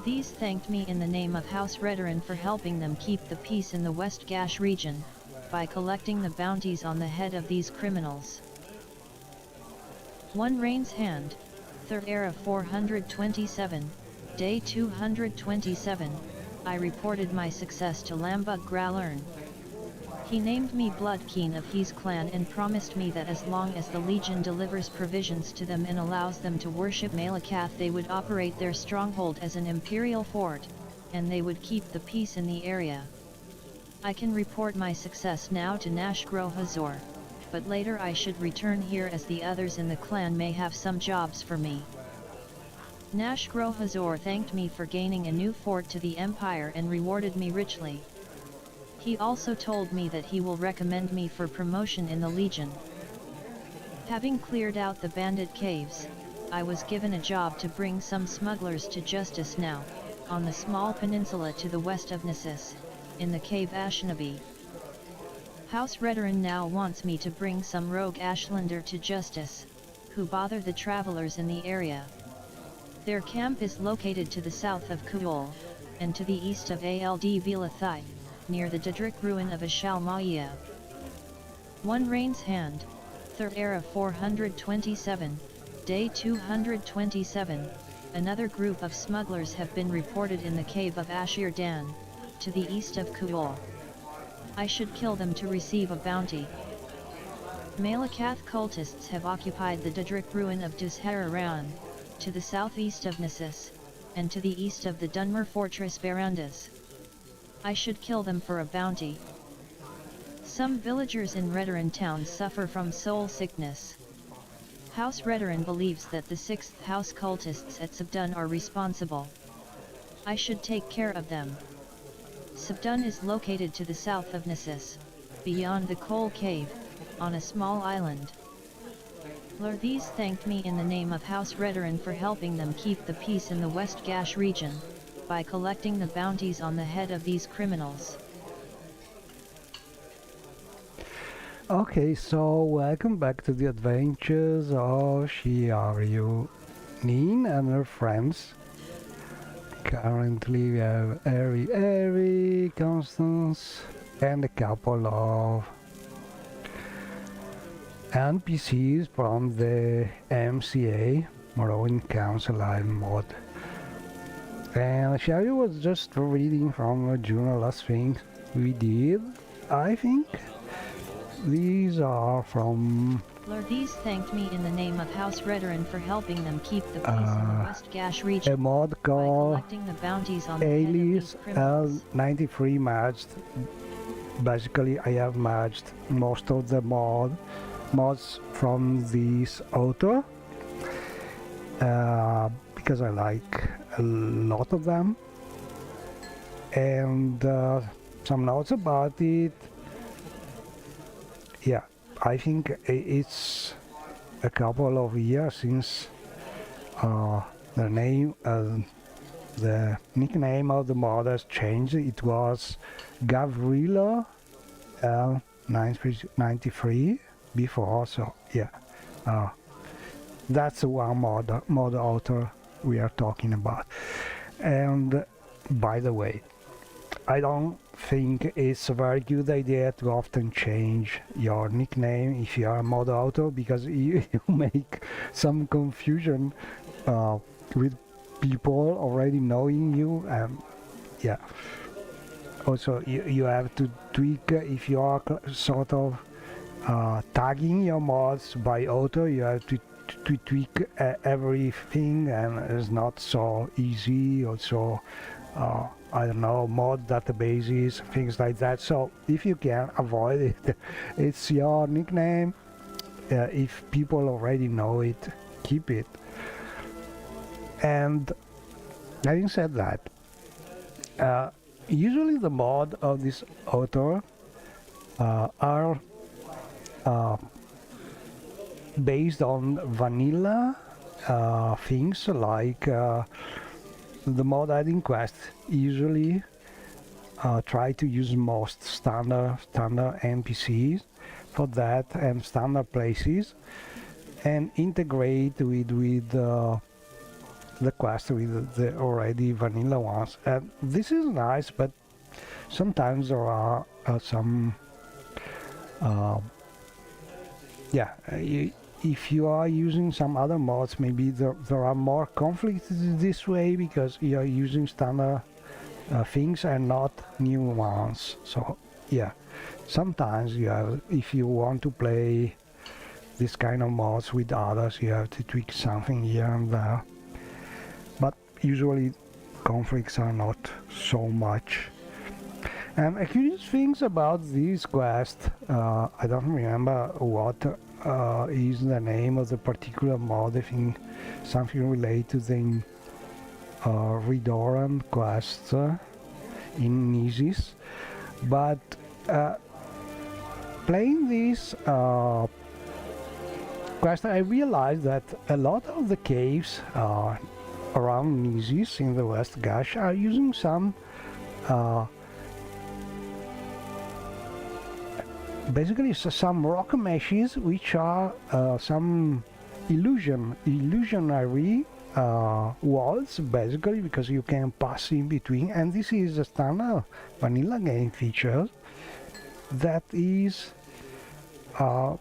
These thanked me in the name of House Redoran for helping them keep the peace in the West Gash region, by collecting the bounties on the head of these criminals. 1 Rain's Hand, 3rd Era 427, Day 227, I reported my success to Lambug Gralern. He named me Bloodkeen of his clan and promised me that as long as the Legion delivers provisions to them and allows them to worship Malakath, they would operate their stronghold as an imperial fort, and they would keep the peace in the area. I can report my success now to Nashgro Hazor, but later I should return here as the others in the clan may have some jobs for me. Nashgro Hazor thanked me for gaining a new fort to the Empire and rewarded me richly. He also told me that he will recommend me for promotion in the Legion. Having cleared out the bandit caves, I was given a job to bring some smugglers to justice now, on the small peninsula to the west of Nessus, in the cave Ashnabi. House Redoran now wants me to bring some rogue Ashlander to justice, who bother the travelers in the area. Their camp is located to the south of Kuol, and to the east of Ald Vilathai, near the Dedrick ruin of Ashalmaya. 1 Rain's Hand, 3rd Era 427, Day 227, another group of smugglers have been reported in the cave of Ashir Dan, to the east of Kuol. I should kill them to receive a bounty. Malakath cultists have occupied the Dedrick ruin of Dishararan, to the southeast of Nessus, and to the east of the Dunmer fortress Verandas. I should kill them for a bounty. Some villagers in Redoran town suffer from soul sickness. House Redoran believes that the 6th House cultists at Subdun are responsible. I should take care of them. Subdun is located to the south of Nessus, beyond the coal cave, on a small island. These thanked me in the name of House Redoran for helping them keep the peace in the West Gash region, by collecting the bounties on the head of these criminals. Okay, so welcome back to the adventures of Shiaryu Nin and her friends. Currently we have Eri, Constance, and a couple of NPCs from the MCA, Morrowind Council Live mod. And Shiaryu was just reading from a journal last thing we did, I think. These are from... These thanked me in the name of House Redoran for helping them keep the peace in the West Gash region, a mod called by collecting the bounties on the head of Alice these criminals. L93 matched. Basically I have matched most of the mods from this author, because I like a lot of them, and some notes about it. Yeah, I think it's a couple of years since the nickname of the mod has changed. It was Gavrilo L93 before, so yeah, that's the one mod author we are talking about. And by the way, I don't think it's a very good idea to often change your nickname if you are a mod author, because you make some confusion with people already knowing you, and yeah. Also, you have to tweak if you are sort of tagging your mods by author. You have to tweak everything, and it's not so easy. Also, I don't know, mod databases, things like that. So if you can avoid it, it's your nickname. If people already know it, keep it. And having said that, usually the mod of this author are based on vanilla things, like the mod adding quest usually try to use most standard NPCs for that, and standard places, and integrate with the quest with the already vanilla ones. And this is nice, but sometimes there are some if you are using some other mods, maybe there are more conflicts this way because you are using standard things and not new ones. So yeah, sometimes you have, if you want to play this kind of mods with others, you have to tweak something here and there. But usually conflicts are not so much. And a curious things about this quest, I don't remember what is the name of the particular mod. I think something related to the Redoran quest in Nisis. But playing this quest, I realized that a lot of the caves around Nisis in the West Gash are using some basically some rock meshes which are some illusionary walls, basically, because you can pass in between, and this is a standard vanilla game feature that is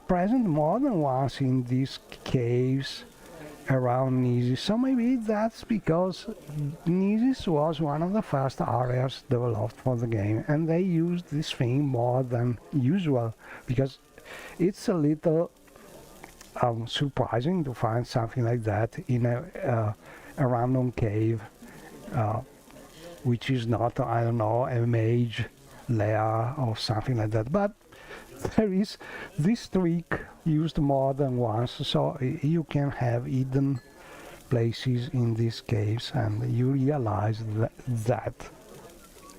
present more than once in these caves around Nisis. So maybe that's because Nisis was one of the first areas developed for the game, and they used this thing more than usual, because it's a little surprising to find something like that in a random cave, which is not, I don't know, a mage lair or something like that. But there is this trick used more than once, so you can have hidden places in these caves, and you realize that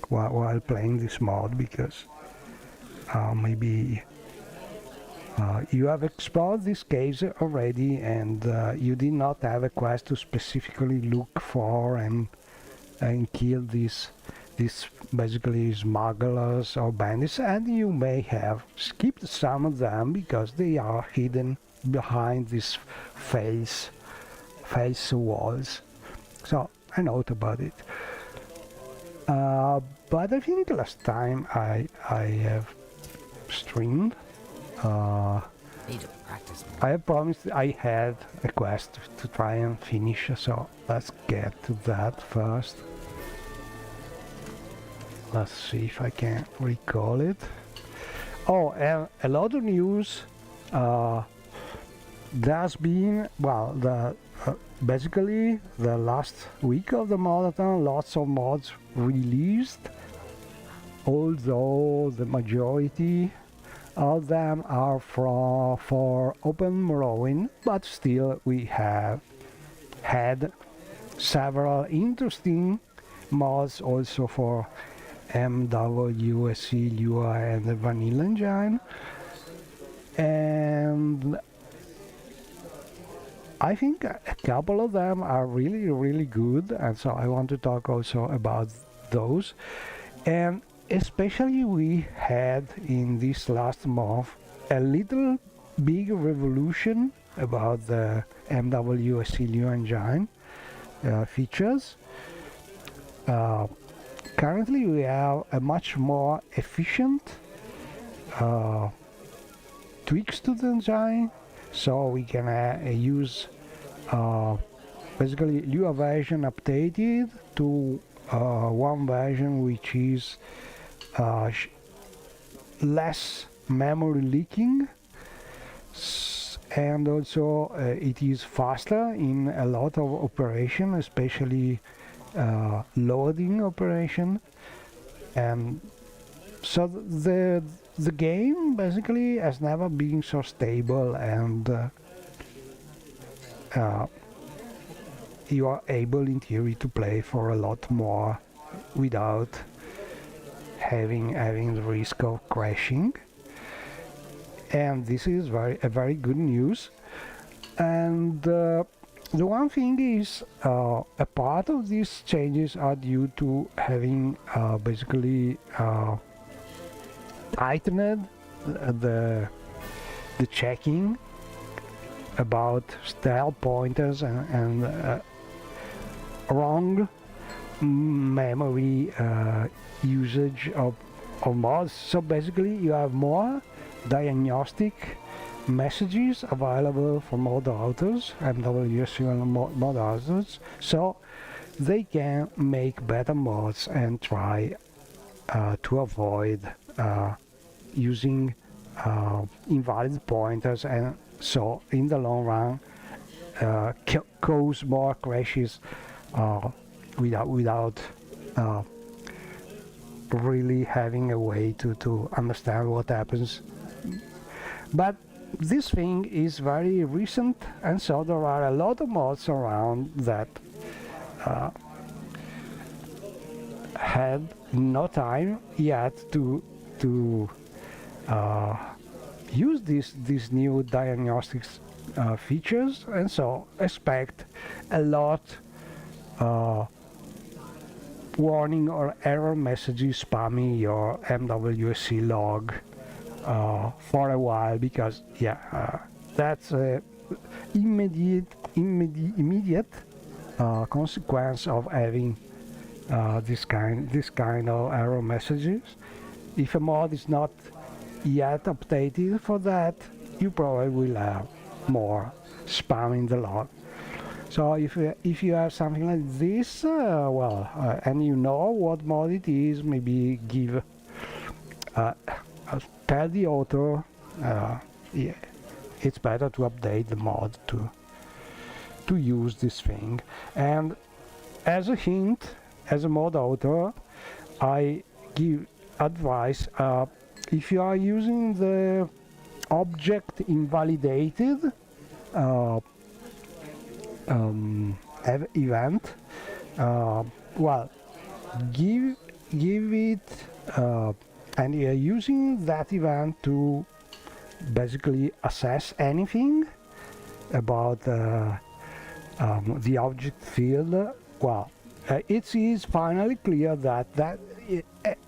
while playing this mod, because maybe you have explored these caves already, and you did not have a quest to specifically look for and kill these basically smugglers or bandits, and you may have skipped some of them because they are hidden behind these face walls. So I note about it. But I think last time I have streamed, Need to practice more. I have promised I had a quest to try and finish, so let's get to that first. Let's see if I can recall it. Oh, and a lot of news. There's been, well, basically the last week of the marathon, lots of mods released, although the majority of them are for Open Morrowind, but still we have had several interesting mods also for MWSE-Lua and the Vanilla Engine, and I think a couple of them are really good, and so I want to talk also about those. And especially we had in this last month a little big revolution about the MWSE-Lua engine features. Currently we have a much more efficient tweaks to the engine, so we can use basically Lua version updated to one version which is less memory leaking, and also it is faster in a lot of operation, especially loading operation. And so the game basically has never been so stable, and you are able in theory to play for a lot more without having the risk of crashing, and this is very good news. And the one thing is, a part of these changes are due to having basically tightened the checking about style pointers and wrong memory usage of mods. So basically you have more diagnostic messages available for mod authors, MWSE-Lua mod authors, so they can make better mods and try to avoid using invalid pointers, and so in the long run cause more crashes without really having a way to understand what happens. But this thing is very recent, and so there are a lot of mods around that had no time yet to use these new diagnostics features, and so expect a lot warning or error messages spamming your MWSE log for a while, because that's immediate consequence of having this kind of error messages. If a mod is not yet updated for that, you probably will have more spam in the log. So if you have something like this, and you know what mod it is, maybe give tell the author it's better to update the mod to use this thing. And as a hint, as a mod author, I give advice: if you are using the object invalidated event, give it, and you're using that event to basically assess anything about the object field. It is finally clear that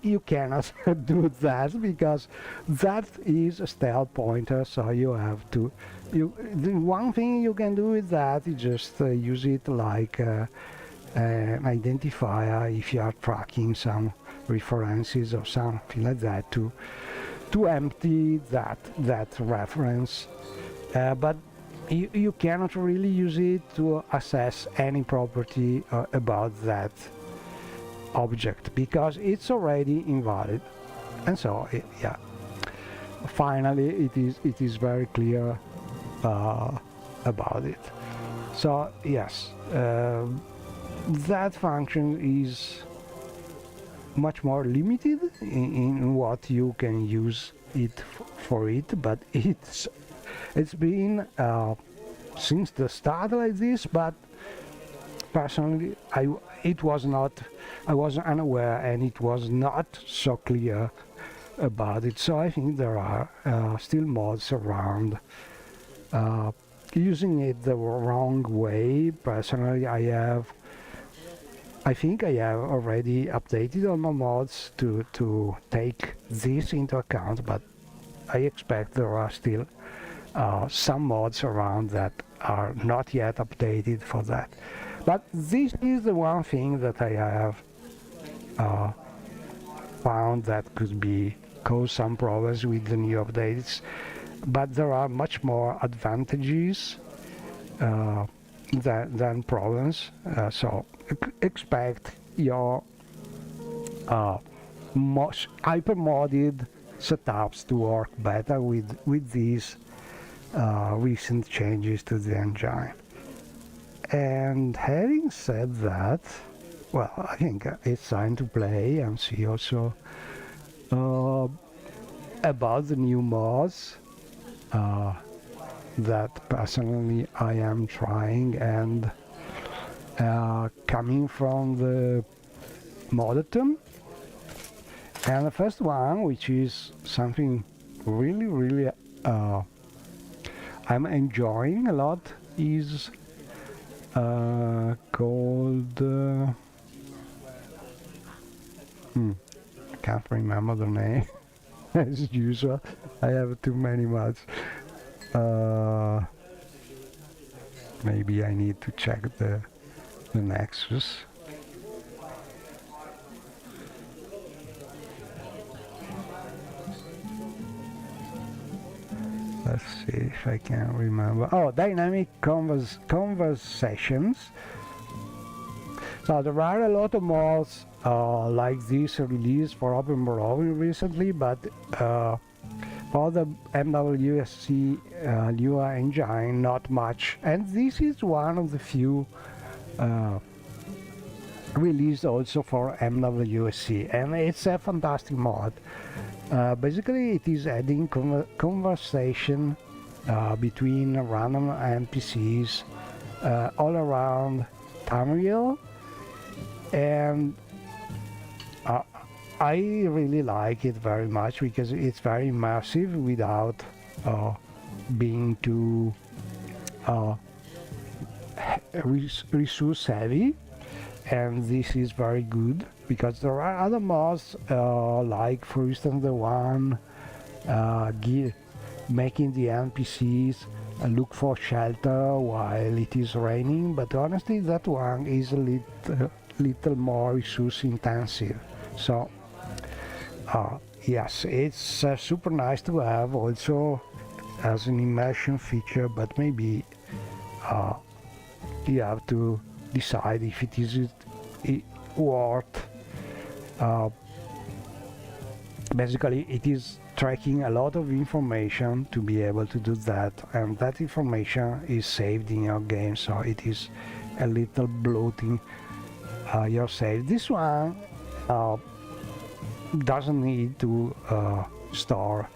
you cannot do that, because that is a stale pointer, so you have to the one thing you can do with that is just use it like an identifier if you are tracking some references or something like that, to empty that reference, but you cannot really use it to assess any property about that object, because it's already invalid. And so finally it is very clear about it. So yes, that function is much more limited in what you can use it for it, but it's been since the start like this. But personally, I was unaware, and it was not so clear about it. So I think there are still mods around using it the wrong way. Personally, I think I have already updated all my mods to take this into account, but I expect there are still some mods around that are not yet updated for that. But this is the one thing that I have found that could cause some problems with the new updates. But there are much more advantages than problems. So expect your hyper-modded setups to work better with these recent changes to the engine. And having said that, I think it's time to play and see also about the new mods that personally I am trying, and coming from the Modathon. And the first one, which is something really I'm enjoying a lot, is called I can't remember the name. As usual, I have too many mods. Maybe I need to check the the Nexus. Let's see if I can remember. Oh, dynamic conversations. So there are a lot of mods like this released for Open Morrowind recently, but for the MWSE-Lua engine, not much. And this is one of the few released also for MWSE, and it's a fantastic mod. Basically, it is adding conversation between random NPCs all around Tamriel, and I really like it very much because it's very immersive without being too resource heavy, and this is very good because there are other mods like, for instance, the one making the NPCs look for shelter while it is raining, but honestly that one is a little more resource intensive. So yes, it's super nice to have also as an immersion feature, but maybe you have to decide if it is worth. Basically, it is tracking a lot of information to be able to do that, and that information is saved in your game, so it is a little bloating your save. This one doesn't need to store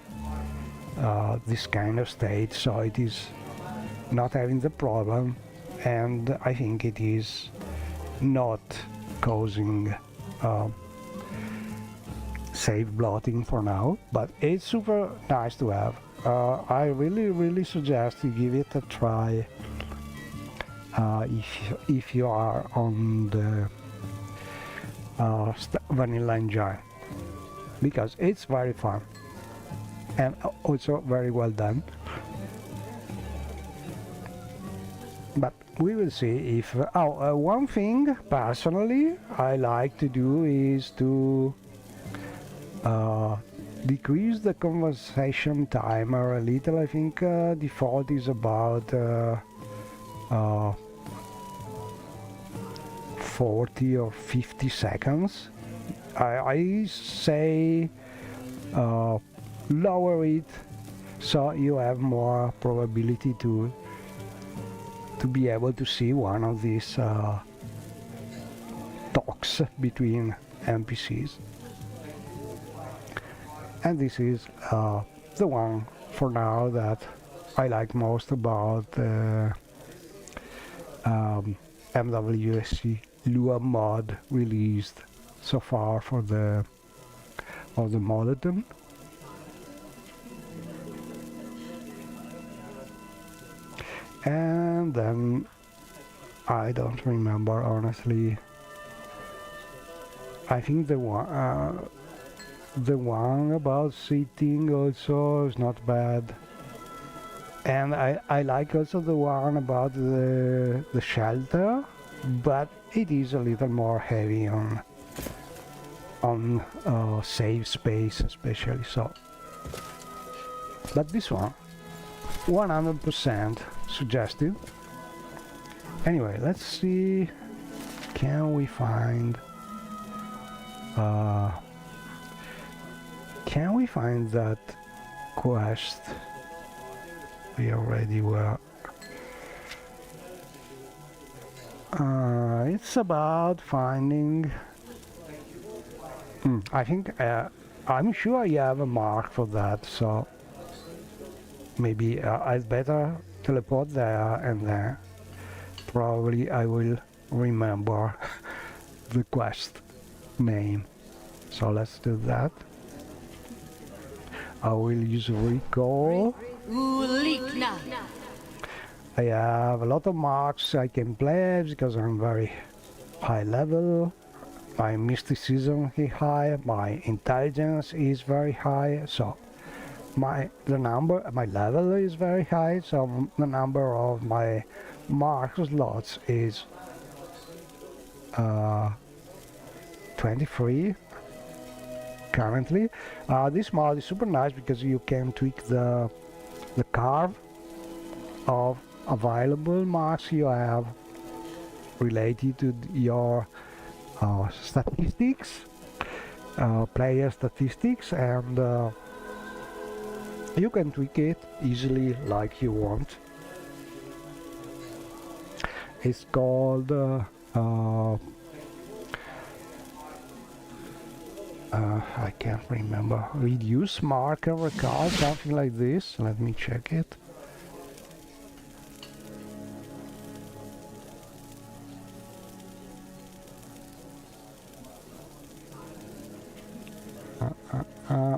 this kind of state, so it is not having the problem, and I think it is not causing save bloating for now, but it's super nice to have. I really suggest you give it a try if you are on the vanilla engine, because it's very fun and also very well done. But we will see if... one thing personally I like to do is to decrease the conversation timer a little. I think default is about 40 or 50 seconds. I say lower it so you have more probability to be able to see one of these talks between NPCs. And this is the one for now that I like most about the MWSE-Lua mod released so far for the Molotov. And then I don't remember honestly. I think the one about sitting also is not bad, and I like also the one about the shelter, but it is a little more heavy on save space especially. So, but this one 100% suggested. Anyway, let's see, can we find that quest we already were? It's about finding... I think I'm sure I have a mark for that, so maybe I'd better teleport there, and then probably I will remember the quest name. So let's do that. I will use recall. I have a lot of marks I can play because I'm very high level. My mysticism is high, my intelligence is very high, so my level is very high, so the number of my mark slots is uh, 23 currently. This mod is super nice because you can tweak the curve of available marks you have related to your statistics, player statistics, and you can tweak it easily like you want. It's called I can't remember, reduce marker record, something like this. Let me check it.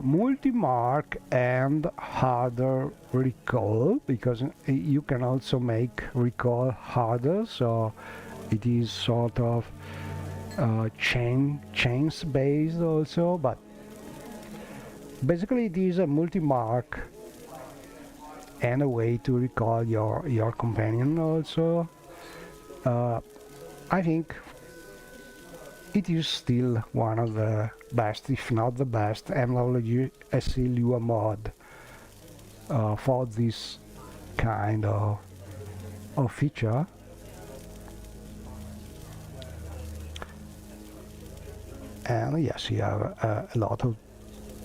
Multi-mark and harder recall, because you can also make recall harder, so it is sort of chains based also, but basically it is a multi-mark and a way to recall your companion also. I think it is still one of the best, if not the best, MWSE-Lua mod for this kind of feature. And yes, you have a lot of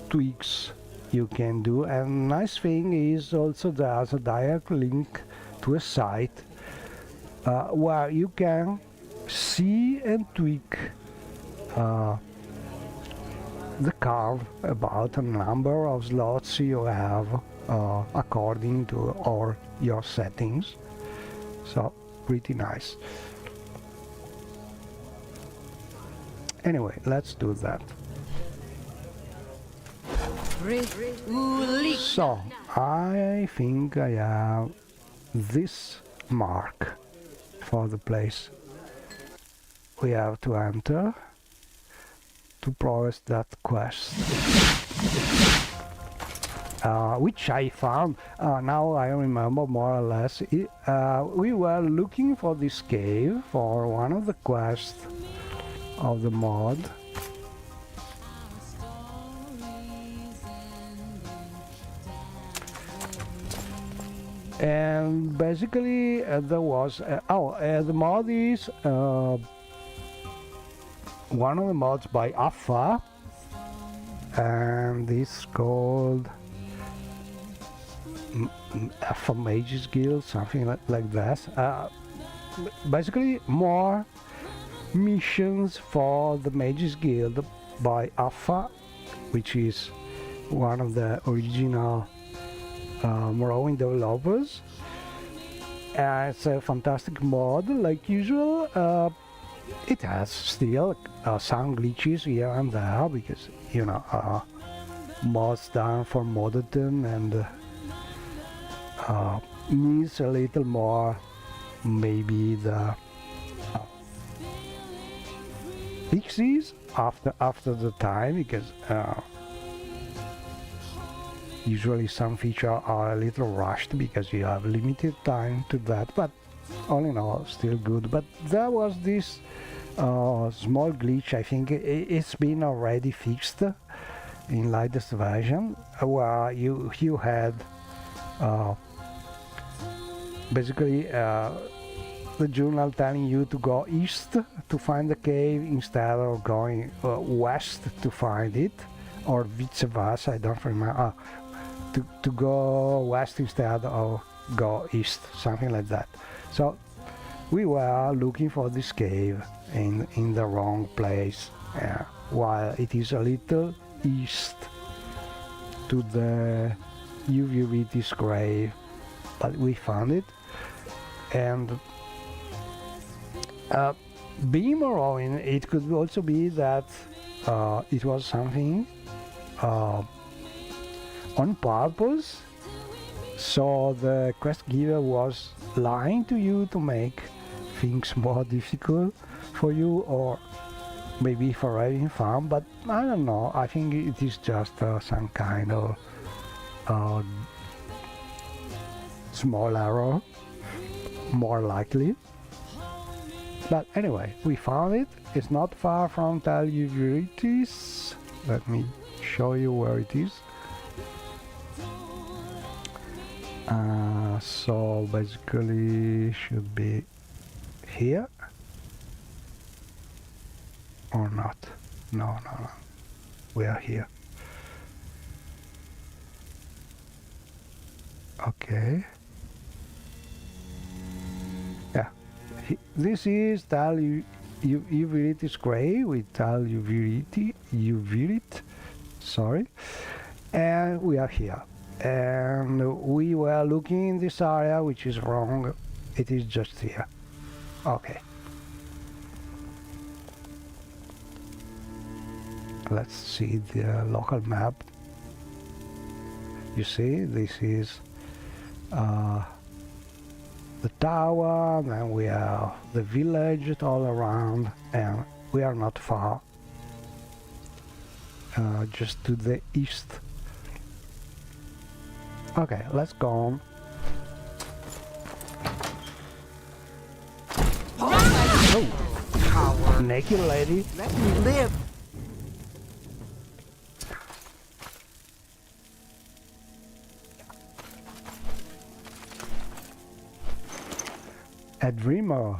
tweaks you can do, and nice thing is also there's a direct link to a site where you can see and tweak the curve about a number of slots you have according to all your settings, so pretty nice. Anyway, let's do that. So, I think I have this mark for the place we have to enter to progress that quest, which I found, now I remember more or less, we were looking for this cave for one of the quests of the mod, and basically there was the mod is one of the mods by Alpha, and it's called Alpha Mages Guild, something like that. Basically more missions for the Mages Guild by Alpha, which is one of the original Morrowind developers. It's a fantastic mod, like usual. It has still some glitches here and there, because, you know, mods done for Modderton and needs a little more, maybe the fixes after the time, because usually some features are a little rushed because you have limited time to that, but all in all still good. But there was this small glitch, I think it's been already fixed in latest version, where you had basically the journal telling you to go east to find the cave instead of going west to find it, or vice versa, I don't remember, to go west instead of go east, something like that. So we were looking for this cave in the wrong place, while it is a little east to the Uvuitis grave, but we found it. And being Morrowind, it could also be that it was something on purpose, so the quest giver was lying to you to make things more difficult for you, or maybe for having fun, but I don't know, I think it is just some kind of small error, more likely. But anyway, we found it. It's not far from Taluviritis. Let me show you where it is. So basically should be here or not. No, we are here. Okay, yeah, this is Taluviritis gray with Taluvirit, sorry, and we are here. And we were looking in this area, which is wrong. It is just here. Okay. Let's see the local map. You see, this is the tower, then we have the village all around, and we are not far. Just to the east. Okay, let's go on. Oh, coward. Naked lady. Let me live. A dreamer.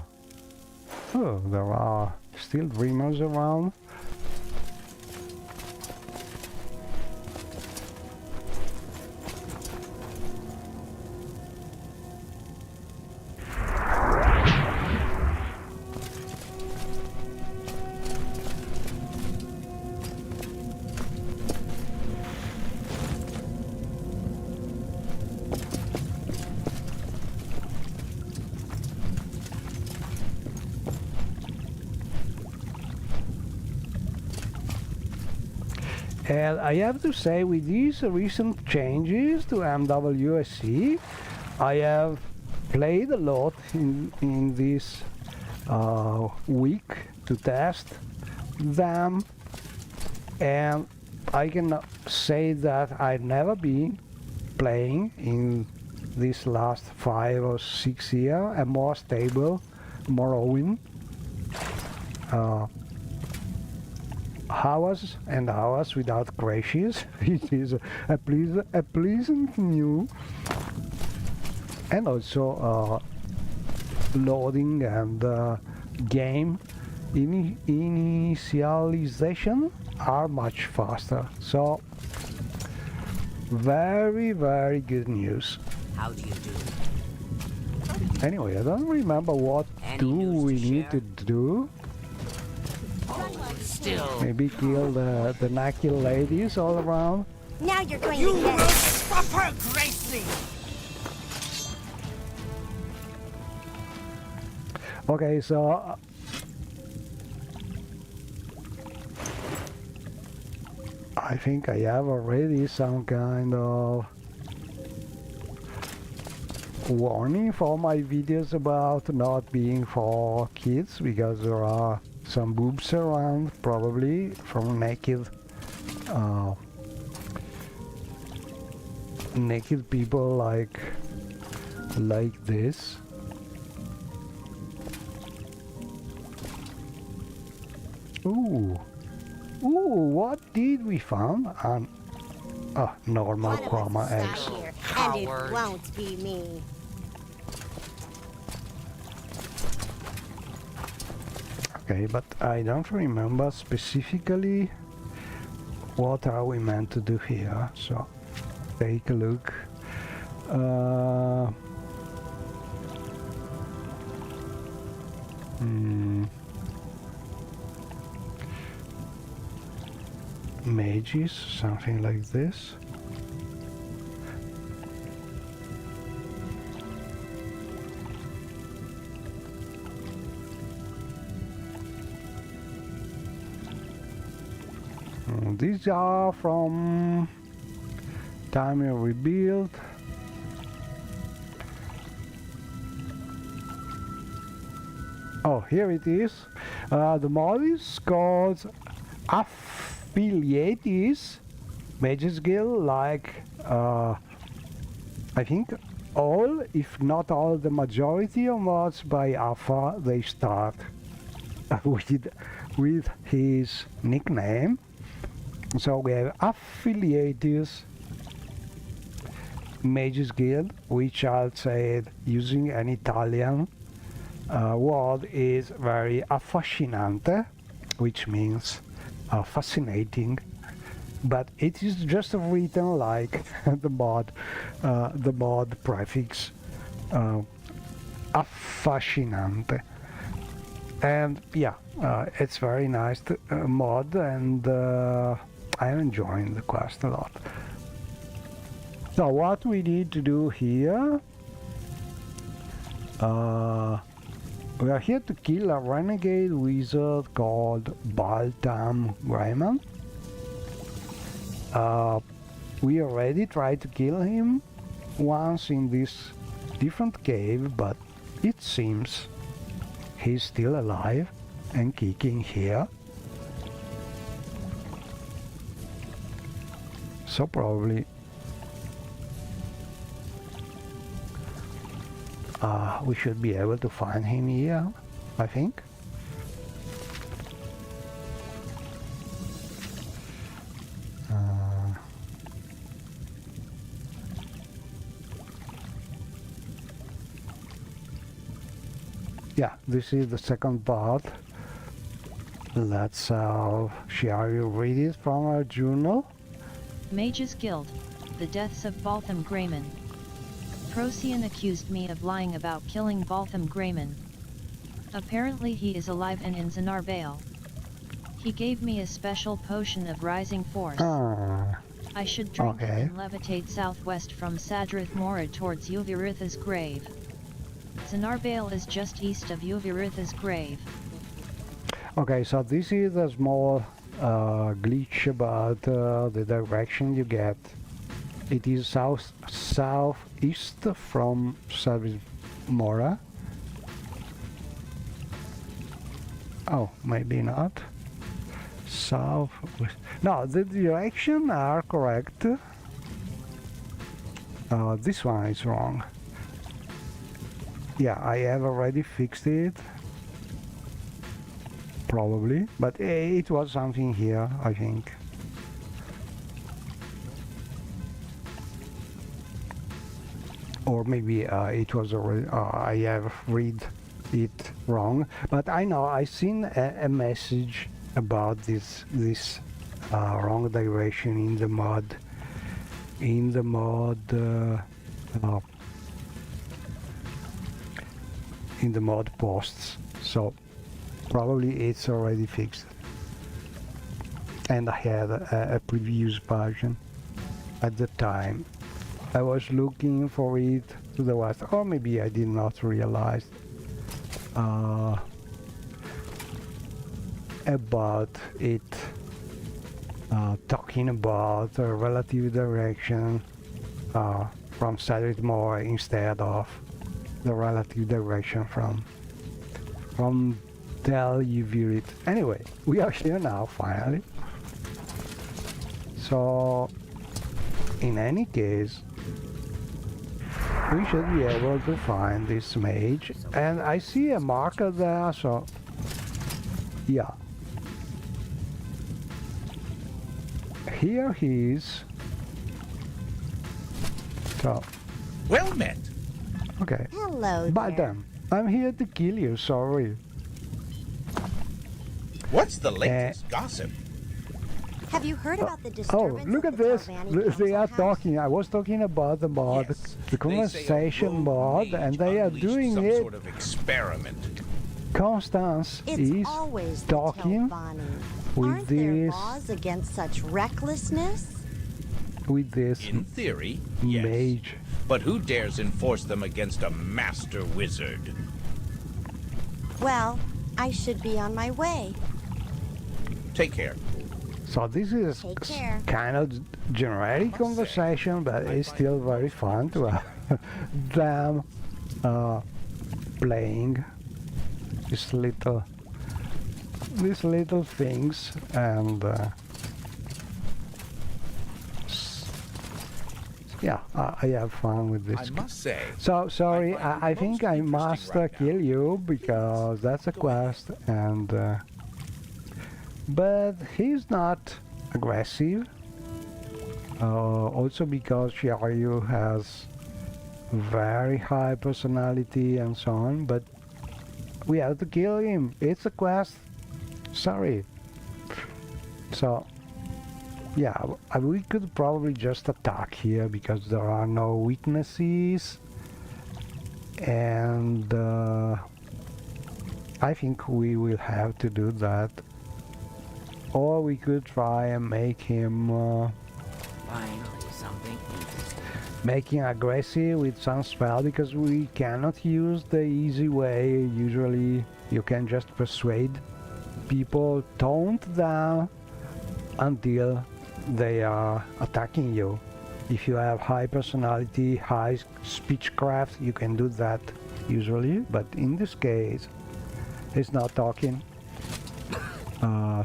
Oh, there are still dreamers around. And I have to say, with these recent changes to MWSE, I have played a lot in this week to test them, and I can say that I've never been playing in this last 5 or 6 years a more stable Morrowind. Hours and hours without crashes. It is a pleasant new, and also loading and game initialization are much faster. So very good news. How do you do? Anyway, I don't remember what we need to do. Still. Maybe kill the naked ladies all around. Now you're going You to get will suffer greatly. Okay, so I think I have already some kind of warning for my videos about not being for kids, because there are some boobs around, probably from naked people like this. Ooh, what did we find? Normal one of chroma us eggs. stop here, and Coward. it won't be me. Okay, but I don't remember specifically what are we meant to do here. So take a look. Mages, something like this. These are from time you rebuild. Oh, here it is. The mod is called Affiliates Mages Guild, like I think all, if not all, the majority of mods by Alpha, they start with his nickname. So we have affiliates, Mages Guild, which I'll say using an Italian word is very affascinante, which means fascinating, but it is just written like the mod prefix affascinante. And yeah, it's very nice mod, and I'm enjoying the quest a lot. So what we need to do here, we are here to kill a renegade wizard called Baltam Grayman. We already tried to kill him once in this different cave, but it seems he's still alive and kicking here. So probably we should be able to find him here, I think. Yeah, this is the second part. Let's shall we read it from our journal? Mages Guild, the deaths of Baltham Grayman. Procyon accused me of lying about killing Baltham Grayman. Apparently he is alive and in Zanarbale. He gave me a special potion of rising force. I should drink it and levitate southwest from Sadrith Mora towards Uviritha's grave. Zanarbale is just east of Uviritha's grave. Okay, so this is a small glitch about the direction you get. It is southeast from Sadrith Mora. Oh, maybe not. Southwest. No, the direction are correct. This one is wrong. Yeah, I have already fixed it. Probably, but it was something here, I think. Or maybe it was already, I have read it wrong. But I know I seen a message about this wrong direction in the mod. In the mod posts. So probably it's already fixed. And I had a previous version at the time. I was looking for it to the west, or maybe I did not realize about it talking about a relative direction from Sadrith Mora instead of the relative direction from Del Uvirit. Anyway, we are here now finally. So in any case, we should be able to find this mage, and I see a marker there, so yeah. Here he is. So well met. okay. Hello But there. I'm here to kill you, sorry. What's the latest gossip? Have you heard about the Oh, disturbance look at at the this. Galvani They Council are House? talking. I was talking about the mod, Yes, the they say a conversation rogue mod, mage and they are unleashed doing some it. sort of experiment. Constance It's is always the talking Galvani. with Aren't there this, laws against such recklessness? with this In theory, yes. mage. But who dares enforce them against a master wizard? Well, I should be on my way. Take care. So this is Take care. kind of generic conversation, but it's still very fun to have them playing these little things, and yeah, I have fun with this. I must say, So sorry, I find I it think most I must interesting right kill now. you because that's a quest, and but he's not aggressive. Also because Shiryu has very high personality and so on, but we have to kill him. It's a quest. Sorry. So yeah, we could probably just attack here because there are no weaknesses, and I think we will have to do that. Or we could try and make him Finally, something interesting. make him aggressive with some spell, because we cannot use the easy way. Usually you can just persuade people, taunt them until they are attacking you. If you have high personality, high speechcraft, you can do that usually, but in this case he's not talking,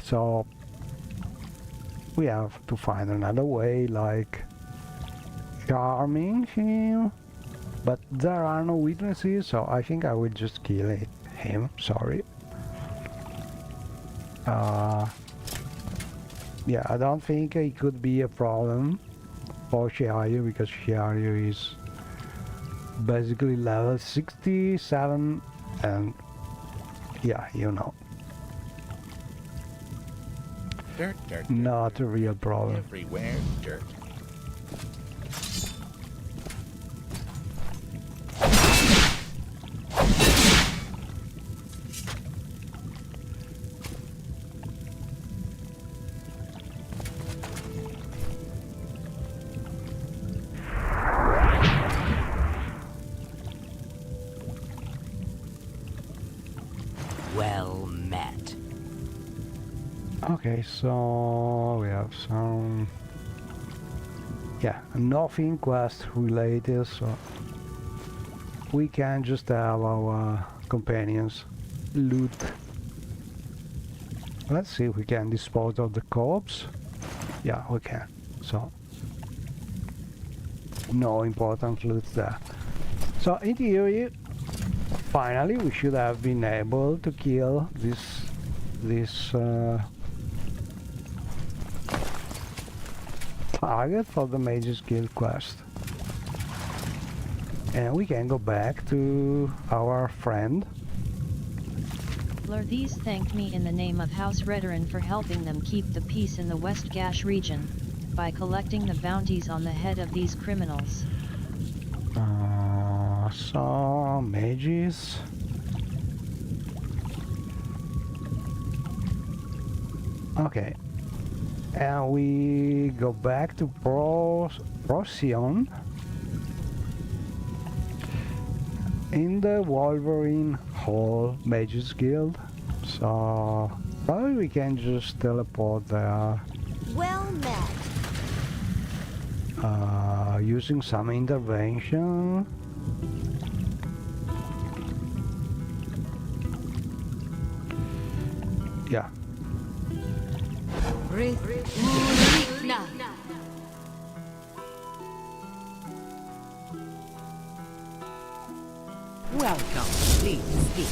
so we have to find another way, like charming him, but there are no weaknesses, so I think I will just kill him. Sorry. Yeah, I don't think it could be a problem for Shiryu, because Shiryu is basically level 67, and yeah, you know, Dirt, dirt, dirt, not a real problem. everywhere, dirt. Well met. Okay, so we have some, yeah, nothing quest related, so we can just have our companions loot. Let's see if we can dispose of the corpse. Yeah, we can. So no important loot there. So in theory, finally we should have been able to kill this target for the Mage's Guild quest, and we can go back to our friend. These thanked me in the name of House Redoran for helping them keep the peace in the West Gash region, by collecting the bounties on the head of these criminals. So mages. Okay, and we go back to Procyon in the Wolverine Hall Mages Guild. So probably we can just teleport there, Well met. using some intervention. Yeah. Welcome. Please speak.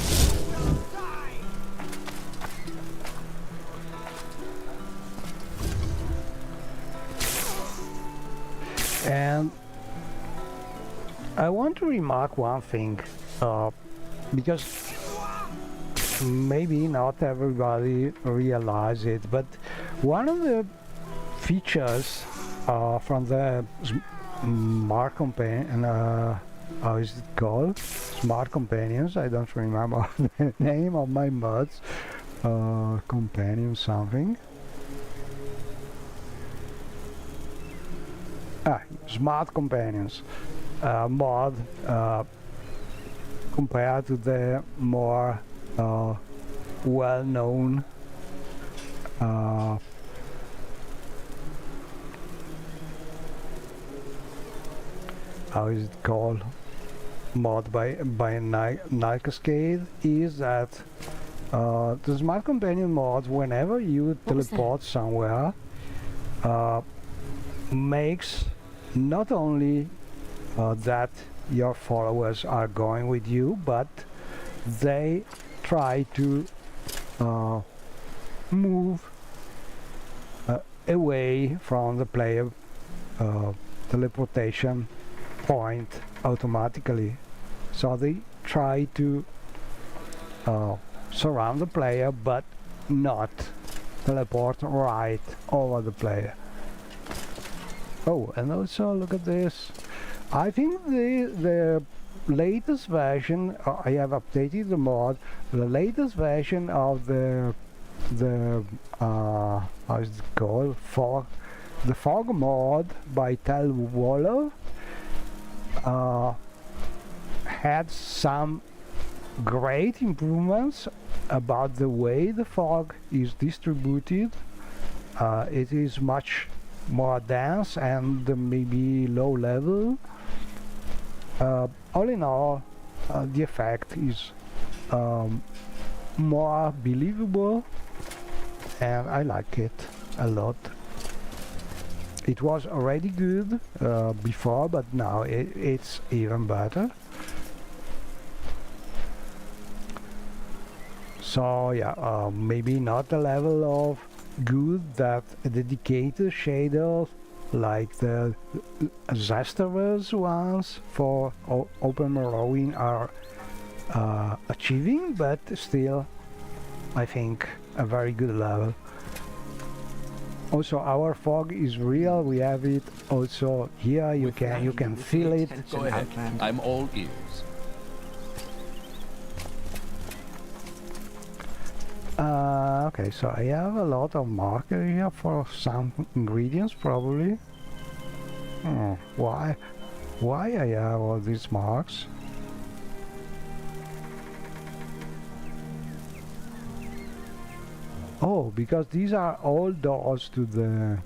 And I want to remark one thing, because maybe not everybody realize it, but one of the features from the smart companion, how is it called? Smart companions. I don't remember the name of my mods. Companion something. Smart companions mod, compared to the more well-known how is it called, mod by Nightcascade, is that the smart companion mod, whenever you teleport somewhere, makes not only that your followers are going with you, but they try to move away from the player teleportation point automatically. So they try to surround the player but not teleport right over the player. Oh, and also look at this. I think the latest version, I have updated the mod, the latest version of the how is it called, the fog mod by Tel Waller had some great improvements about the way the fog is distributed. It is much more dense and maybe low level. All in all, the effect is more believable, and I like it a lot. It was already good before, but now it's even better. So yeah, maybe not the level of good that a dedicated shader like the Zesterverse ones for Open Morrowind are achieving, but still I think a very good level. Also, our fog is real. We have it also here. You can feel it. Go ahead. I'm all ears. Okay, so I have a lot of marker here for some ingredients probably. Why I have all these marks? Oh, because these are all doors to the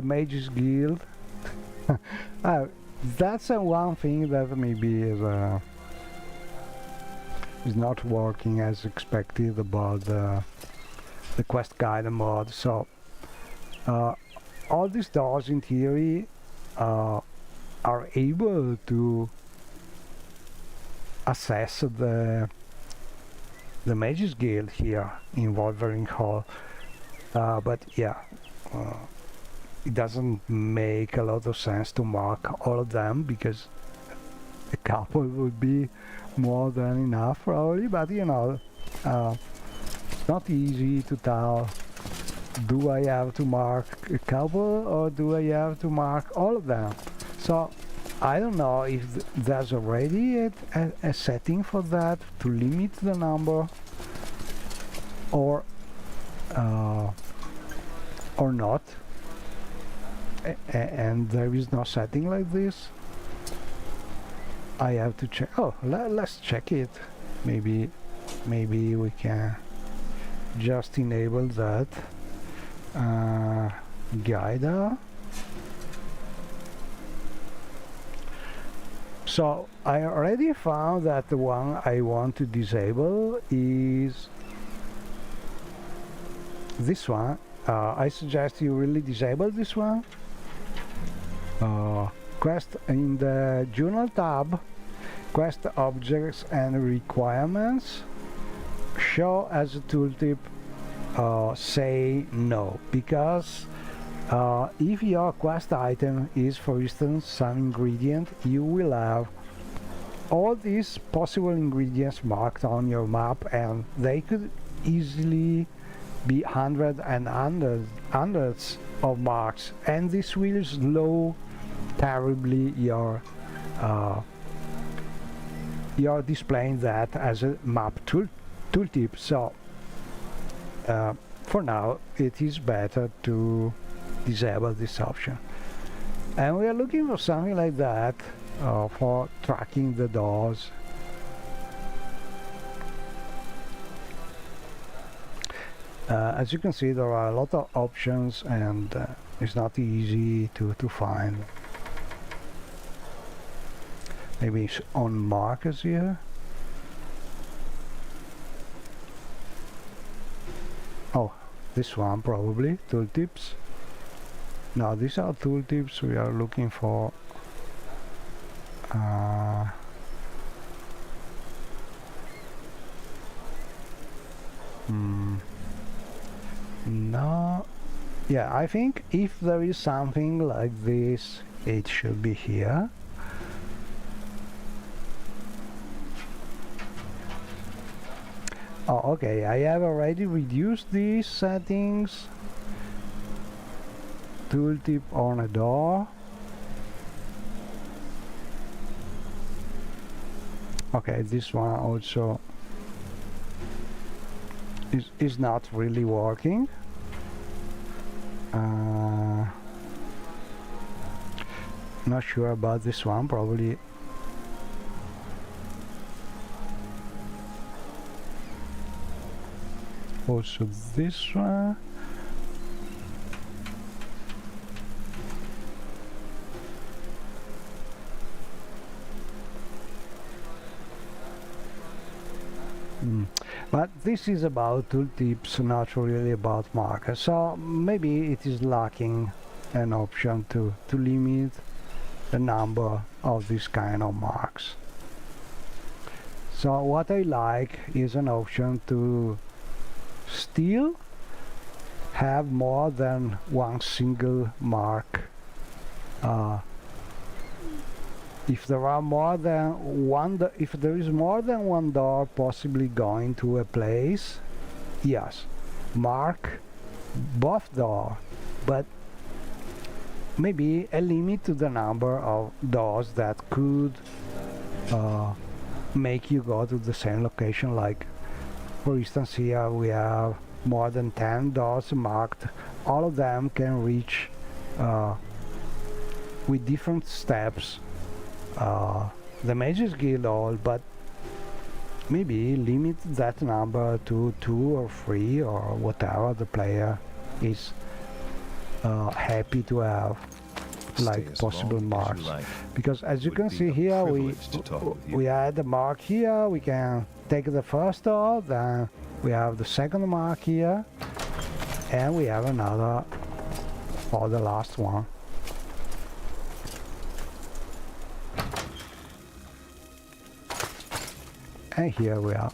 Mages Guild. That's one thing that maybe is not working as expected about the quest guide mod. So all these doors in theory are able to assess the Mages Guild here in Wolverine Hall, but yeah, it doesn't make a lot of sense to mark all of them because a couple would be more than enough probably, but you know, it's not easy to tell, do I have to mark a couple or do I have to mark all of them? So I don't know if there's already a setting for that to limit the number or not, and there is no setting like this. I have to check. Oh, let's check it. Maybe we can just enable that guide. So I already found that the one I want to disable is this one. I suggest you really disable this one. Quest in the journal tab, quest objects and requirements, show as a tooltip, say no, because if your quest item is, for instance, some ingredient, you will have all these possible ingredients marked on your map, and they could easily be hundreds and hundreds of marks, and this will slow terribly your displaying that as a map tooltip. So for now it is better to disable this option, and we are looking for something like that for tracking the doors. As you can see, there are a lot of options, and it's not easy to find. Maybe it's on markers here. Oh, this one probably, tooltips. Now these are tooltips we are looking for. No. Yeah, I think if there is something like this, it should be here. Oh, okay, I have already reduced these settings. Tooltip on a door. Okay, this one also is not really working. Not sure about this one, probably. Also this one. But this is about tooltips, not really about markers. So maybe it is lacking an option to limit the number of this kind of marks. So what I like is an option to still have more than one single mark. If there are more than one, if there is more than one door possibly going to a place, yes, mark both doors, but maybe a limit to the number of doors that could make you go to the same location. Like, for instance, here we have more than 10 doors marked. All of them can reach with different steps the Mages Guild Hall, but maybe limit that number to 2 or 3 or whatever the player is happy to have, like possible marks. Because as you can see here, we had a mark here, we can take the first door, then we have the second mark here, and we have another for the last one. And here we are.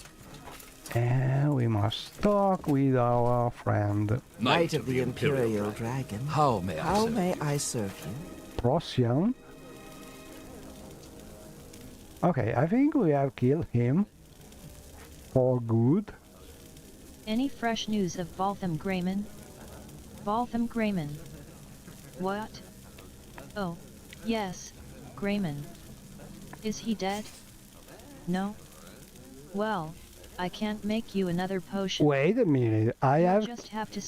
And we must talk with our friend Knight of the Imperial Dragon. How may I serve you? Procyon. Okay, I think we have killed him for good. Any fresh news of Baltham Grayman? Baltham Grayman. What? Oh, yes, Grayman. Is he dead? No? Well, I can't make you another potion. Wait a minute, I have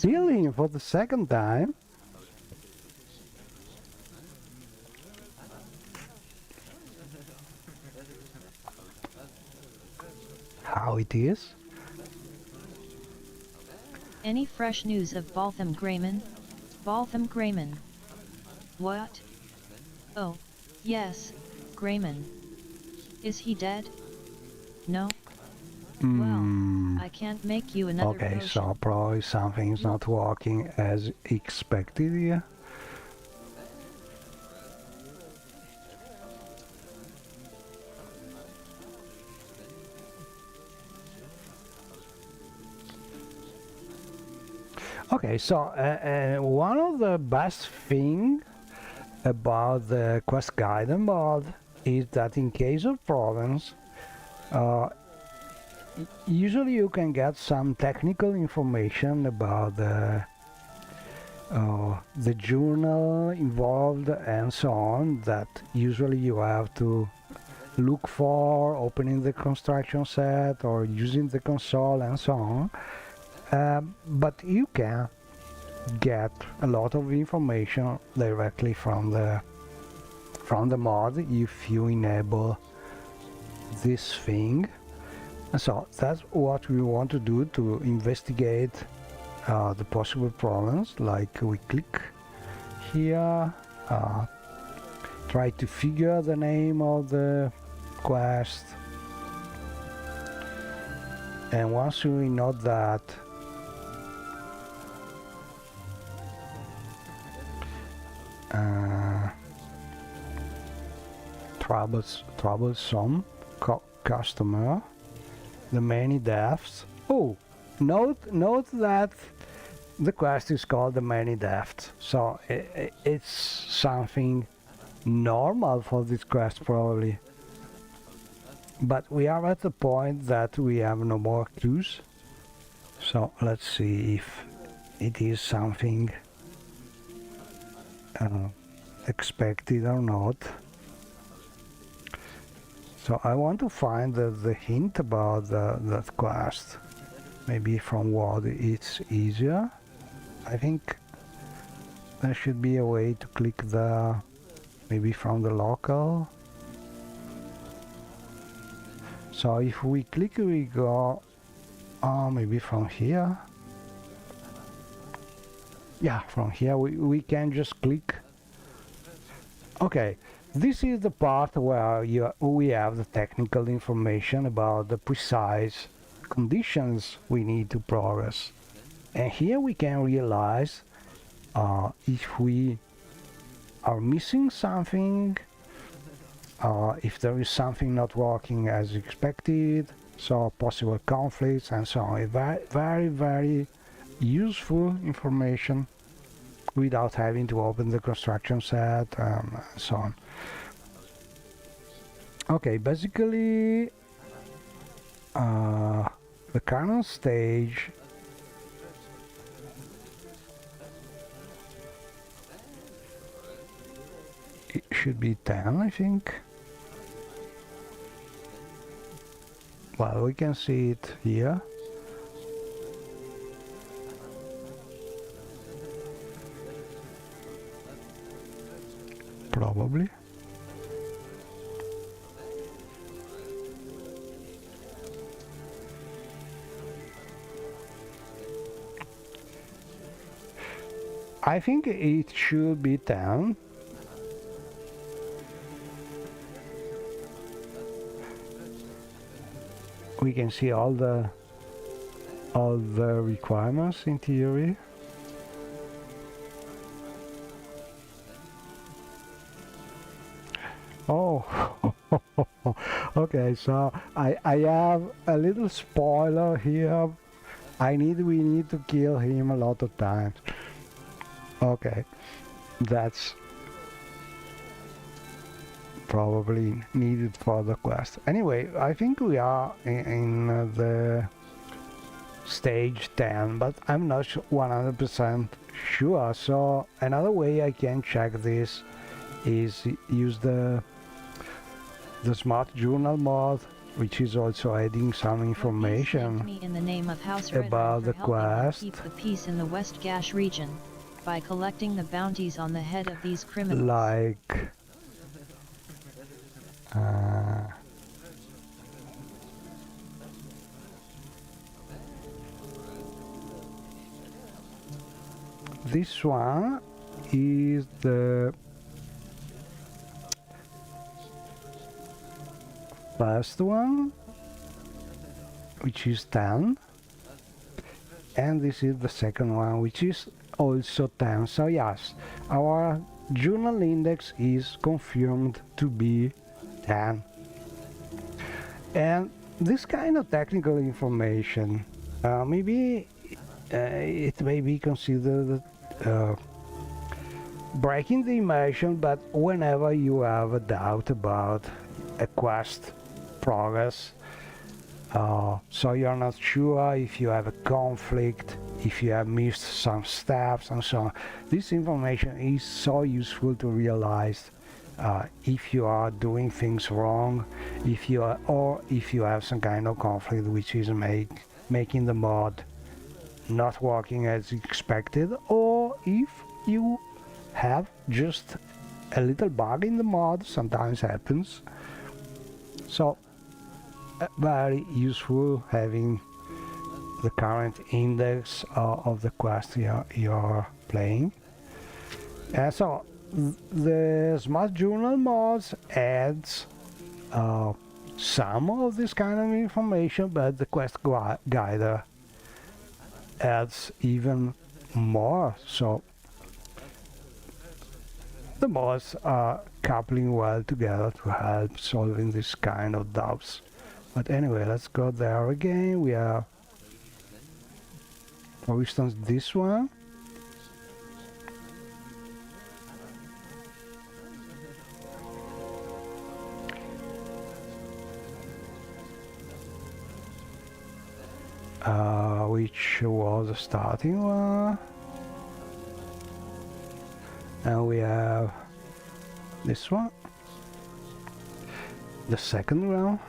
killed him for the second time. How it is? Any fresh news of Baltham Grayman? Baltham Grayman. What? Oh, yes, Grayman. Is he dead? No? Well, I can't make you another Okay, potion. so probably something's not working as expected here. Okay, so one of the best things about the quest guide mod is that in case of problems, usually you can get some technical information about the journal involved and so on, that usually you have to look for opening the construction set or using the console and so on. But you can get a lot of information directly from the mod if you enable this thing. And so that's what we want to do to investigate the possible problems. Like, we click here, try to figure the name of the quest, and once we know that, troublesome customer, the many deaths. Oh, note that the quest is called the many deaths, so it's something normal for this quest probably. But we are at the point that we have no more clues, so let's see if it is something expected or not. So I want to find the hint about that quest. Maybe from what it's easier. I think there should be a way to click the, maybe from the local. So if we click, we go, maybe from here. Yeah, from here we can just click. Okay, this is the part where we have the technical information about the precise conditions we need to progress. And here we can realize if we are missing something, if there is something not working as expected, so possible conflicts and so on. Very, very useful information without having to open the construction set and so on. Okay, basically the current stage it should be 10, I think. Well, we can see it here. Probably. I think it should be 10. We can see all the requirements in theory. Oh, okay, so I have a little spoiler here. We need to kill him a lot of times. Okay, that's probably needed for the quest. Anyway, I think we are in the stage 10, but I'm not 100% sure. So another way I can check this is use the smart journal mod, which is also adding some information in the name of House Red about the quest. keep the peace in the West Gash region by collecting the bounties on the head of these criminals. Like this one is the first one, which is 10, and this is the second one, which is also 10. So yes, our journal index is confirmed to be 10. And this kind of technical information, maybe it may be considered breaking the immersion, but whenever you have a doubt about a quest progress, so you're not sure if you have a conflict, if you have missed some steps and so on, this information is so useful to realize if you are doing things wrong, if you have some kind of conflict which is making the mod not working as expected, or if you have just a little bug in the mod. Sometimes happens. So very useful having the current index of the quest you're playing. And so the smart journal mods adds some of this kind of information, but the quest guider adds even more. So the mods are coupling well together to help solving this kind of doubts. But anyway, let's go there again. We have, for instance, this one. Which was the starting one. And we have this one, the second one.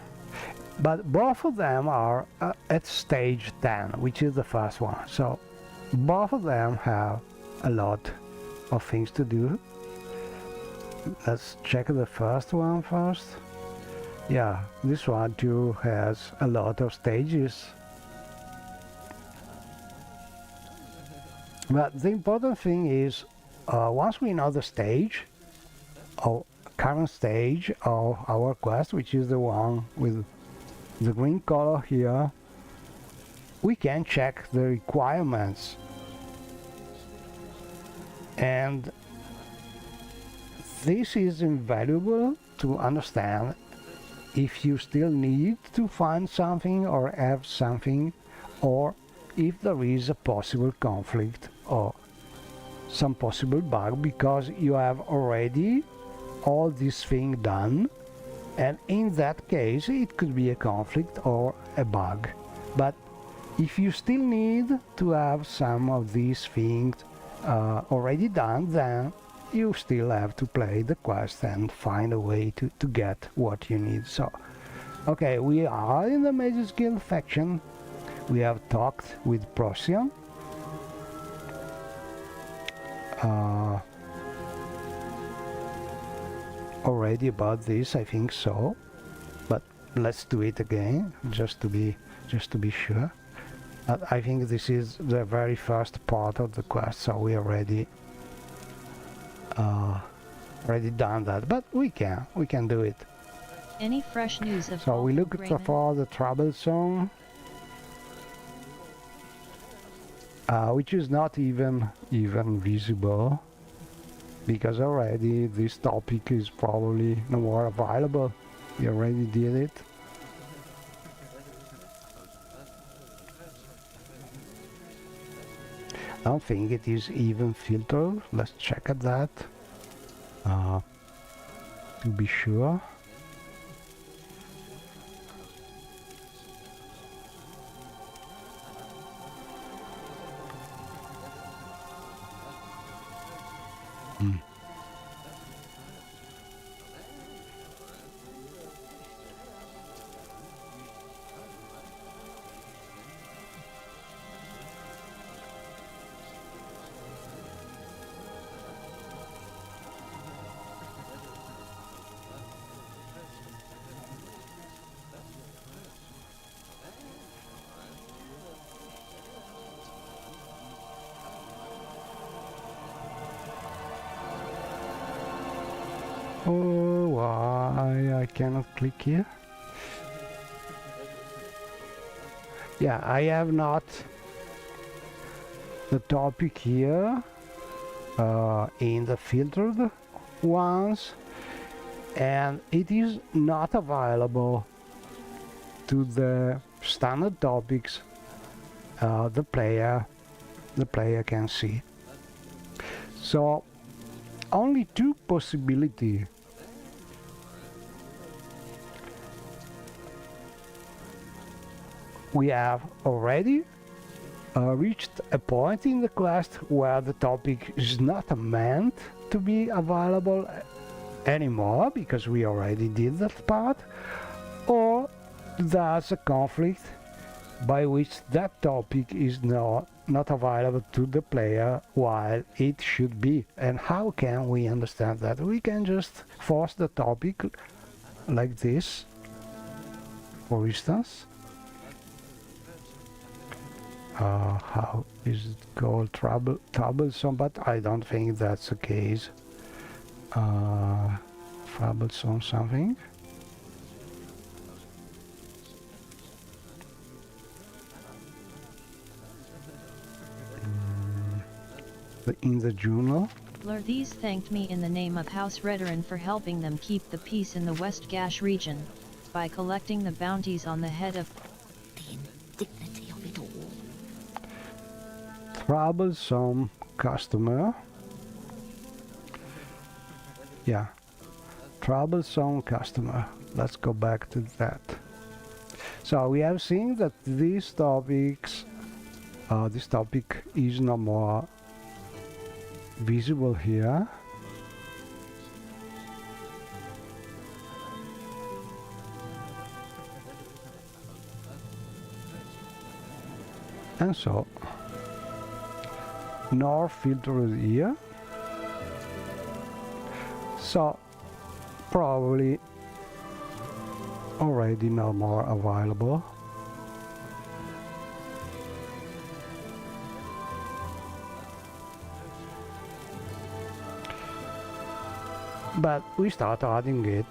But both of them are at stage 10, which is the first one. So both of them have a lot of things to do. Let's check the first one first. Yeah, this one too has a lot of stages. But the important thing is, once we know the stage, or current stage of our quest, which is the one with the green color here, we can check the requirements. And this is invaluable to understand if you still need to find something or have something, or if there is a possible conflict or some possible bug, because you have already all this thing done, and in that case it could be a conflict or a bug. But if you still need to have some of these things already done, then you still have to play the quest and find a way to get what you need. So okay, we are in the Mages Guild faction. We have talked with Procyon. Already about this, I think so. But let's do it again, just to be sure. I think this is the very first part of the quest, so we already done that. But we can do it. Any fresh news of So we look for the troublesome. Which is not even visible, because already this topic is probably no more available. We already did it. I don't think it is even filtered. Let's check at that to be sure. Oh, why I cannot click here? Yeah, I have not the topic here in the filtered ones, and it is not available to the standard topics the player can see. So only two possibilities. We have already reached a point in the quest where the topic is not meant to be available anymore, because we already did that part, or there's a conflict by which that topic is not available to the player while it should be. And how can we understand that? We can just force the topic like this, for instance. How is it called? Troublesome, but I don't think that's the case. Troublesome something. In the journal. Lur these thanked me in the name of House Redoran for helping them keep the peace in the West Gash region, by collecting the bounties on the head of The indignity of it all. Troublesome customer. Yeah. Troublesome customer. Let's go back to that. So we have seen that this topic is no more visible here. And so, nor filtered here. So, probably already no more available. But we start adding it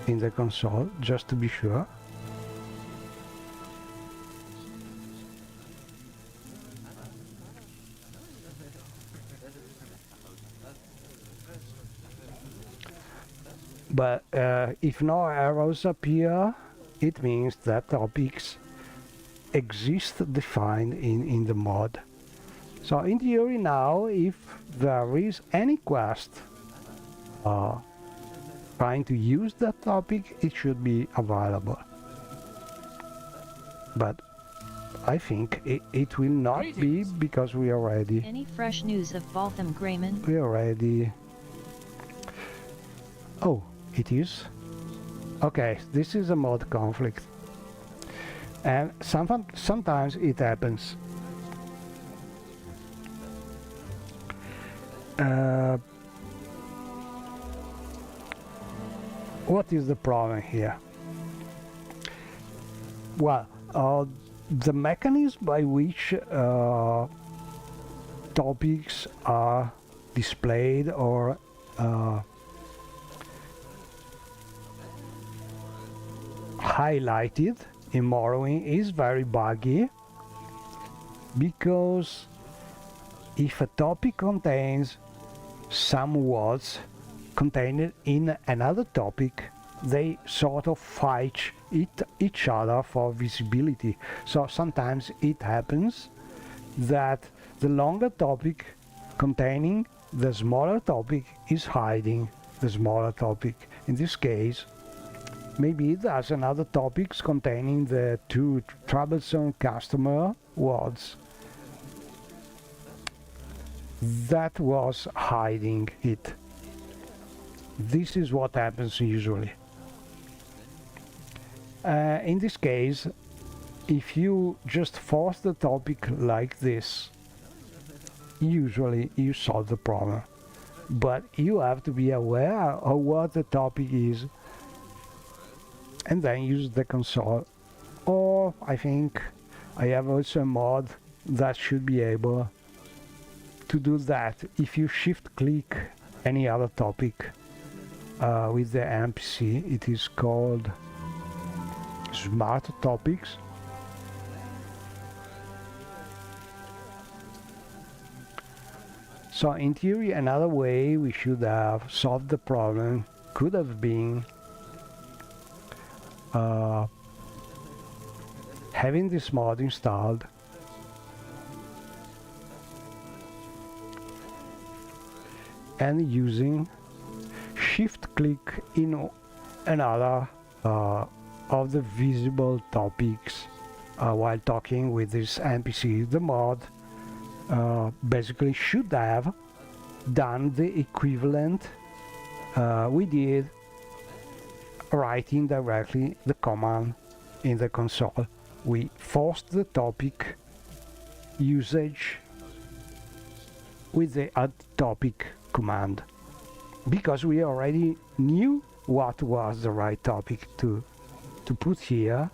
in the console just to be sure. But if no arrows appear, it means that topics exist defined in the mod. So in theory now, if there is any quest trying to use that topic, it should be available. But I think it will not be, because we already... Any fresh news of Baltham Grayman? We already... Oh, it is? Okay, this is a mod conflict. And sometimes it happens. What is the problem here? Well, the mechanism by which topics are displayed or highlighted in Morrowind is very buggy, because if a topic contains some words contained in another topic, they sort of fight each other for visibility. So sometimes it happens that the longer topic containing the smaller topic is hiding the smaller topic. In this case, maybe there's another topics containing the two troublesome customer words that was hiding it. This is what happens usually. In this case, if you just force the topic like this, usually you solve the problem. But you have to be aware of what the topic is and then use the console. Or I think I have also a mod that should be able to do that. If you shift click any other topic with the NPC, it is called Smart Topics. So in theory, another way we should have solved the problem could have been having this mod installed and using shift click in another of the visible topics while talking with this NPC. The mod basically should have done the equivalent we did writing directly the command in the console. We forced the topic usage with the add topic command, because we already knew what was the right topic to put here.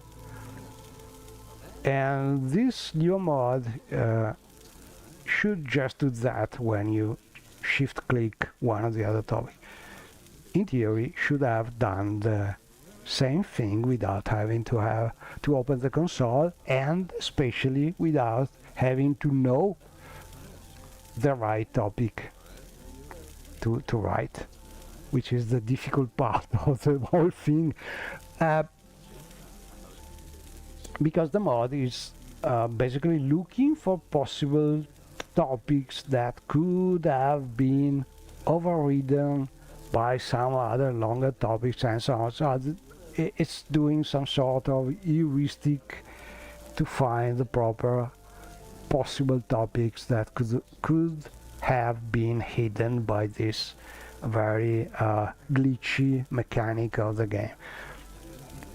And this new mod should just do that when you shift click one or the other topic. In theory, should have done the same thing without having to open the console, and especially without having to know the right topic to write, which is the difficult part of the whole thing, because the mod is basically looking for possible topics that could have been overridden by some other longer topics and so on. So it's doing some sort of heuristic to find the proper possible topics that could have been hidden by this very glitchy mechanic of the game.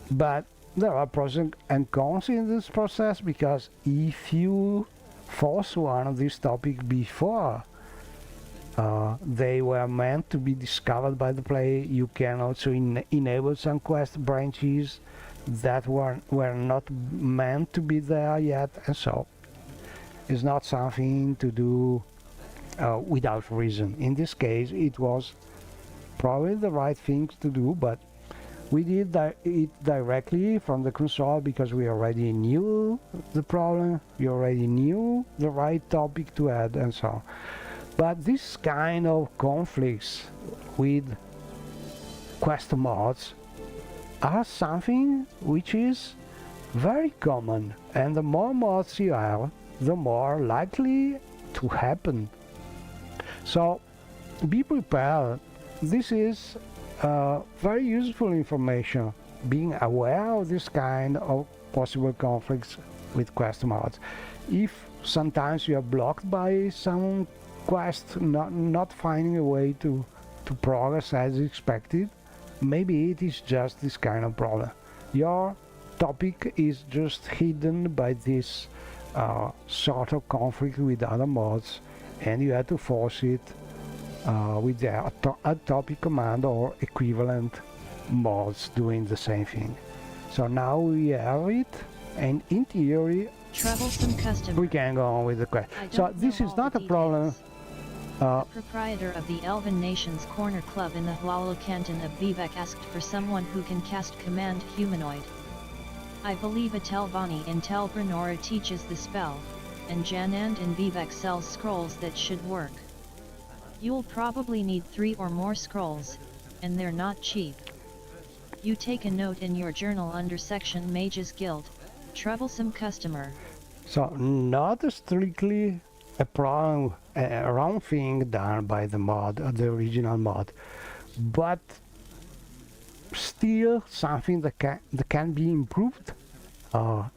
But there are pros and cons in this process, because if you force one of these topics before they were meant to be discovered by the player, you can also enable some quest branches that were not meant to be there yet, and so it's not something to do without reason. In this case, it was probably the right thing to do, but we did it directly from the console because we already knew the problem, we already knew the right topic to add, and so on. But this kind of conflicts with quest mods are something which is very common, and the more mods you have, the more likely to happen. So be prepared. This is very useful information, being aware of this kind of possible conflicts with quest mods. If sometimes you are blocked by some quest, not finding a way to progress as expected, maybe it is just this kind of problem. Your topic is just hidden by this sort of conflict with other mods, and you have to force it with the add topic command or equivalent mods doing the same thing. So now we have it, and in theory Troublesome customer. we can go on with the quest. So this is not a problem. The proprietor of the Elven Nations Corner Club in the Hualo canton of Vivek asked for someone who can cast command humanoid. I believe Atelvani in Tel Brenora teaches the spell, and Janand in Vivek sells scrolls that should work. You'll probably need 3 or more scrolls, and they're not cheap. You take a note in your journal under section Mages Guild, troublesome customer. So not strictly a problem, a wrong thing done by the mod, the original mod, but still something that can be improved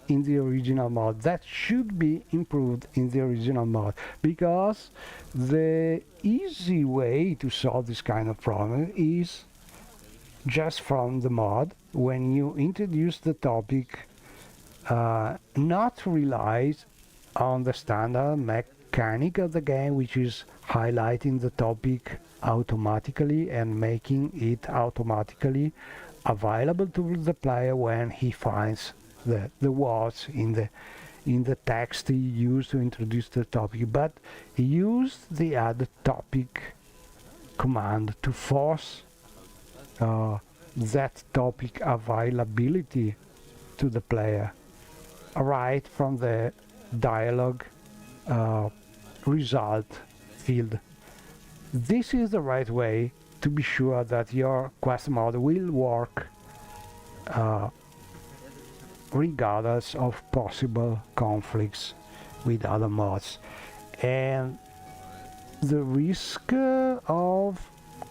in the original mod, that should be improved in the original mod, because the easy way to solve this kind of problem is just from the mod. When you introduce the topic, not rely on the standard mechanic of the game, which is highlighting the topic automatically and making it automatically available to the player when he finds the words in the text he used to introduce the topic, but he used the add topic command to force that topic availability to the player right from the dialogue result field. This is the right way to be sure that your quest mod will work regardless of possible conflicts with other mods, and the risk of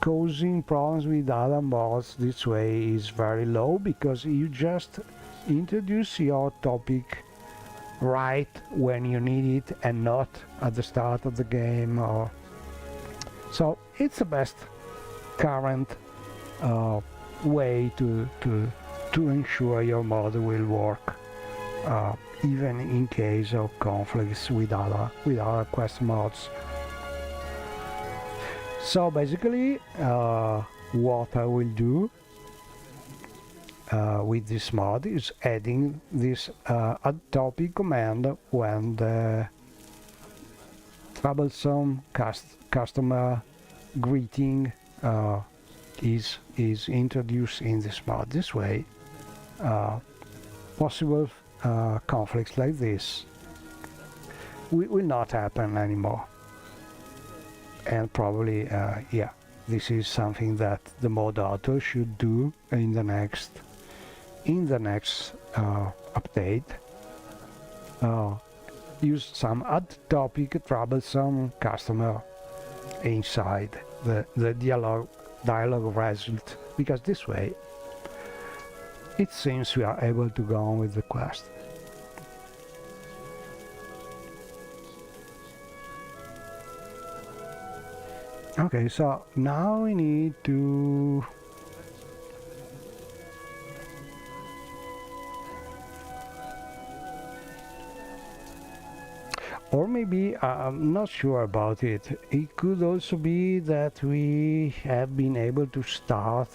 causing problems with other mods this way is very low, because you just introduce your topic right when you need it and not at the start of the game. So it's the best current way to ensure your mod will work, even in case of conflicts with other quest mods. So basically, what I will do with this mod is adding this add topic command when the troublesome customer greeting is introduced in this mod. This way, possible conflicts like this will not happen anymore. and probably yeah, this is something that the mod author should do in the next update. Use some odd topic troublesome customer inside the dialogue result, because this way it seems we are able to go on with the quest. Okay, so now we need to or maybe I'm not sure about it. It could also be that we have been able to start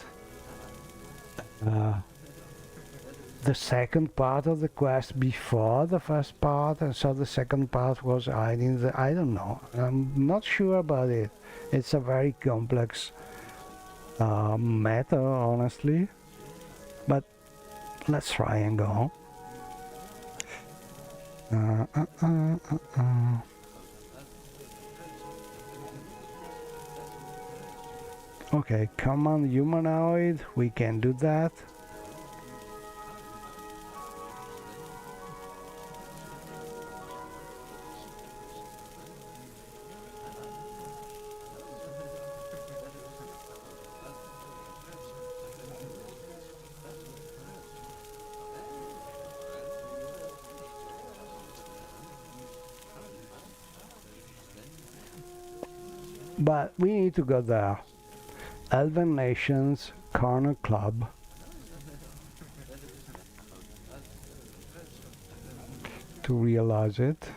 the second part of the quest before the first part, and so the second part was hiding the... I don't know. I'm not sure about it. It's a very complex matter, honestly. But let's try and go. Okay, command humanoid, we can do that. But we need to go there. Elven Nations Corner Club. To realize it.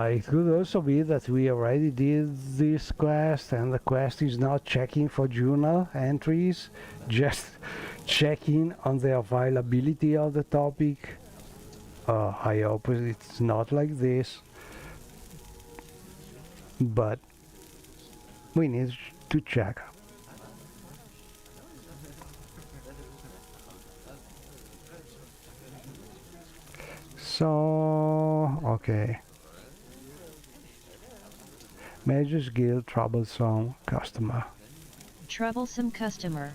It could also be that we already did this quest and the quest is not checking for journal entries, just checking on the availability of the topic. I hope it's not like this, but we need to check. So, okay. Mage's Guild troublesome customer. Troublesome customer.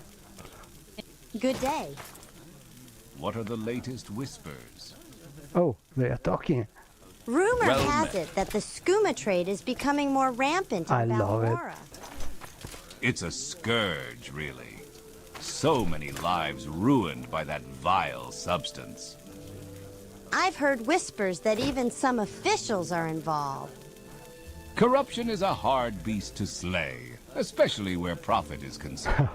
Good day. What are the latest whispers? Oh, they are talking. Rumor Well has met. it that the skooma trade is becoming more rampant in I love it. Valhalla. It's a scourge, really. So many lives ruined by that vile substance. I've heard whispers that even some officials are involved. Corruption is a hard beast to slay, especially where profit is concerned.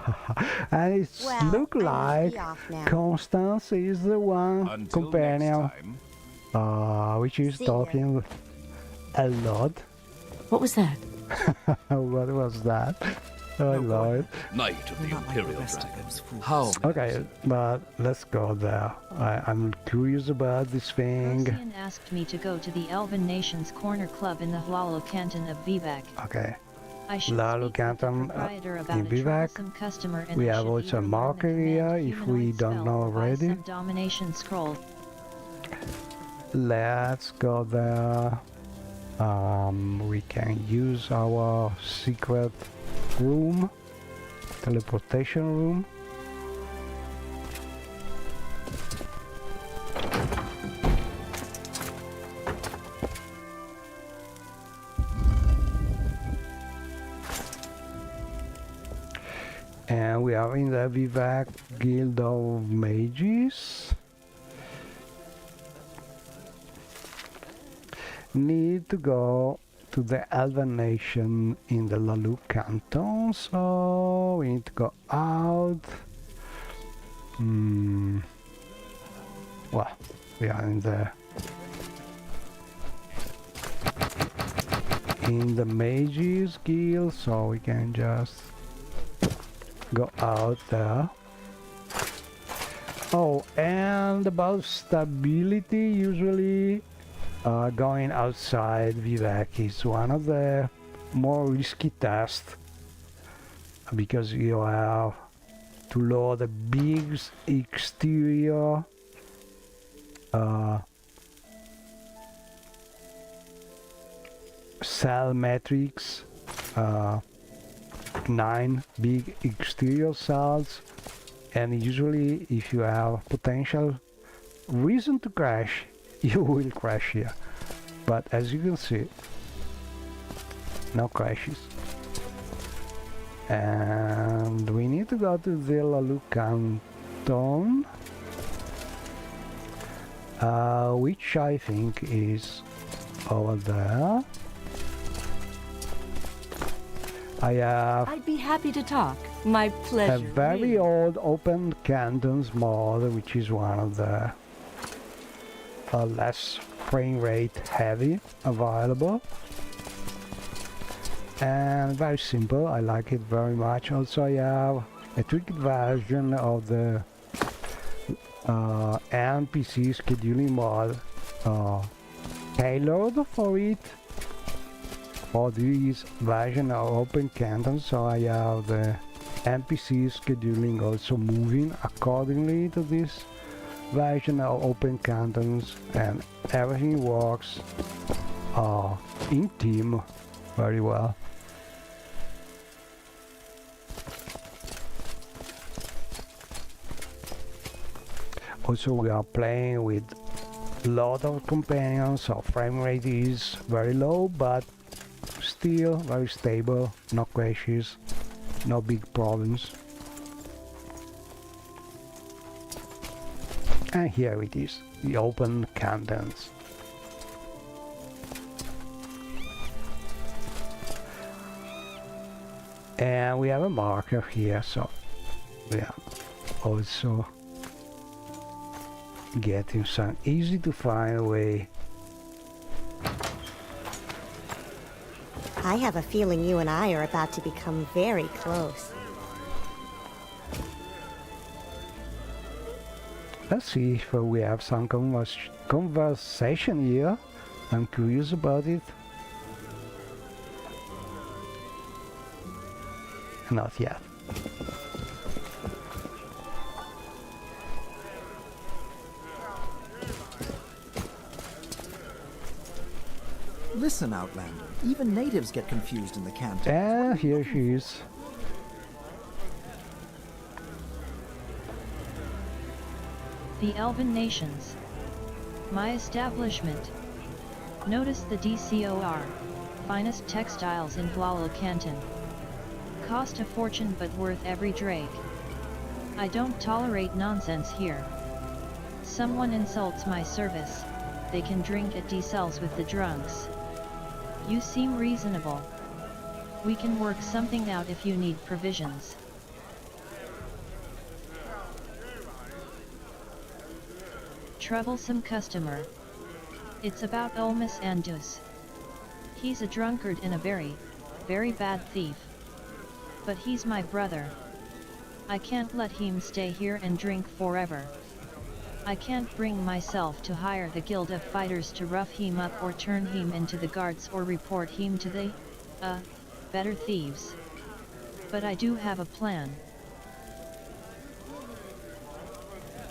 And it Well, look I must like be off now. Constance is the one Until companion, next time. which is See ya. talking a lot. What was that? What was that? I love it. Knight of the Not like the Imperial rest of Dragon. those fools. How? Okay, but let's go there. I'm curious about this thing. Rosian asked me to go to the Elven Nations Corner Club in the Hlalo canton of Vivek. Okay, I should Hlalo speak canton, with the proprietor about in a Vivek. troublesome customer, and We I have should also a even mark learn the area command if we humanoid don't spell know or buy already. some domination scroll. Let's go there. We can use our secret room, teleportation room. And we are in the Vivek Guild of Mages. Need to go to the Elven Nation in the Hlalo Canton, so we need to go out. Well, we are in the Mages Guild, so we can just go out there. Oh, and about stability, usually going outside Vivek is one of the more risky tests, because you have to load a big exterior cell matrix, 9 big exterior cells, and usually if you have potential reason to crash, you will crash here, but as you can see, no crashes. And we need to go to Villa Lucanton, which I think is over there. I'd be happy to talk. My pleasure. A very old open cantons mod, which is one of the less frame rate heavy available, and very simple. I like it very much. Also, I have a tweaked version of the NPC scheduling mod tailored for it, for this version of open canton. So I have the NPC scheduling also moving accordingly to this version of open cantons, and everything works in team very well. Also, we are playing with a lot of companions, so frame rate is very low, but still very stable, no crashes, no big problems. And here it is, the open cantons. And we have a marker here, so we are also getting some easy to find way. I have a feeling you and I are about to become very close. Let's see if we have some conversation here. I'm curious about it. Not yet. Listen, Outlander. Even natives get confused in the canton. Here she is. The Elven Nations. My establishment. Notice the DCOR. Finest textiles in Lua Canton. Cost a fortune but worth every drake. I don't tolerate nonsense here. Someone insults my service, they can drink at D-cells with the drunks. You seem reasonable. We can work something out if you need provisions. Troublesome customer. It's about Olmus Andus. He's a drunkard and a very, very bad thief. But he's my brother. I can't let him stay here and drink forever. I can't bring myself to hire the Guild of Fighters to rough him up or turn him into the guards or report him to the, better thieves. But I do have a plan.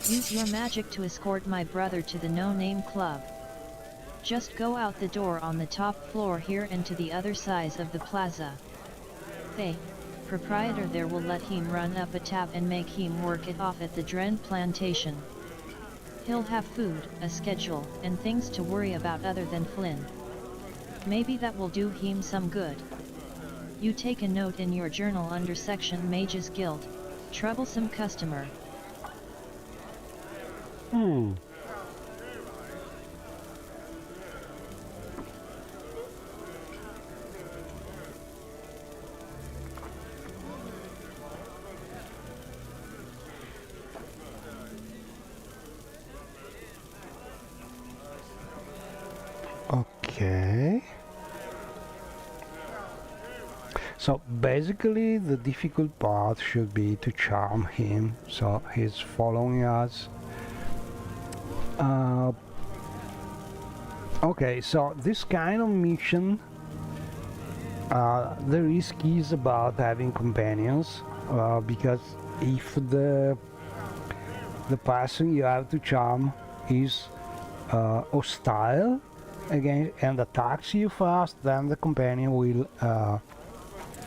Use your magic to escort my brother to the no-name club. Just go out the door on the top floor here and to the other side of the plaza. The proprietor there will let him run up a tab and make him work it off at the Dren plantation. He'll have food, a schedule, and things to worry about other than Flynn. Maybe that will do him some good. You take a note in your journal under section Mages Guild, troublesome customer. Okay. So basically the difficult part should be to charm him, so he's following us. Okay, so this kind of mission The risk is about having companions, because if the person you have to charm is hostile against and attacks you fast, then the companion will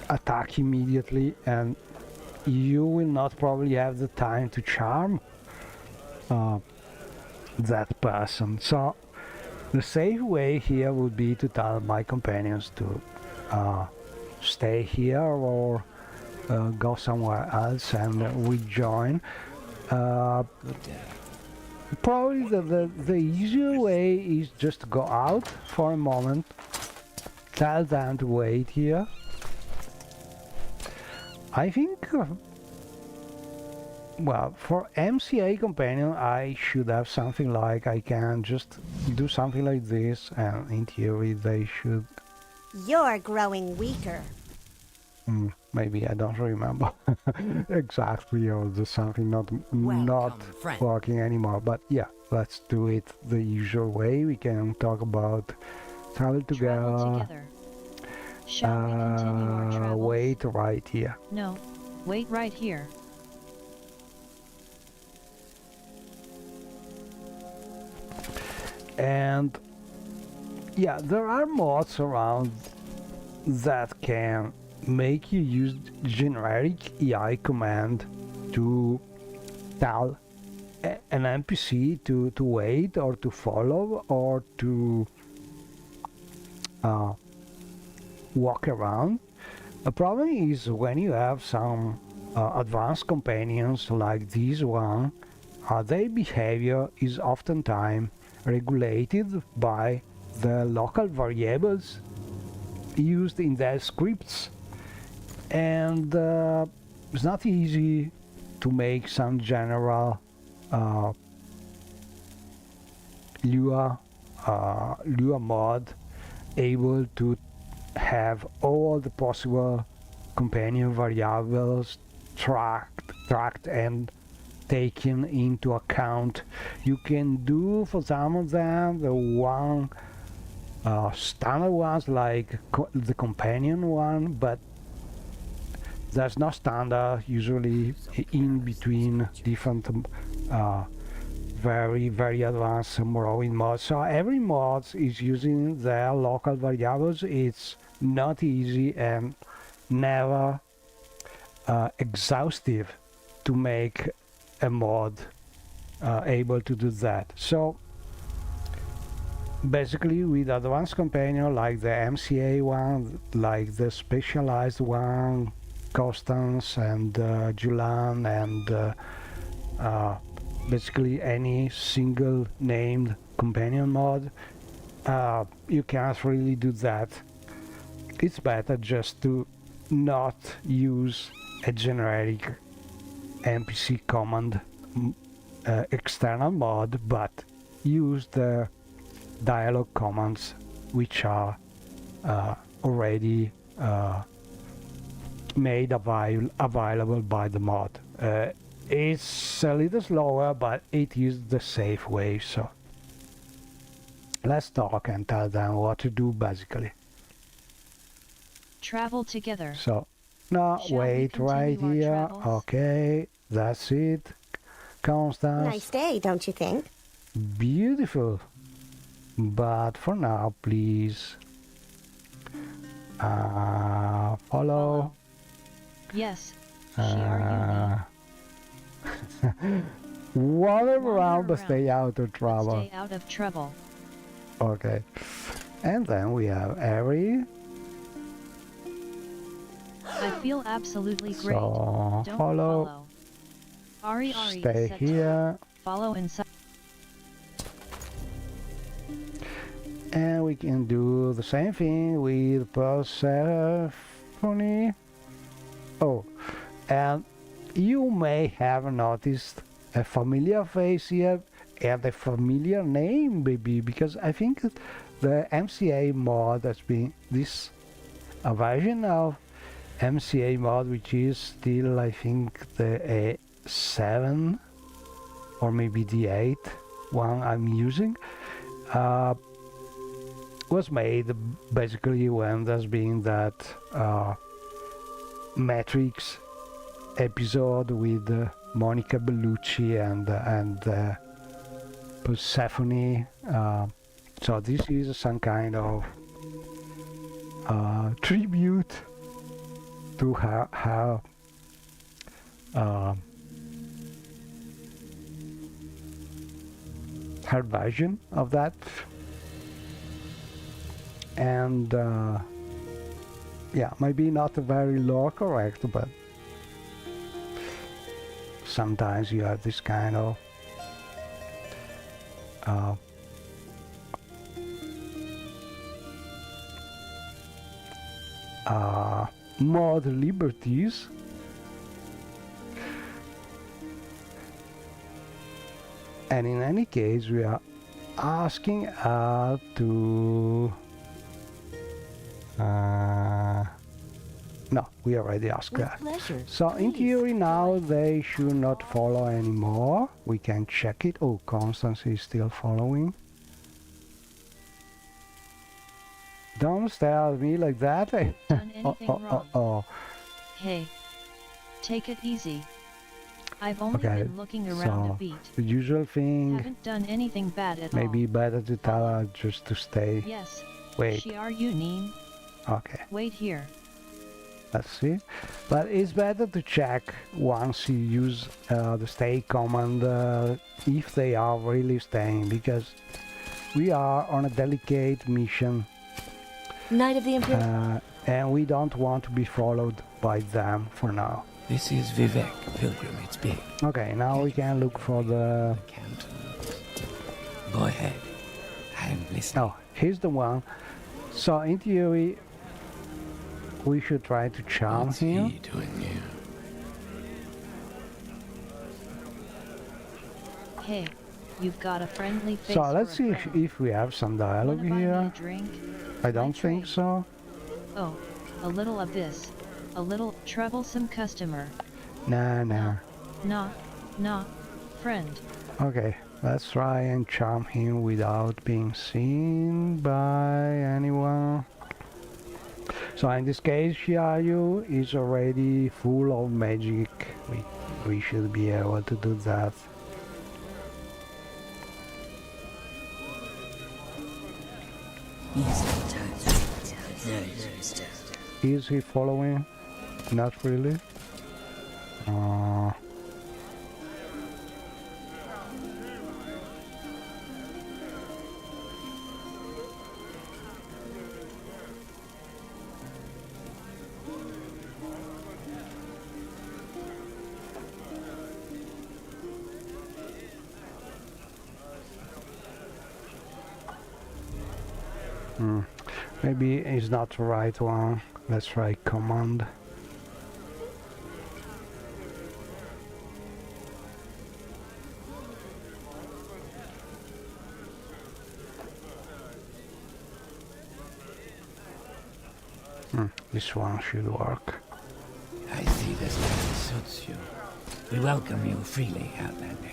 attack immediately, and you will not probably have the time to charm that person. So the safe way here would be to tell my companions to stay here or go somewhere else, and we join. Probably the easier way is just to go out for a moment, tell them to wait here. I think, well, for MCA companion I should have something like I can just do something like this, and in theory they should... You're growing weaker. Maybe I don't remember exactly, or there's something not friend. working anymore. But yeah, let's do it the usual way. We can talk about travel together. Shall we continue our travels? Wait right here. No, wait right here. And yeah, there are mods around that can make you use generic AI command to tell an NPC to wait or to follow or to walk around. The problem is when you have some advanced companions like this one, their behavior is oftentimes regulated by the local variables used in their scripts, and it's not easy to make some general Lua mod able to have all the possible companion variables tracked and taken into account. You can do for some of them the one standard ones like the companion one, but there's no standard usually in between different very advanced Morrowind mods. So every mod is using their local variables. It's not easy and never exhaustive to make a mod able to do that. So basically with advanced companion like the MCA one, like the specialized one, Constance and Julan, and basically any single named companion mod, you can't really do that. It's better just to not use a generic NPC command external mod, but use the dialogue commands which are already made available by the mod. It's a little slower, but it is the safe way. So let's talk and tell them what to do basically. Travel together. So now wait right here. Okay, that's it. Constance. Nice day, don't you think? Beautiful. But for now, please follow. Yes, are Wander around, but stay out of trouble. Stay out of trouble. Okay. And then we have Ari. I feel absolutely great. So Don't follow. Ari Stay here. Follow inside. And we can do the same thing with Persephone. Oh, and you may have noticed a familiar face here and a familiar name, maybe, because I think the MCA mod has been this a version of MCA mod, which is still, I think, the 7 or maybe the 8 one I'm using. was made basically when there's been that Matrix episode with Monica Bellucci and Persephone. So this is some kind of tribute to her version of that. And yeah, maybe not very lore correct, but sometimes you have this kind of mod liberties. And in any case, we are asking her to no, we already asked With that. pleasure. So in theory now they should not follow anymore. We can check it. Oh, Constance is still following. Don't stare at me like that. Done anything wrong? Oh. Hey, take it easy. I've only Okay, been looking around a so beat. the usual thing. Haven't done anything bad at all. Maybe better to tell her just to stay. Yes. Wait. She are you Neen? Okay. Wait here. Let's see. But it's better to check once you use the stay command if they are really staying, because we are on a delicate mission Knight of the Imperial. and we don't want to be followed by them for now. This is Vivek, Pilgrim. It's big. Okay, now we can look for the... Cantons. Go ahead. I'm listening. Oh, here's the one. So in theory, we should try to charm What's him. he doing here? Hey, you've got a friendly face. So for let's a see friend. if we have some dialogue Wanna buy me here. a drink? I don't think trade. so. Oh, a little abyss. A little troublesome customer. Nah. Nah, friend. Okay, let's try and charm him without being seen by anyone. So in this case, Shiayu is already full of magic. We should be able to do that. Is he following? Not really. Maybe it's not the right one. Let's try command. This one should work. I see this man suits you. We welcome you freely, Outlander.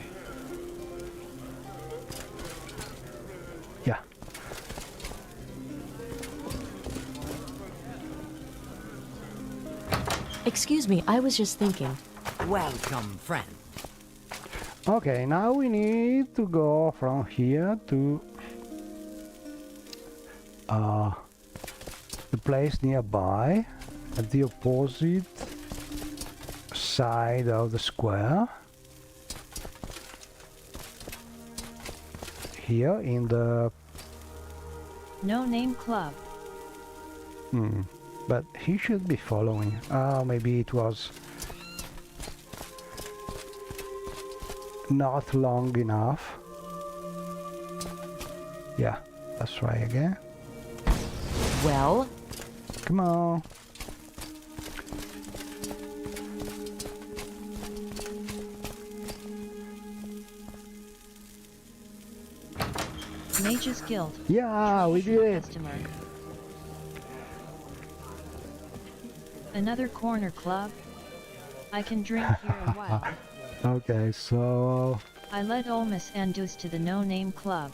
Yeah. Excuse me, I was just thinking. Welcome, friend. Okay, now we need to go from here to the place nearby at the opposite side of the square. Here in the... No Name Club. But he should be following. Maybe it was not long enough. Yeah, let's try again. Well, Come on. Mage's Guild. Yeah, we did it. Customer. Another corner club. I can drink here a while. Okay, so I led Olmus Andus to the No Name Club.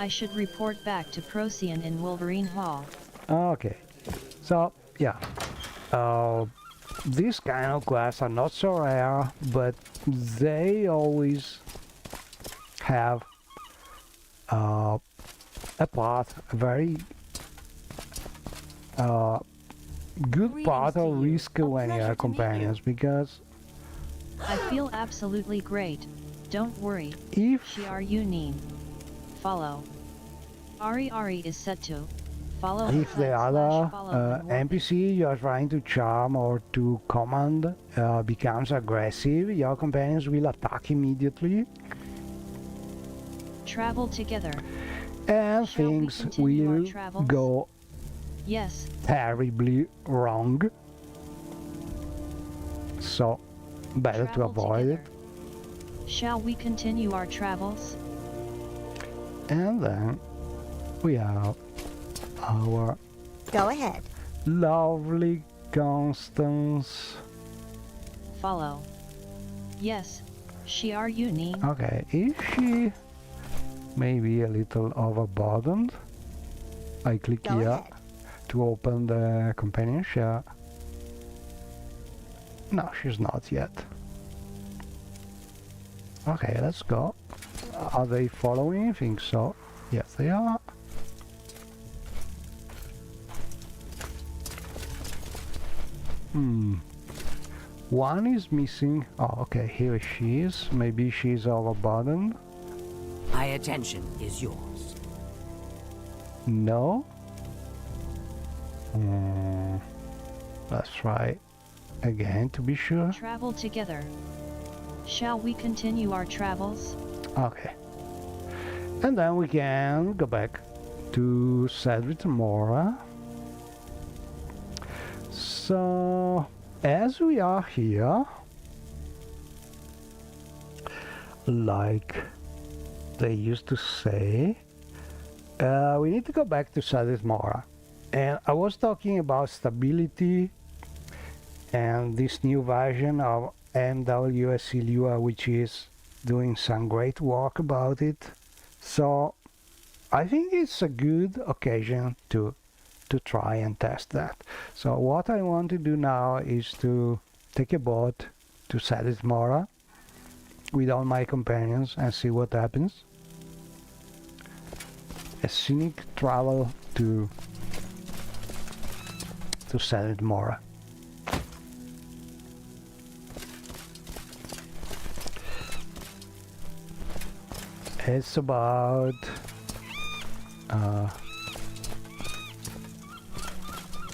I should report back to Procyon in Wolverine Hall. Okay, so yeah, these kind of quests are not so rare, but they always have a part, a very good part of risk when you are companions, because I feel absolutely great, don't worry. if Shiar follow. Ari is set to follow. if the other NPC you are trying to charm or to command becomes aggressive, your companions will attack immediately, travel together. and Shall we things continue our will travels? go Yes, terribly wrong. So better to travel avoid together. it. Shall we continue our travels? And then we have our Go ahead. lovely Constance. Follow. Yes, Shiar Okay, is she maybe a little overburdened? I click Go here ahead. to open the companion share. No, she's not yet. Okay, let's go. Are they following? I think so. Yes, they are. One is missing. Oh, okay, here she is. Maybe she's overburdened. My attention is yours. No? Let's try again to be sure. Travel together. Shall we continue our travels? Okay. And then we can go back to Cedric Mora. So, as we are here, like they used to say, we need to go back to Cedric Mora. And I was talking about stability and this new version of MWSE-Lua, which is doing some great work about it. So I think it's a good occasion to try and test that. So what I want to do now is to take a boat to Cedric Mora with all my companions and see what happens. A scenic travel to Cedric Mora. It's about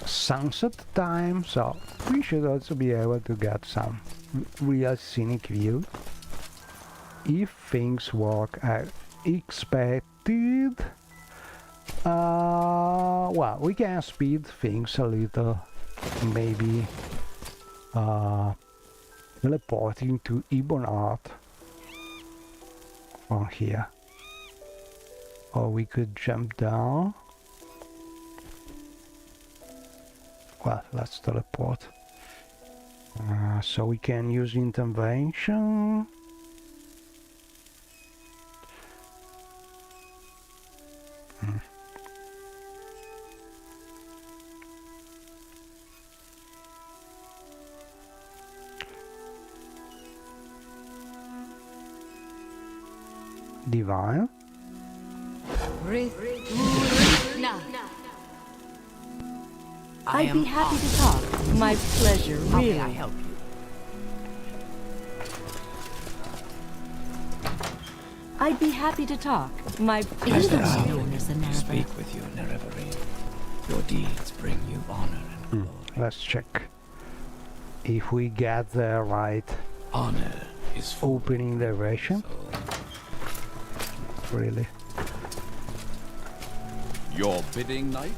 sunset time, so we should also be able to get some real scenic view if things work as expected. Well, we can speed things a little, maybe teleporting to Ibonart from here, or we could jump down. Well, let's teleport, so we can use intervention. Divine. I'd be happy to talk. My pleasure, How really. may I help you? I'd be happy to talk. My As there are known as the to Narva. speak with you, Nerevarine. Your deeds bring you honor and glory. Let's check if we get the right Honor is for opening direction. Really. Your bidding, knight?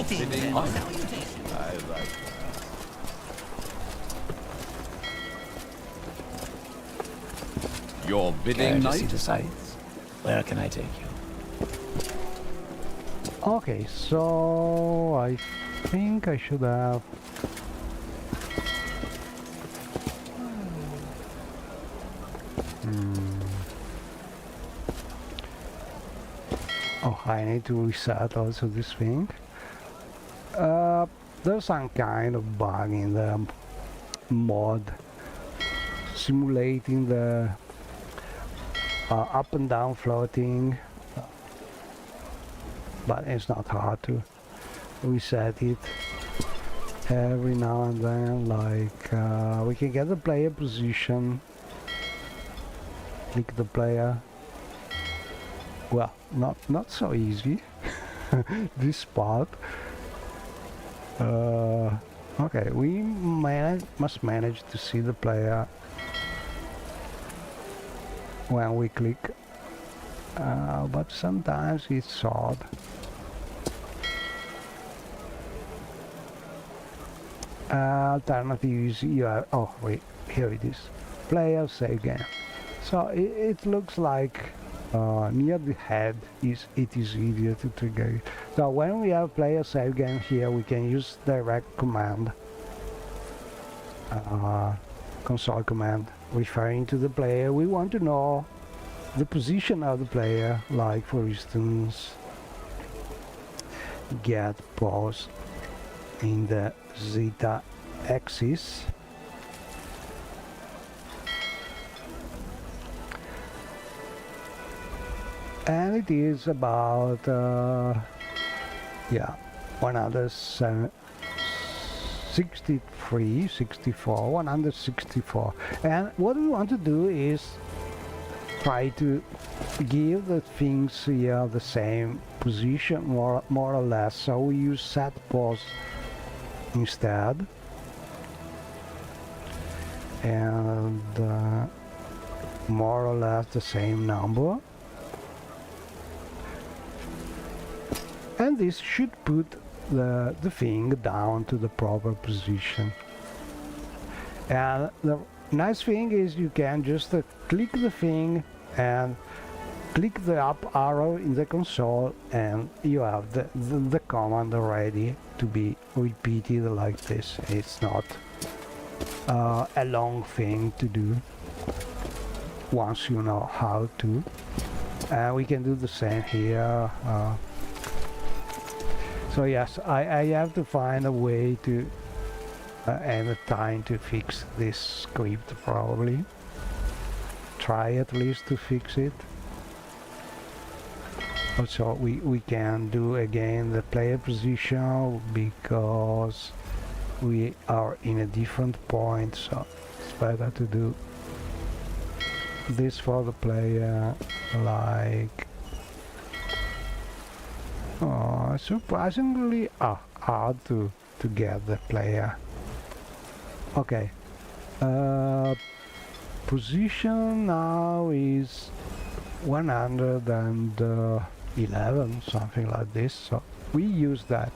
bidding. I like your bidding, To see knight? the sights. Where can I take you? Okay, so I think I should have. Oh, I need to reset also this thing. There's some kind of bug in the mod simulating the up and down floating, but it's not hard to reset it every now and then. Like we can get the player position, click the player. Well, not so easy this part. Okay, we must manage to see the player when we click, but sometimes it's odd. Alternative is you have, oh wait, here it is, player save game. So it looks like near the head it is easier to trigger it. So when we have player save game here, we can use direct command, console command, referring to the player. We want to know the position of the player, like for instance get pose in the zeta axis. And it is about yeah, 163, 64, 164. And what we want to do is try to give the things here the same position, more or less. So we use set pose instead, and more or less the same number. And this should put the thing down to the proper position. And the nice thing is you can just click the thing and click the up arrow in the console, and you have the command ready to be repeated like this. It's not a long thing to do once you know how to. And we can do the same here. So yes, I have to find a way to and a time to fix this script, probably. Try at least to fix it. Also we can do again the player position because we are in a different point, so it's better to do this for the player, like surprisingly hard to get the player. Okay, position now is 111, something like this, so we use that.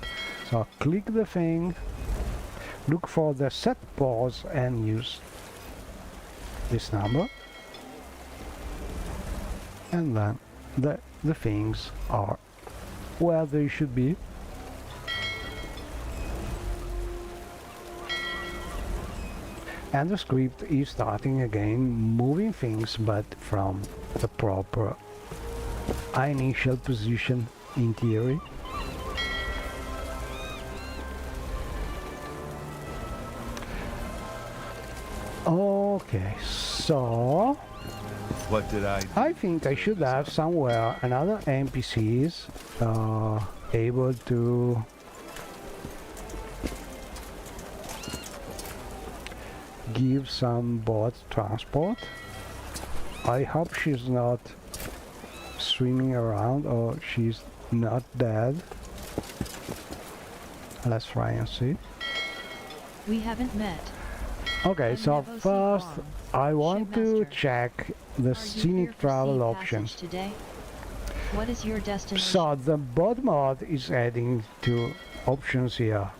So click the thing, look for the set pose and use this number, and then the things are where they should be. And the script is starting again, moving things, but from the proper initial position in theory. Okay, so What did I think I should have somewhere another NPCs able to give some bot transport. I hope she's not swimming around or she's not dead. Let's try and see. We haven't met. Okay, so MWSE-Lua. first I want to Shipmaster. check the Are you scenic here for travel sea options. passage today? What is your destination? So the bot mod is heading to options here.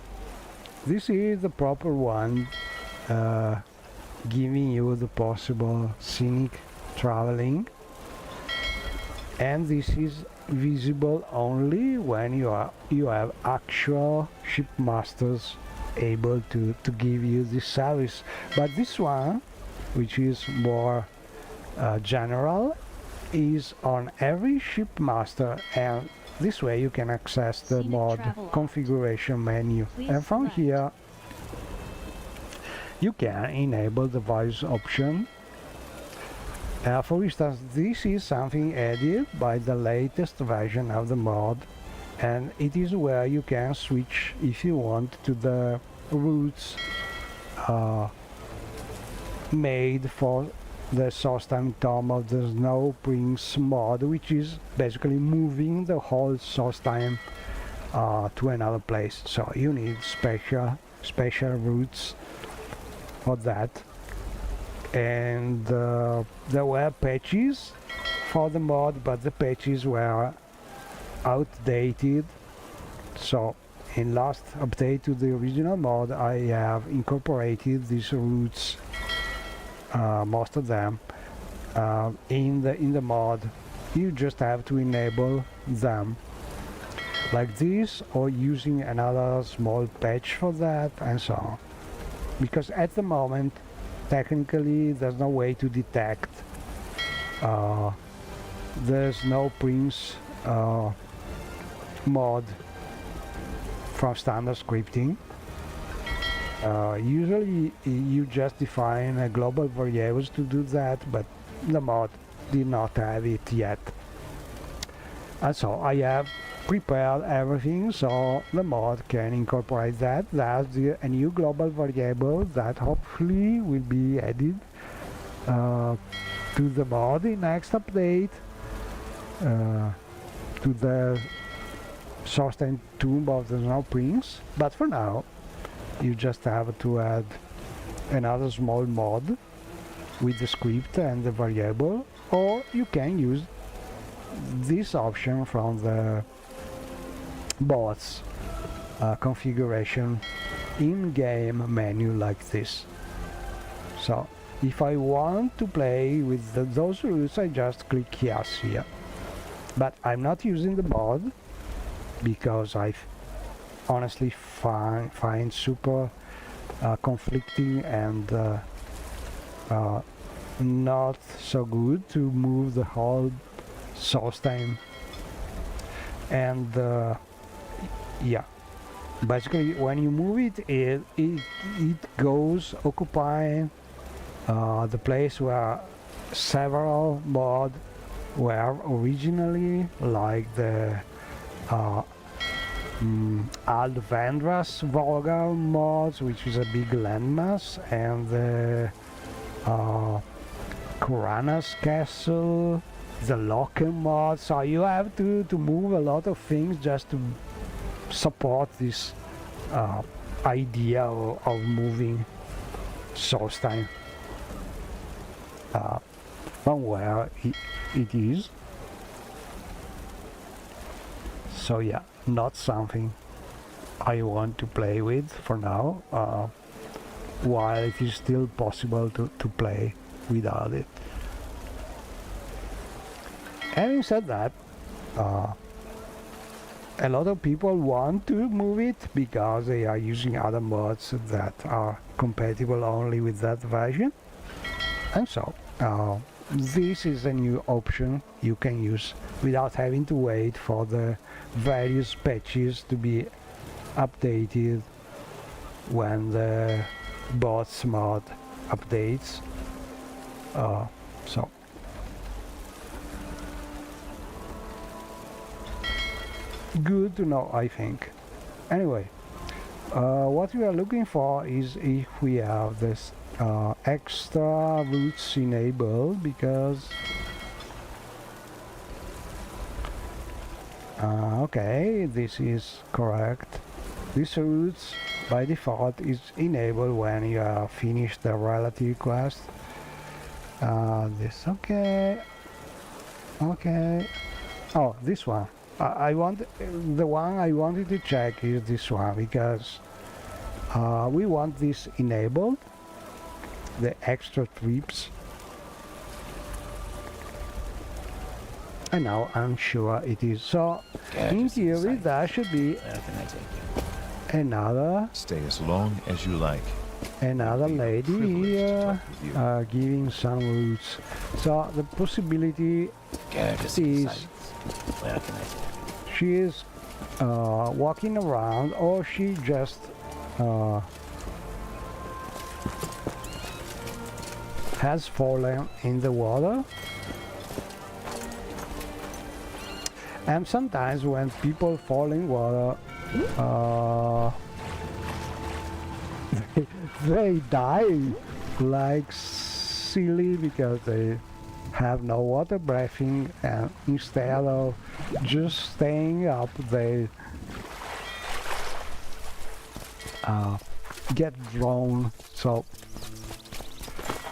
This is the proper one, giving you the possible scenic traveling, and this is visible only when you have actual shipmasters able to give you this service. But this one, which is more general, is on every shipmaster, and this way you can access the Scenic mod travel configuration menu. Please And from select. here you can enable the voice option. For instance, this is something added by the latest version of the mod, and it is where you can switch, if you want, to the routes made for the Solstheim Tomb of the Snow Prince mod, which is basically moving the whole Solstheim to another place. So you need special routes for that. And there were patches for the mod, but the patches were outdated. So in last update to the original mod, I have incorporated these routes, most of them, in the mod. You just have to enable them like this, or using another small patch for that, and so on. Because at the moment, technically, there's no way to detect there's no Prince mod from standard scripting. Usually you just define global variables to do that, but the mod did not have it yet. And so I have prepared everything so the mod can incorporate that. That's a new global variable that hopefully will be added to the mod in next update, to the Solstheim Tomb of the Snow Prince. But for now, you just have to add another small mod with the script and the variable, or you can use this option from the bots configuration in-game menu like this. So if I want to play with those routes, I just click yes here. But I'm not using the mod because I honestly find super conflicting and not so good to move the whole Solstheim. And yeah, basically when you move it goes occupying the place where several mods were originally, like the Aldvendras Volga mods, which is a big landmass, and the Kuranas Castle, the Locken mod. So you have to move a lot of things just to support this idea of moving Solstheim from where it is. So yeah, not something I want to play with for now, while it is still possible to play without it. Having said that, a lot of people want to move it because they are using other mods that are compatible only with that version, and so this is a new option you can use without having to wait for the various patches to be updated when the bots mod updates. So good to know, I think. Anyway, what we are looking for is if we have this extra routes enabled, because okay, this is correct. This routes by default is enabled when you have finished the relative quest. This okay. Oh, this one. I want the one I wanted to check is this one because we want this enabled, the extra trips. And now I'm sure it is. So in theory that should be another Stay as long as you like. another lady here giving some roots. So the possibility is she is walking around, or she just has fallen in the water. And sometimes when people fall in water, they die like silly because they have no water breathing, and instead of just staying up, they get drowned. So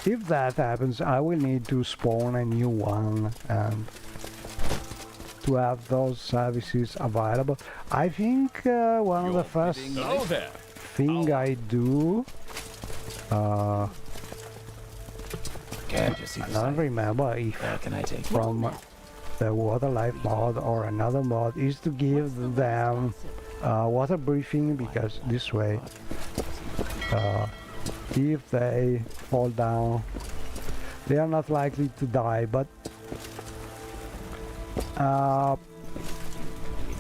if that happens, I will need to spawn a new one and to have those services available. I think one of the first thing I do, I don't remember if from the water life mod or another mod, is to give them water breathing, because this way if they fall down they are not likely to die. But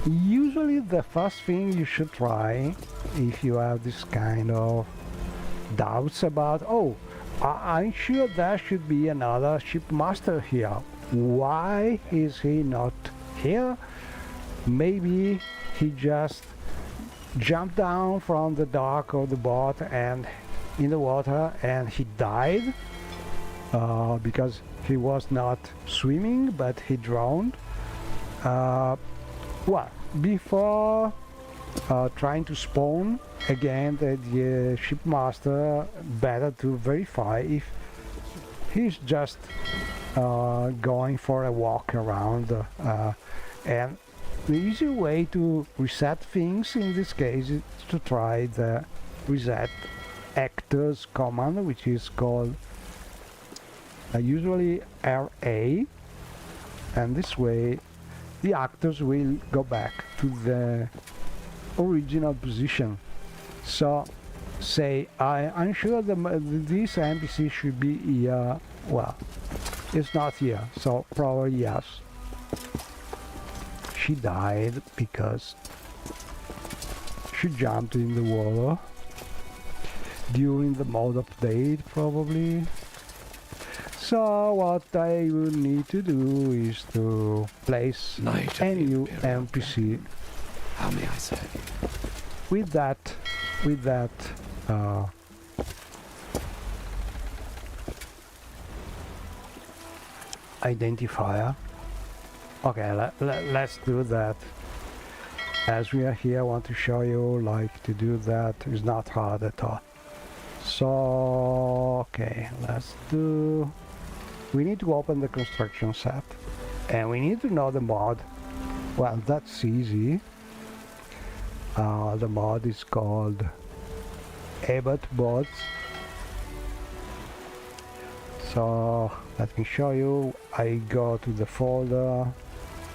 usually the first thing you should try, if you have this kind of doubts about, oh, I'm sure there should be another shipmaster here, why is he not here? Maybe he just jumped down from the dock of the boat and in the water and he died because he was not swimming but he drowned. Well, before trying to spawn again the shipmaster, better to verify if he's just going for a walk around, and the easy way to reset things in this case is to try the reset actors command, which is called usually RA, and this way the actors will go back to the original position. So say I'm sure this NPC should be here. Well, it's not here, so probably yes. She died because she jumped in the water during the mode update probably. So what I will need to do is to place a new NPC. How may I say? With that identifier. Okay, let's do that. As we are here, I want to show you, like, to do that is not hard at all. So okay, let's do. We need to open the construction set, and we need to know the mod. Well, that's easy. The mod is called abot bots. So let me show you. I go to the folder,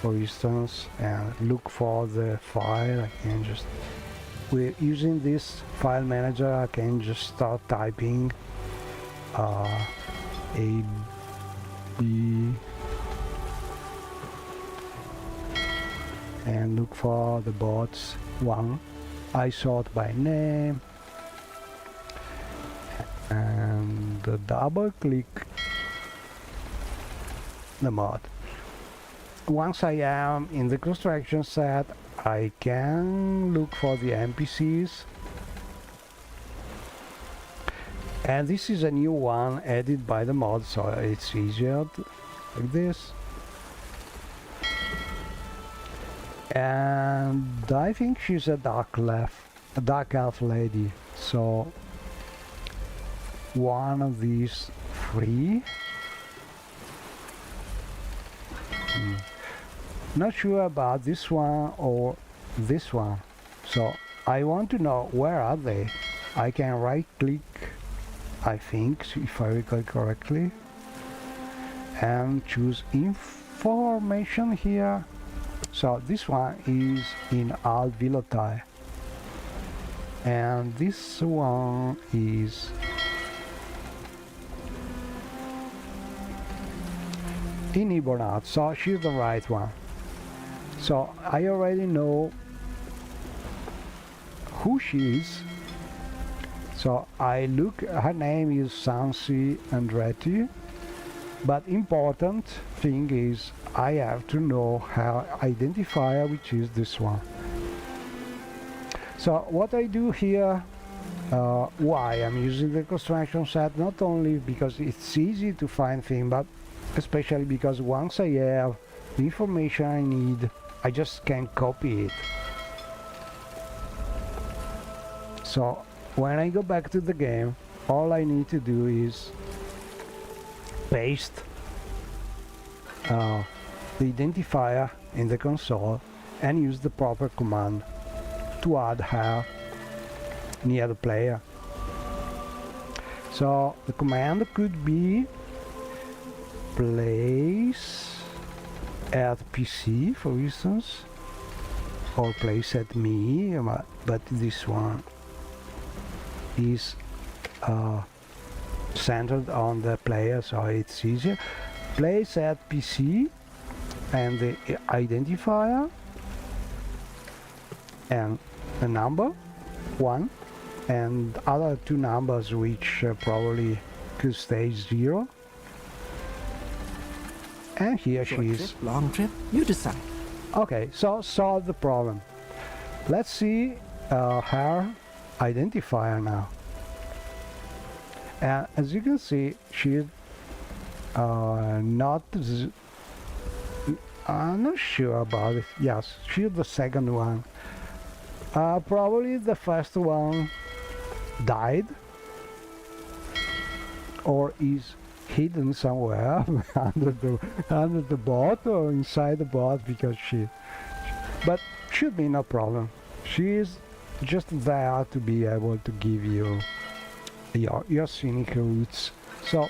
for instance, and look for the file. I can just, using this file manager, I can just start typing AB and look for the bots one. I sort by name and double click the mod. Once I am in the construction set, I can look for the NPCs, and this is a new one added by the mod, so it's easier like this. And I think she's a dark elf lady, so one of these three. not sure about this one or this one. So I want to know where are they. I can right click, I think, if I recall correctly, and choose information here. So this one is in Al-Vilotai, and this one is in Ibonat, so she's the right one. So I already know who she is. So I look, her name is Sansi Andretti, but important thing is I have to know her identifier, which is this one. So what I do here, why I'm using the construction set, not only because it's easy to find things, but especially because once I have the information I need, I just can copy it. So when I go back to the game, all I need to do is paste the identifier in the console and use the proper command to add her near the player. So the command could be place at PC, for instance, or place at me, but this one is centered on the player, so it's easier. Place at PC and the identifier and the number 1 and other two numbers which probably could stay 0. And here she is. Trip, long trip, you decide. Okay, so solve the problem. Let's see her identifier now. And as you can see, she's not. I'm not sure about it. Yes, she's the second one. Probably the first one died or is hidden somewhere under the bot or inside the bot, because but should be no problem. She is just there to be able to give you your scenic routes. So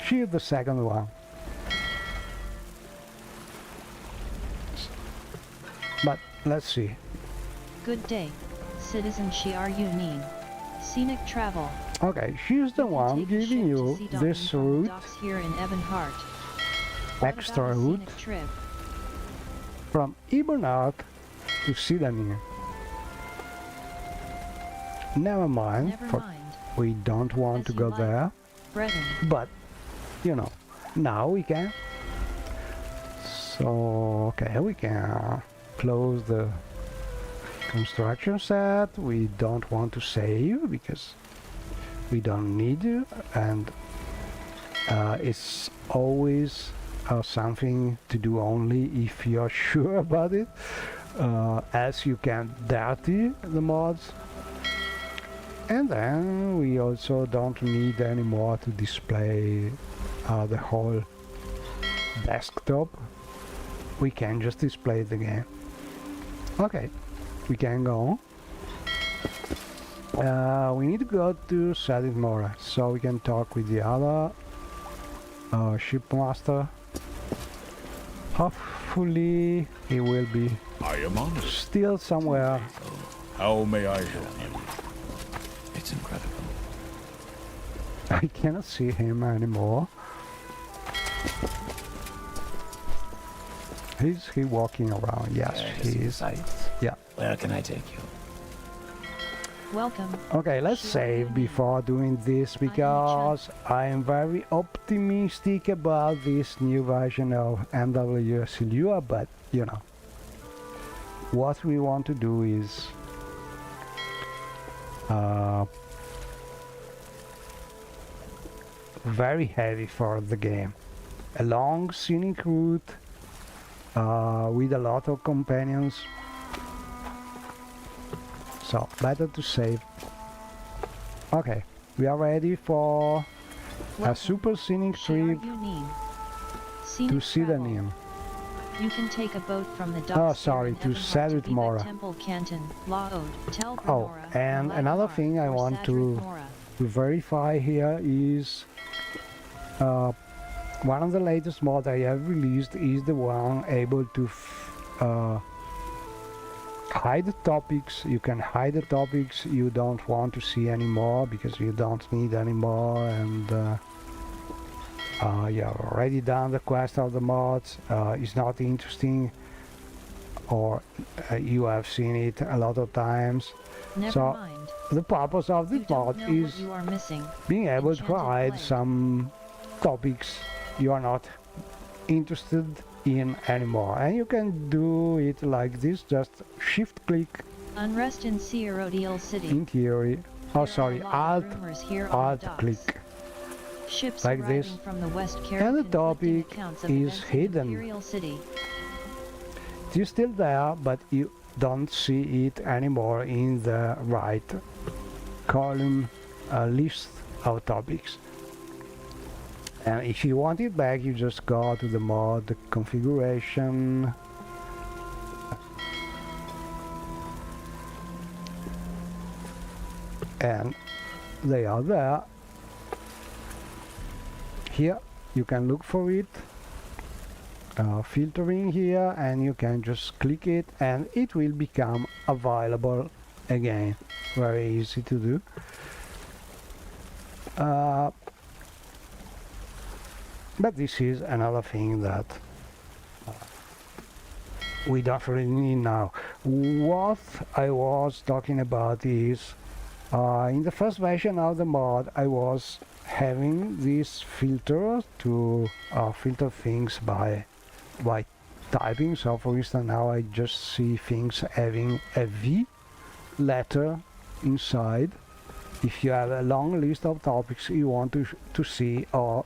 she is the second one. But let's see. Good day, citizen Shiar Yunin. Scenic travel. Okay, she's the one giving you this route, here in Ebonheart. extra route from Ebonheart to Sidanir. Never mind, we don't want to go there, but you know, now we can. So okay, we can close the construction set. We don't want to save because we don't need to, and it's always something to do only if you're sure about it, as you can dirty the mods. And then we also don't need anymore to display the whole desktop. We can just display the game. Okay, we can go. We need to go to Sadit Mora so we can talk with the other shipmaster. Hopefully he will be still somewhere. How may I help you? It's incredible. I cannot see him anymore. Is he walking around? Yes, he is. Yeah. Where can I take you? Welcome. Okay, let's save before doing this because I am very optimistic about this new version of MWSE-Lua, but you know, what we want to do is very heavy for the game. A long scenic route with a lot of companions. So better to save. Okay, we are ready for a super scenic trip Scenic to see the travel. Nim. You can take a boat from the docks Oh, here sorry, in to Ebenhard Sadrith Viva Mora. Temple Canton, Laod, Tel Oh, Brenora, and another Malagmar, thing I or want Sadrith to Mora. verify here is one of the latest mods I have released is the one able to hide the topics. You can hide the topics you don't want to see anymore because you don't need anymore, and you have already done the quest of the mods. It's not interesting, or you have seen it a lot of times. Never So mind. the purpose of You this don't mod know is what you are missing. being able to Enchanted hide blade. some topics you are not interested in anymore, and you can do it like this, just shift click Unrest in Cyrodiil City. in theory, There are sorry, a lot of alt rumors here on alt the docks. click, Ships like arriving this. from the West carry And the conflicting topic accounts of is events in hidden. Imperial City. It's still there, but you don't see it anymore in the right column list of topics. And if you want it back, you just go to the mod configuration, and they are there. Here you can look for it, filtering here, and you can just click it and it will become available again. Very easy to do. But this is another thing that we don't really need now. What I was talking about is in the first version of the mod I was having this filter to filter things by typing. So for instance, now I just see things having a V letter inside. If you have a long list of topics you want to see, or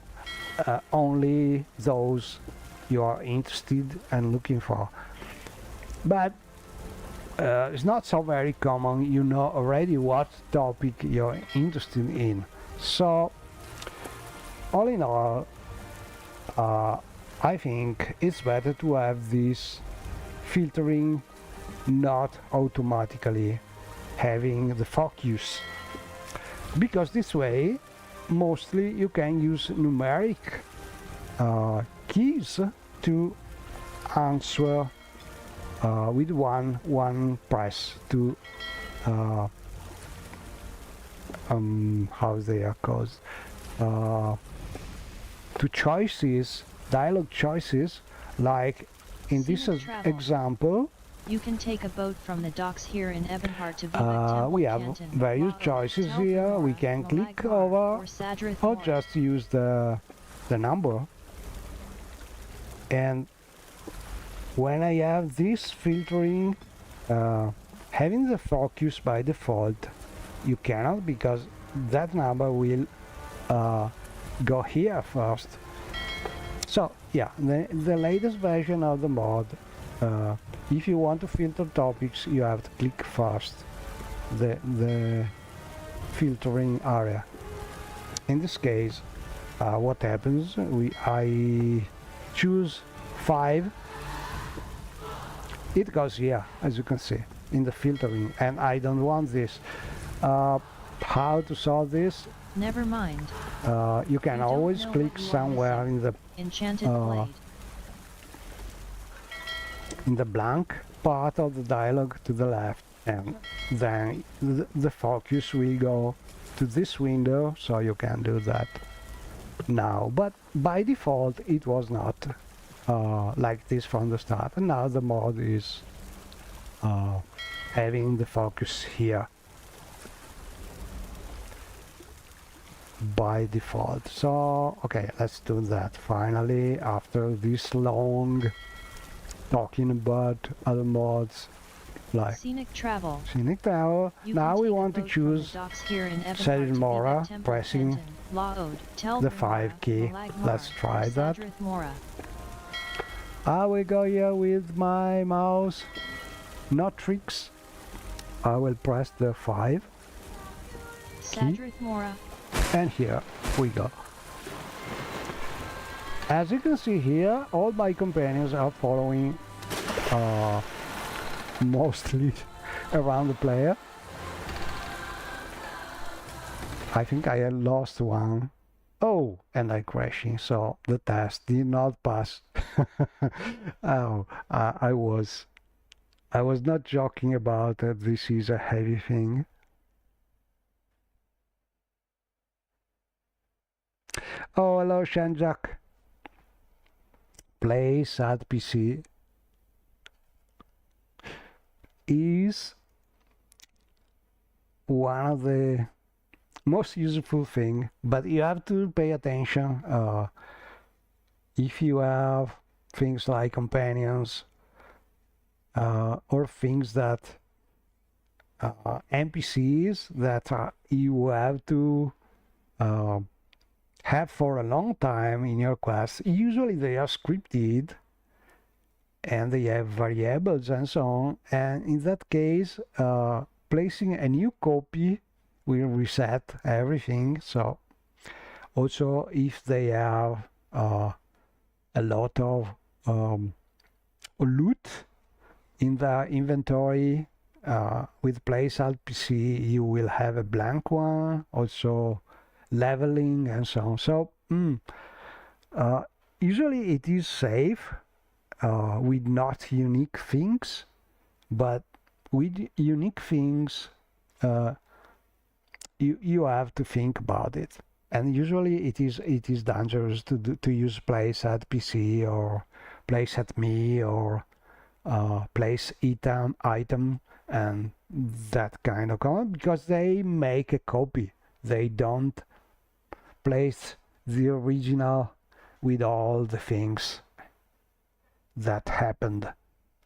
only those you are interested and looking for. But it's not so very common. You know already what topic you're interested in. So all in all, I think it's better to have this filtering not automatically having the focus, because this way mostly you can use numeric keys to answer with one press to how they are called, to choices, dialogue choices, like in this example. You can take a boat from the docks here in Ebenhard to Viva Temple We have Canton, various Laod, choices Tel here. We Brenora, can click Malagmar, over or Sadrith or Mora. just use the number. And when I have this filtering, having the focus by default, you cannot, because that number will go here first. So yeah, the latest version of the mod, if you want to filter topics, you have to click first the filtering area. In this case, what happens? I choose 5. It goes here, as you can see, in the filtering, and I don't want this. How to solve this? Never mind. You can You don't always know click what you are somewhere missing. in the Enchanted blade. blank part of the dialogue to the left, and then the focus will go to this window, so you can do that now. But by default it was not like this from the start, and now the mod is having the focus here by default. So okay, let's do that finally, after this long talking about other mods like Scenic travel. Scenic Tower. You Now can we take a want to boat from the choose docks here in Ebenhard Sadrith to Viva Mora, Temple pressing Canton, Laod, Tel the Brenora, 5 key. Malagmar, Let's try or that. Sadrith Mora. I will go here with my mouse, not tricks. I will press the 5 key, Sadrith Mora. and here we go. As you can see here, all my companions are following mostly around the player. I think I had lost one. Oh, and I crashing, so the test did not pass. Oh, I was not joking about that. This is a heavy thing. Oh, hello, Shanjak. Play sad PC is one of the most useful thing, but you have to pay attention. If you have things like companions or things that NPCs that you have to have for a long time in your class, usually they are scripted and they have variables and so on, and in that case placing a new copy will reset everything. So also if they have a lot of loot in the inventory, with place alt PC you will have a blank one, also leveling and so on. So usually it is safe with not unique things, but with unique things you have to think about it, and usually it is dangerous to use place at PC or place at me or place item and that kind of comment, because they make a copy. They don't place the original with all the things that happened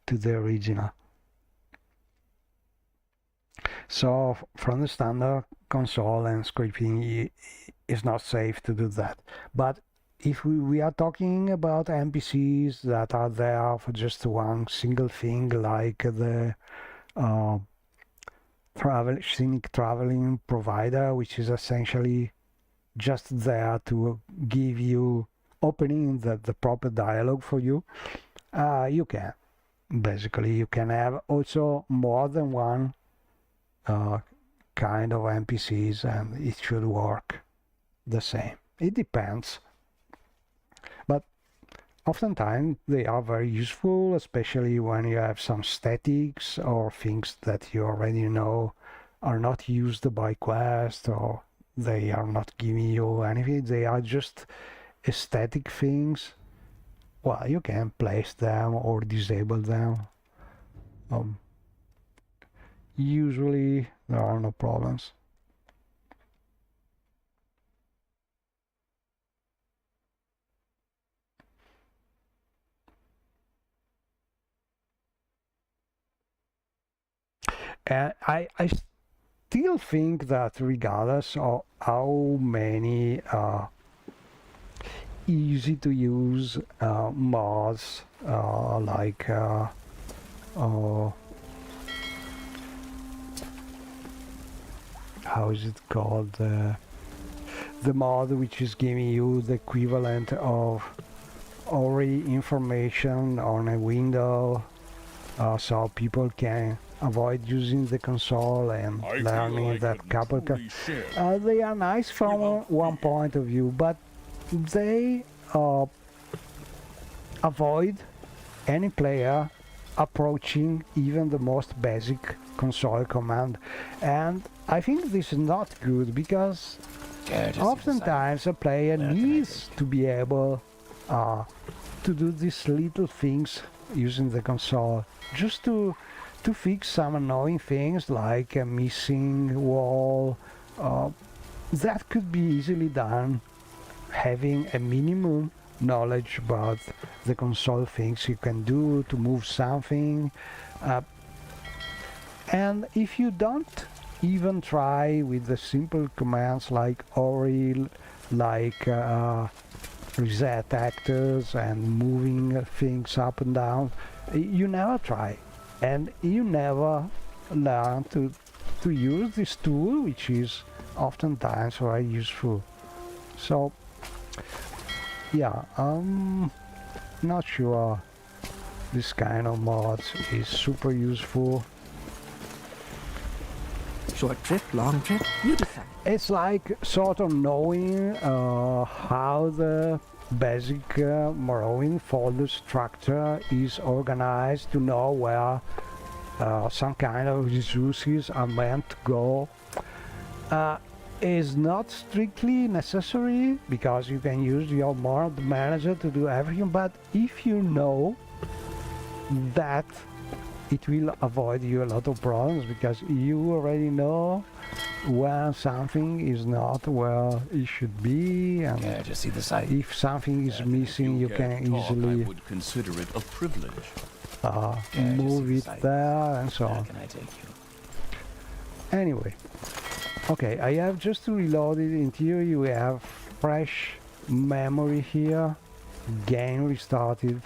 to the original. So from the standard console and scripting, it's not safe to do that. But if we are talking about NPCs that are there for just one single thing, like the scenic traveling provider, which is essentially just there to give you opening the proper dialogue for you, you can have also more than one kind of NPCs, and it should work the same. It depends, but oftentimes they are very useful, especially when you have some statics or things that you already know are not used by quest, or they are not giving you anything, they are just aesthetic things. Well, you can place them or disable them. Usually there are no problems. And I still think that regardless of how many easy to use mods like how is it called, the mod which is giving you the equivalent of Ori information on a window, so people can avoid using the console and learning that couple. They are nice from one point of view, but they avoid any player approaching even the most basic console command, and I think this is not good, because oftentimes a player needs to be able to do these little things using the console, just to fix some annoying things like a missing wall. That could be easily done having a minimum knowledge about the console things you can do to move something, and if you don't even try with the simple commands like Ori, like reset actors and moving things up and down, you never try, and you never learn to use this tool, which is oftentimes very useful. So yeah, not sure this kind of mods is super useful. Short trip, long trip, you decide. It's like sort of knowing how the basic Morrowind folder structure is organized, to know where some kind of resources are meant to go. Is not strictly necessary, because you can use your mod manager to do everything, but if you know that, it will avoid you a lot of problems, because you already know when something is not where it should be, and to see the site. if something is missing, you can easily I would consider it a privilege. move it there and so on. Can I take you? Anyway, okay, I have just reloaded. In theory, you have fresh memory here. Game restarted.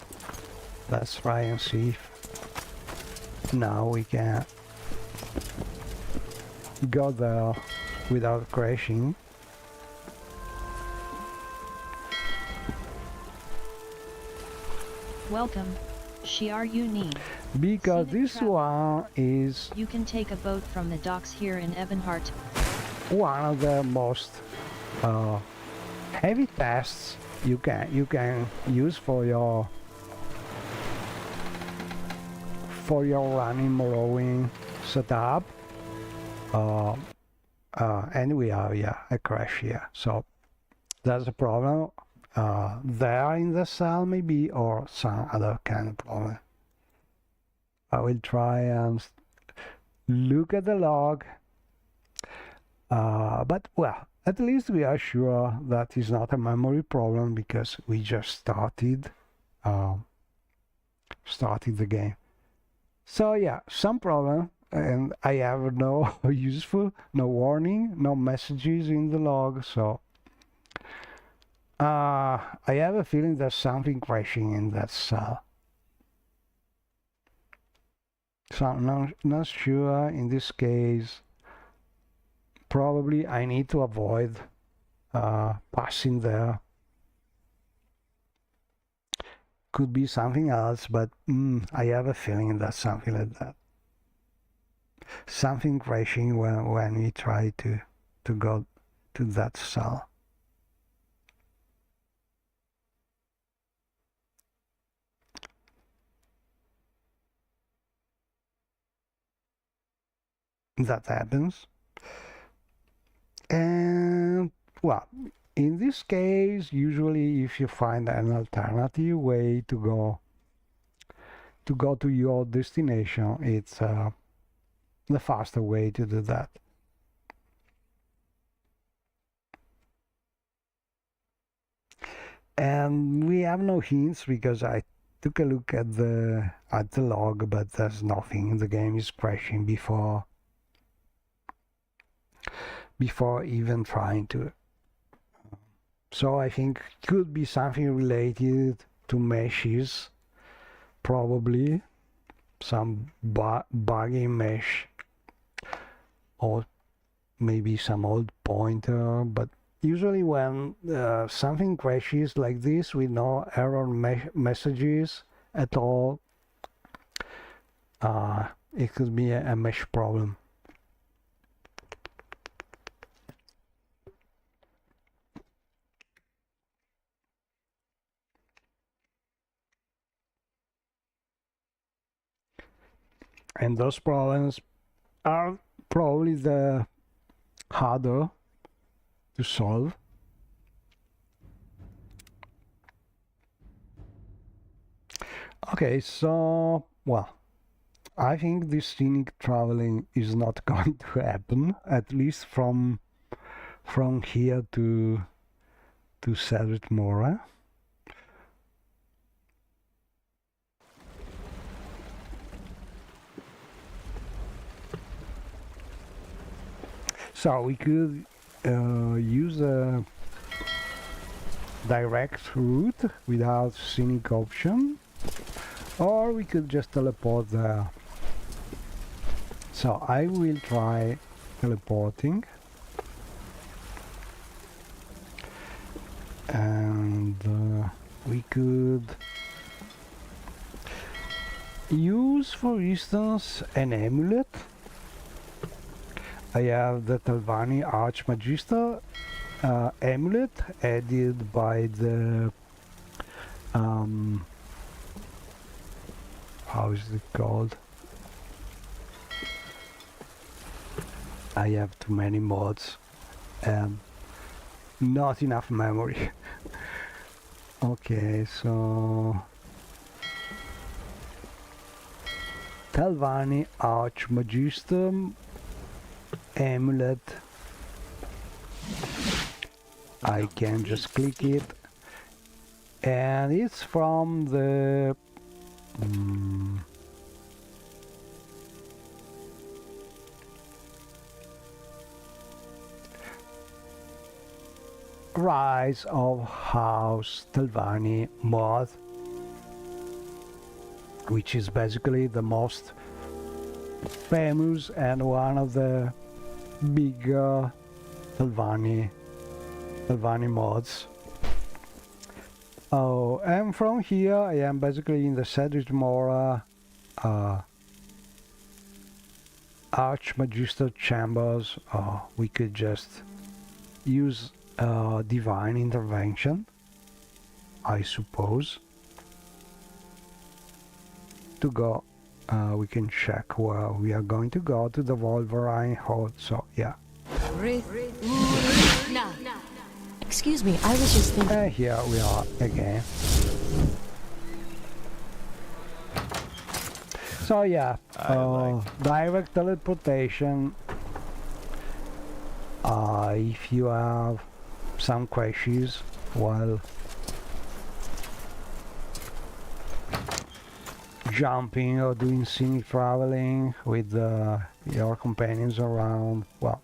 Let's try and see if now we can go there without crashing. Welcome, Shiar Uni. Because Scenic this travel. one is You can take a boat from the docks here in Ebenhart. one of the most heavy tests you can use for your running Morrowind setup. And we have a crash here, so that's a problem there in the cell maybe, or some other kind of problem. I will try and look at the log, but well, at least we are sure that is not a memory problem, because we just started the game. So yeah, some problem, and I have no no warning, no messages in the log, so I have a feeling there's something crashing in that cell. So I'm not sure in this case. Probably I need to avoid passing there. Could be something else, but I have a feeling that's something like that. Something crashing when we try to go to that cell. That happens. And well, in this case, usually if you find an alternative way to go to your destination, it's the faster way to do that. And we have no hints, because I took a look at the log, but there's nothing. The game is crashing before even trying to. So I think could be something related to meshes, probably some buggy mesh, or maybe some old pointer. But usually when something crashes like this with no error messages at all, it could be a mesh problem. And those problems are probably the harder to solve. Okay, so, well, I think this scenic traveling is not going to happen, at least from here to Cedric Mora. So we could use a direct route without scenic option, or we could just teleport there. So I will try teleporting, and we could use, for instance, an amulet. I have the Talvani Archmagister amulet added by the how is it called? I have too many mods and not enough memory. Okay, so Talvani Archmagister amulet. I can just click it, and it's from the Rise of House Talvani mod, which is basically the most famous and one of the bigger Talvani mods. Oh, and from here I am basically in the Cedric Mora Archmagister chambers. We could just use divine intervention, I suppose, to go. We can check where we are going to go, to the Wolverine Horde. So yeah. Excuse me, I was just thinking. Here we are again. So yeah, direct teleportation. If you have some questions while jumping or doing scenic traveling with your companions around, well,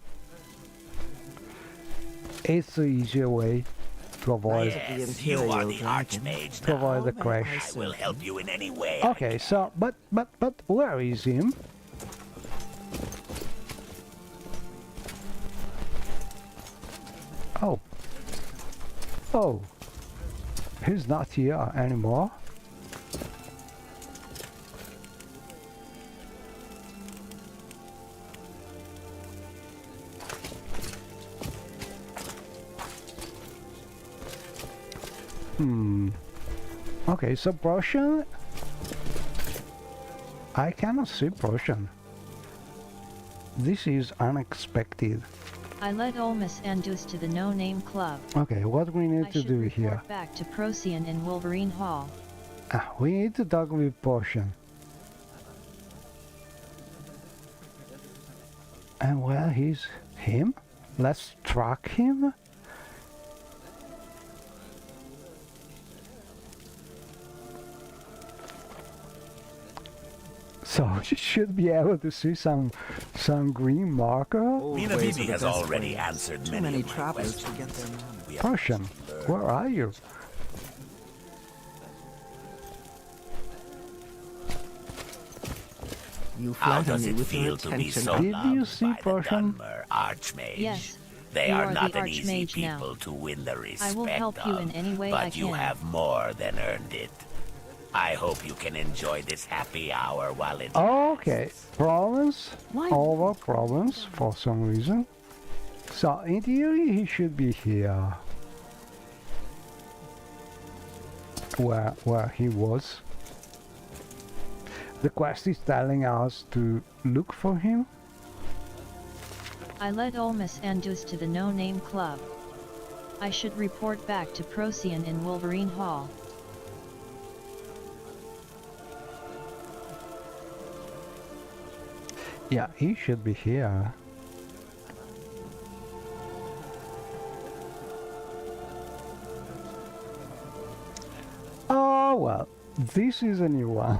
it's the easier way to avoid You are the Archmage to avoid the now. crash. I will help you in any way. Okay, so but where is him? Oh, he's not here anymore. Okay, so Prussian. I cannot see Prussian. This is unexpected. I led Olmus Andus to the No-Name Club. Okay, what we need I to should do report here? back to Procyon in Wolverine Hall. We need to talk with Prussian. And where is him? Let's track him. So you should be able to see some green marker. Mina Bibi has already answered many of my travelers questions. forget their manners. Prussian, where are you? You How flatter does me it with your feel to be attention. so Did you loved see by the Prussian? Dunmer Archmage? Yes, They you are are not the an easy Archmage now. people to win the respect I will help you in any way I but you can. have more than earned it. I hope you can enjoy this happy hour while it Okay, province Why? over province for some reason. So in theory he should be here. Where he was. The quest is telling us to look for him. I led Olmus Andus to the No-Name Club. I should report back to Procyon in Wolverine Hall. Yeah, he should be here. Oh well, this is a new one.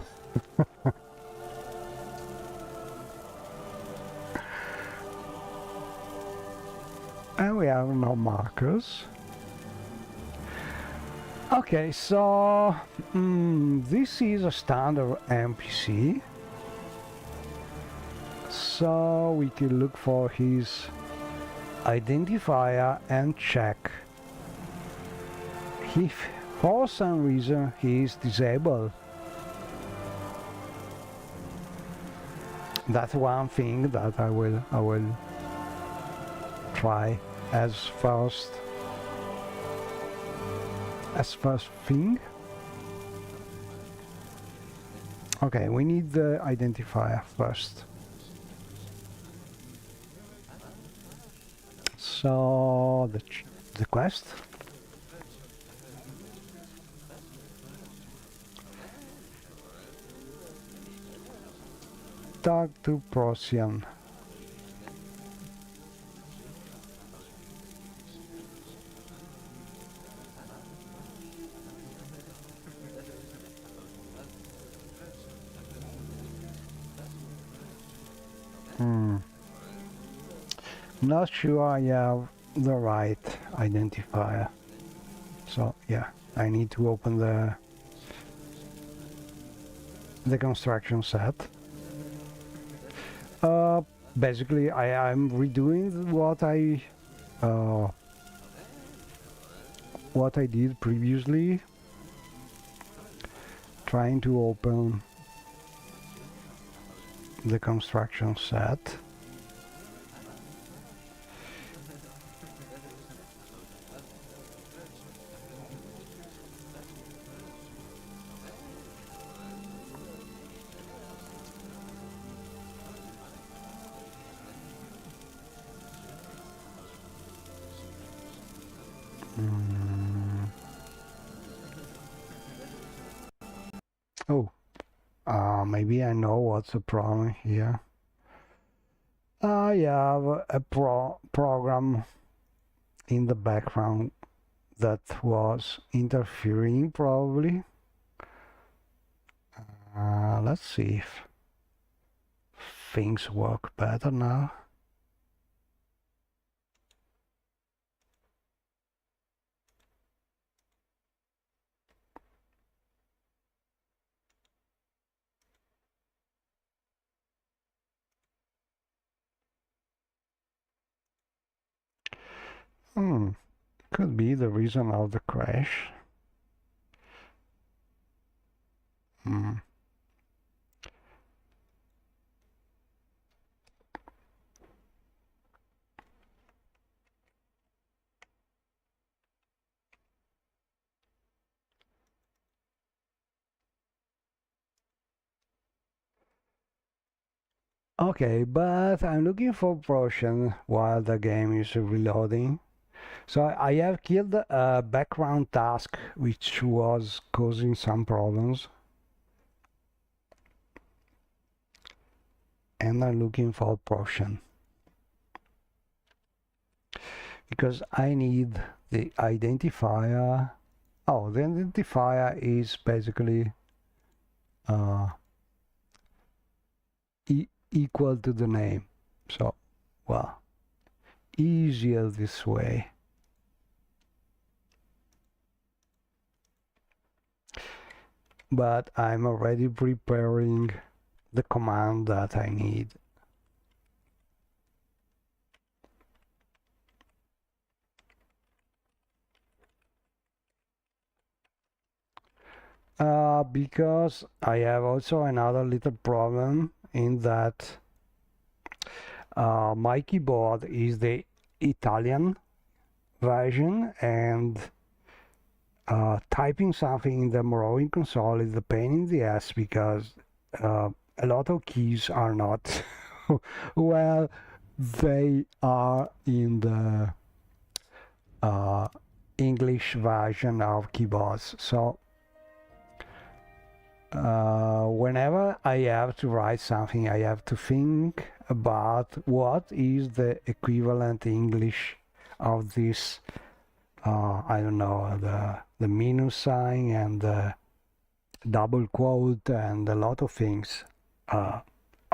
And we have no markers. Okay, so this is a standard NPC. So we can look for his identifier and check if For some reason he is disabled. That's one thing that I will try as first thing. Okay, we need the identifier first. So the quest. Talk to Procyon. Not sure I have the right identifier. So yeah, I need to open the construction set. Basically I'm redoing what I did previously, trying to open the construction set. Maybe I know what's the problem here. I have a program in the background that was interfering, probably. Let's see if things work better now. Could be the reason of the crash. Okay, but I'm looking for potion while the game is reloading. So I have killed a background task which was causing some problems. And I'm looking for potion. Because I need the identifier. Oh, the identifier is basically equal to the name. So, well, easier this way. But I'm already preparing the command that I need. Because I have also another little problem in that my keyboard is the Italian version, and typing something in the Morrowind console is a pain in the ass because a lot of keys are not well, they are in the English version of keyboards. So whenever I have to write something, I have to think about what is the equivalent English of this. I don't know, the minus sign and the double quote and a lot of things are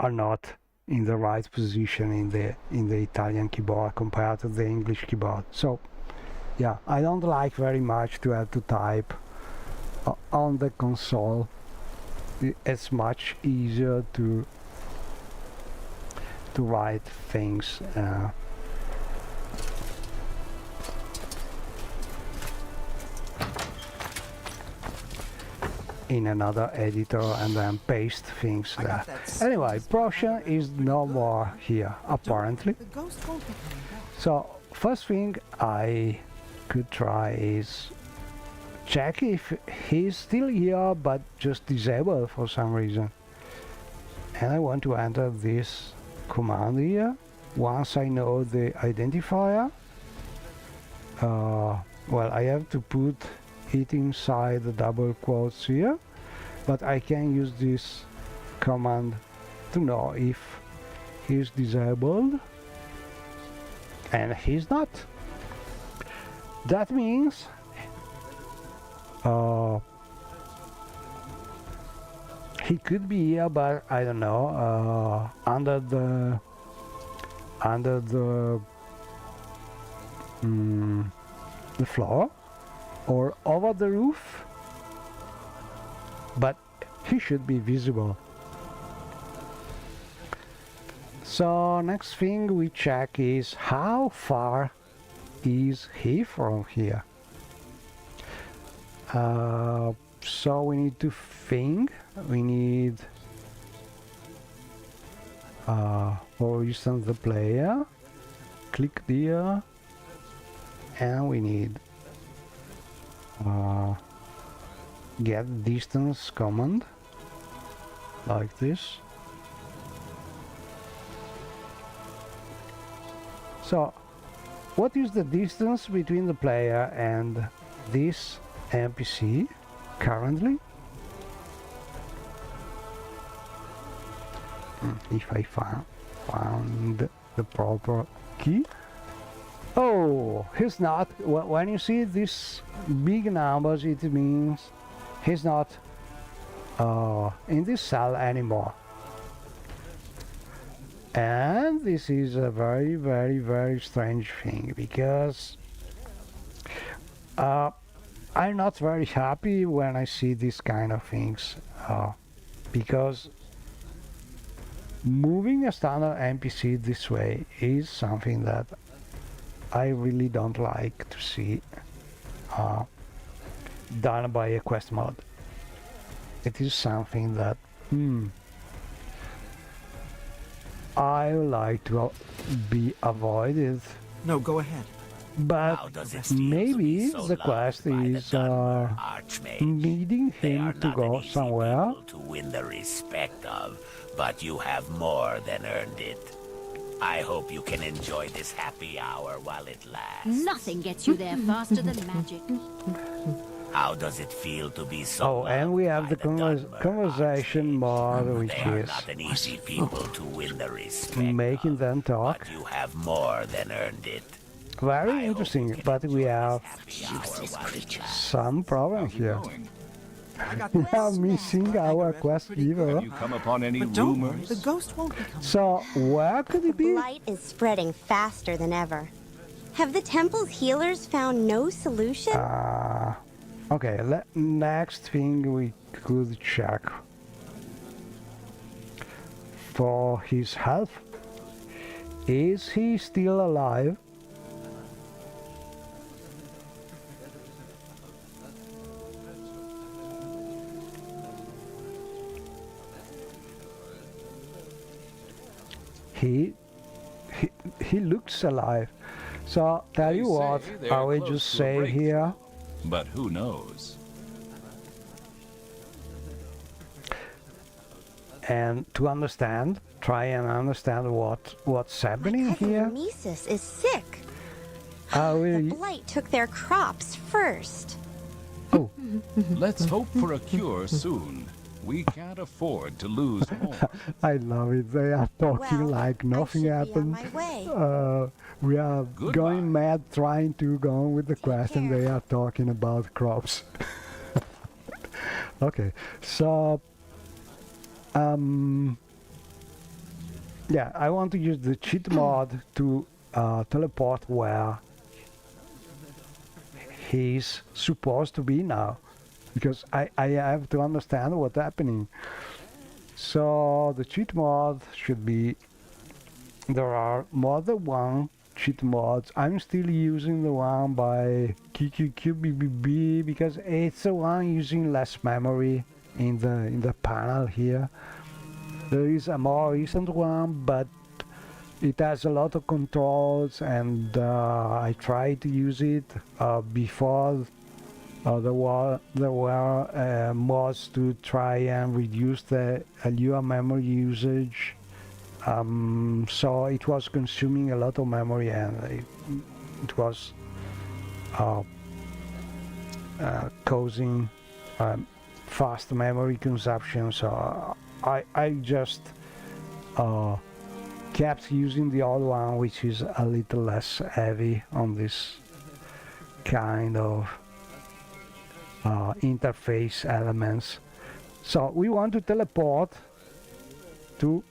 not in the right position in the Italian keyboard compared to the English keyboard. So yeah, I don't like very much to have to type on the console. It's much easier to write things. in another editor and then paste things there. Anyway, Prussian is no more here, apparently. The ghost won't be coming back. So, first thing I could try is check if he's still here but just disabled for some reason. And I want to enter this command here. Once I know the identifier, well, I have to put it inside the double quotes here, but I can use this command to know if he's disabled, and he's not. That means he could be here, but I don't know, under the floor or over the roof, but he should be visible. So next thing we check is how far is he from here. So we need to think, we need for instance the player, click there, and we need get distance command like this. So what is the distance between the player and this NPC currently? If I found the proper key. Oh, he's not. When you see these big numbers, it means he's not in this cell anymore. And this is a very, very, very strange thing, because I'm not very happy when I see these kind of things, because moving a standard NPC this way is something that I really don't like to see done by a quest mod. It is something that I would like to be avoided. No, go ahead. But maybe the quest is needing him to go somewhere. To win the respect of, but you have more than earned it. I hope you can enjoy this happy hour while it lasts. Nothing gets you there faster than magic. How does it feel to be so? Oh, and we have the conversation mod, which is not an easy people to win the respect making them talk. But you have more than earned it. Very interesting, but we have some problem here. We are missing our quest giver. Have you come upon any But don't worry, rumors? the ghost won't be coming. So where could it be? Blight is spreading faster than ever. Have the temple's healers found no solution? Okay, next thing we could check for his health. Is he still alive? He looks alive. So tell you what, I will just save here. But who knows? And to understand, try and understand what's happening here. Mises is sick. I The will. blight took their crops first. Oh, Let's hope for a cure soon. We can't afford to lose more. I love it. They are talking Well, like I nothing should be on happened. my way. We are Goodbye. going mad trying to go on with the quest, and they are talking about crops. Okay, so yeah, I want to use the cheat mod to teleport where he's supposed to be now, because I have to understand what's happening. So the cheat mod should be, there are more than one cheat mods. I'm still using the one by QQQBBB because it's the one using less memory in the panel here. There is a more recent one, but it has a lot of controls, and I tried to use it before. There were mods to try and reduce the Lua memory usage. So it was consuming a lot of memory, and it was causing fast memory consumption. So I just kept using the old one, which is a little less heavy on this kind of interface elements. So we want to teleport to...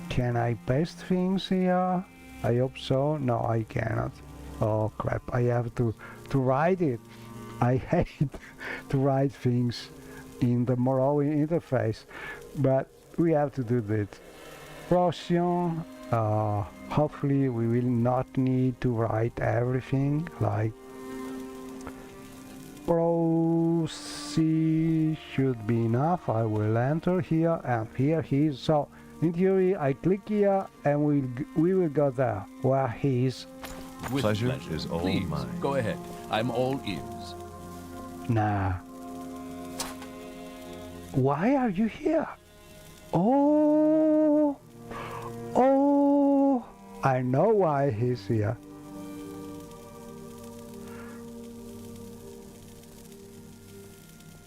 Can I paste things here? I hope so. No, I cannot. Oh crap, I have to write it. I hate to write things in the Morrowind interface, but we have to do that. Procyon, hopefully we will not need to write everything, like Procy should be enough. I will enter here, and here he is. So in theory I click here and we will go there where he is. With pleasure is all Please, mine. Go ahead. I'm all ears. Nah. Why are you here? Oh, I know why he's here.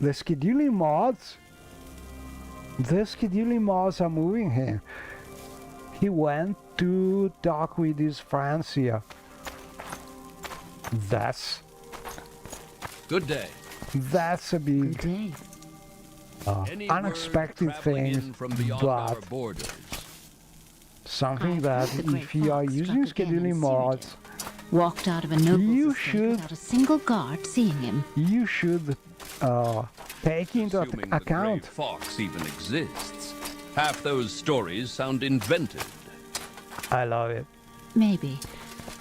The scheduling mods are moving him. He went to talk with his friends here. That's good day. That's a big day. Unexpected thing, but something that if you are using scheduling mods, walked out of a noble you should without a single guard seeing him. You should take into account. The fox even exists. Half those stories sound invented. I love it. Maybe.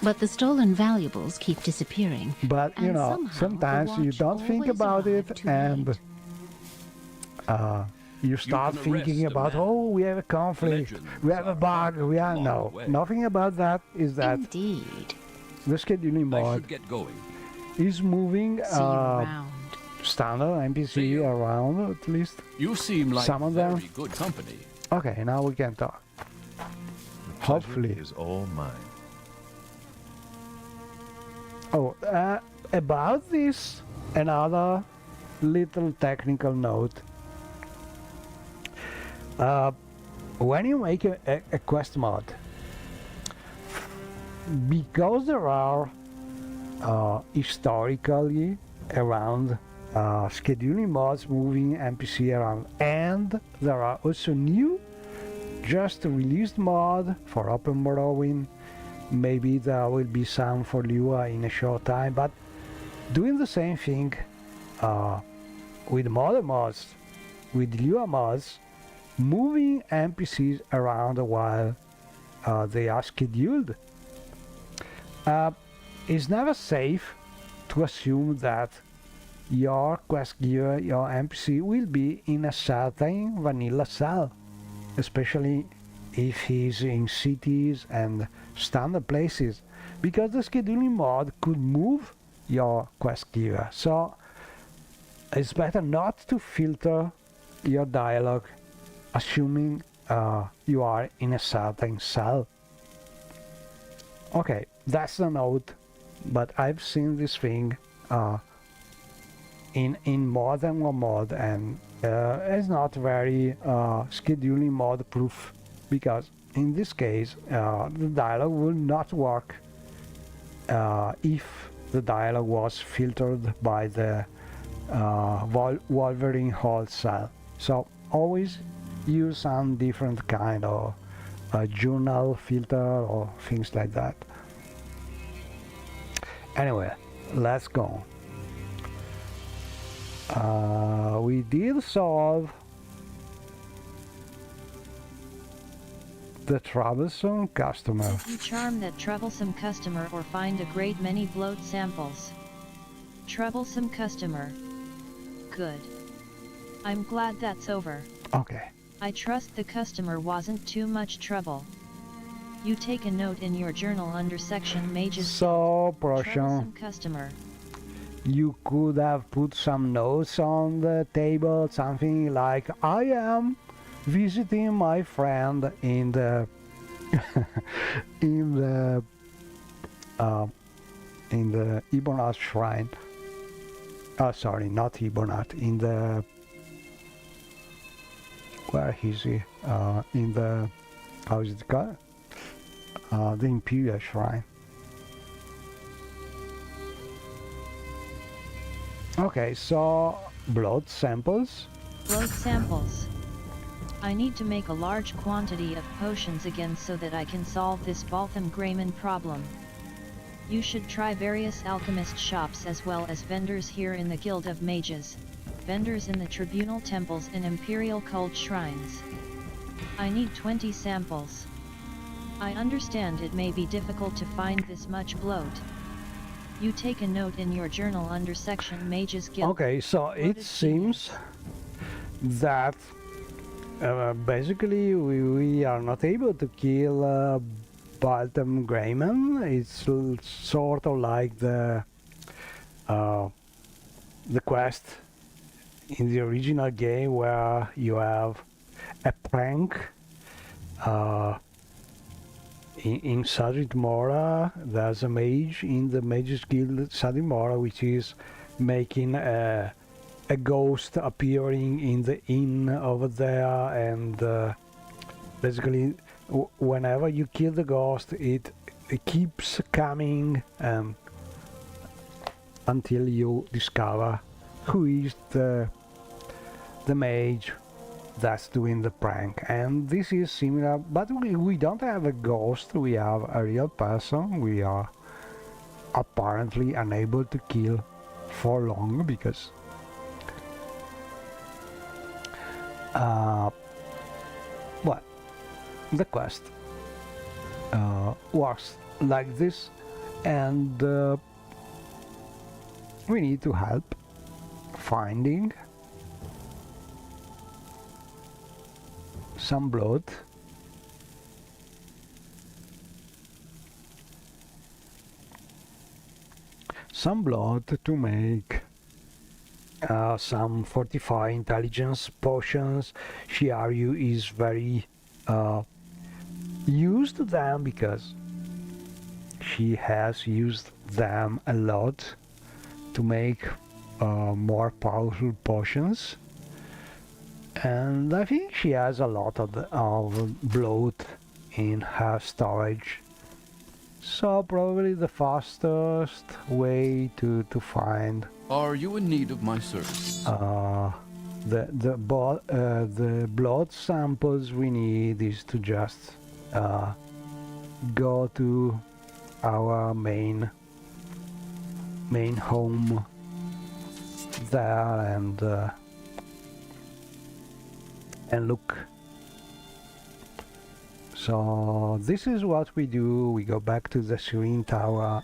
But the stolen valuables keep disappearing. But, you know, sometimes you don't think about it, and you start thinking about, oh, we have a conflict, we have a bug, we are... No, nothing about that is that... Indeed. The scheduling mod is moving standard NPC around, at least. You seem like some of them. Very good company. Okay, now we can talk. Hopefully. Is all mine. Oh, about this, another little technical note. When you make a quest mod, because there are historically around scheduling mods moving NPC around, and there are also new just released mod for Open Morrowind. Maybe there will be some for Lua in a short time, but doing the same thing with modern mods, with Lua mods, moving NPCs around while they are scheduled. It's never safe to assume that your quest giver, your NPC, will be in a certain vanilla cell, especially if he's in cities and standard places, because the scheduling mod could move your quest giver. So it's better not to filter your dialogue assuming you are in a certain cell. Okay, that's the note, but I've seen this thing in more than one mod, and it's not very scheduling mod proof, because in this case the dialogue will not work if the dialogue was filtered by the Wolverine Hall cell. So always use some different kind of journal filter or things like that. Anyway, let's go. We did solve the troublesome customer. You charm that troublesome customer or find a great many bloat samples. Troublesome customer. Good. I'm glad that's over. Okay. I trust the customer wasn't too much trouble. You take a note in your journal under section Mages So, Guild. Prosian, Troublesome customer. you could have put some notes on the table, something like, I am visiting my friend in the in the Ibonat shrine. Sorry, not Ibonat, in the, where is he? In the, how is it called? The Imperial Shrine. Okay, so blood samples. Blood samples. I need to make a large quantity of potions again so that I can solve this Baltham Grayman problem. You should try various alchemist shops as well as vendors here in the Guild of Mages, vendors in the Tribunal Temples and Imperial Cult Shrines. I need 20 samples. I understand it may be difficult to find this much bloat. You take a note in your journal under section Mages Guild. Okay, so it seems that basically we are not able to kill Baltham Grayman. It's sort of like the quest in the original game where you have a prank in Sadit Mora. There's a mage in the Mages Guild Sadit Mora which is making a ghost appearing in the inn over there, and basically whenever you kill the ghost it keeps coming until you discover who is the mage that's doing the prank. And this is similar, but we don't have a ghost, we have a real person we are apparently unable to kill for long because well, the quest works like this, and we need to help finding some blood. Some blood to make some fortify intelligence potions. Shiaryu is very used to them because she has used them a lot to make more powerful potions, and I think she has a lot of blood in her storage. So probably the fastest way to find. Are you in need of my service? The blood samples we need is to just go to our main home there and look. So this is what we do. We go back to the Serene Tower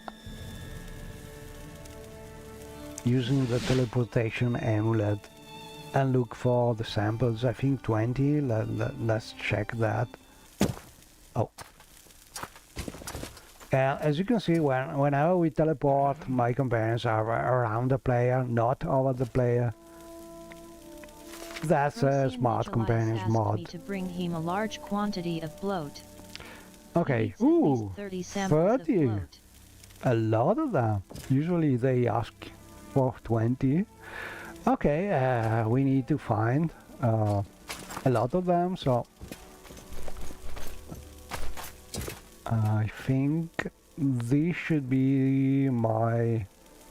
using the teleportation amulet and look for the samples. I think 20. Let's check that. Oh. As you can see, whenever we teleport, my companions are around the player, not over the player. That's a smart companions mod. Me to bring him a large quantity of bloat. Okay. Ooh, 30 samples 30. Of bloat. A lot of them. Usually they ask for 20. Okay, we need to find a lot of them, so I think this should be my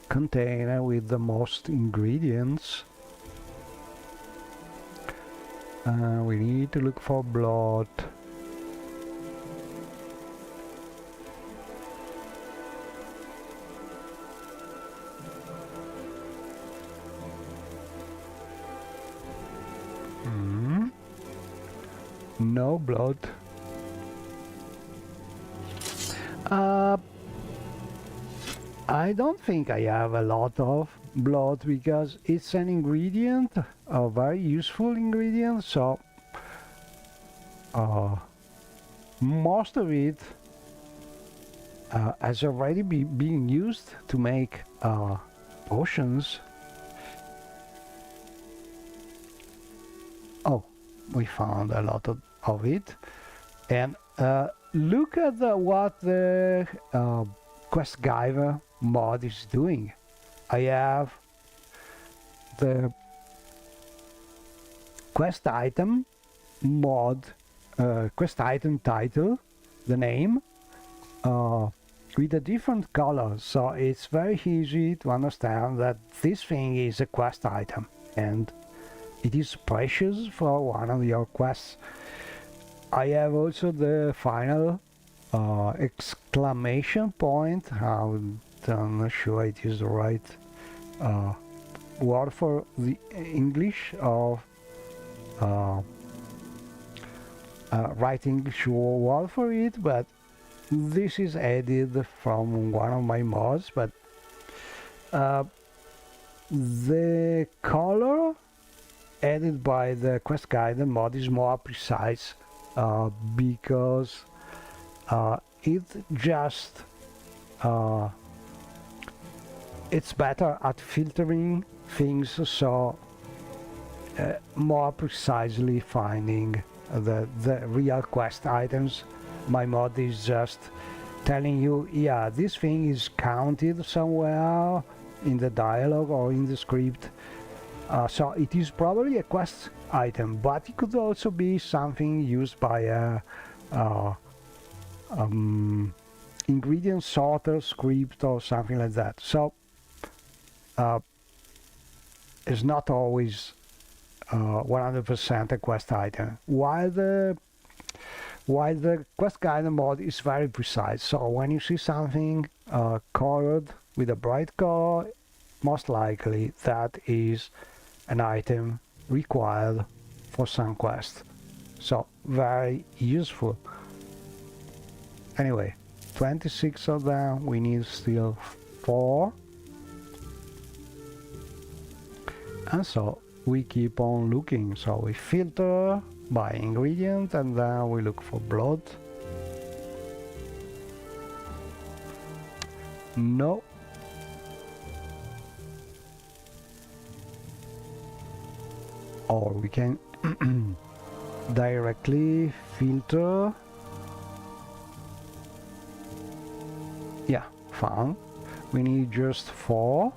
container with the most ingredients. We need to look for blood. No blood. I don't think I have a lot of blood because it's an ingredient, a very useful ingredient. So most of it has already been used to make potions. Oh, we found a lot of it. And look at what the Quest Giver mod is doing. I have the quest item mod, quest item title, the name, with a different color, so it's very easy to understand that this thing is a quest item and it is precious for one of your quests. I have also the final exclamation point. I'm not sure it is the right word for the English of right English word for it, but this is added from one of my mods. But the color added by the quest guide mod is more precise because it just it's better at filtering things, so more precisely finding the real quest items. My mod is just telling you, yeah, this thing is counted somewhere in the dialogue or in the script, so it is probably a quest item, but it could also be something used by a ingredient sorter script or something like that. So it's not always 100% a quest item, while the quest guide mod is very precise. So when you see something colored with a bright color, most likely that is an item required for some quest. So very useful. Anyway, 26 of them, we need still 4. And so we keep on looking. So we filter by ingredient and then we look for blood. No. Or we can directly filter. Yeah, found. We need just 4.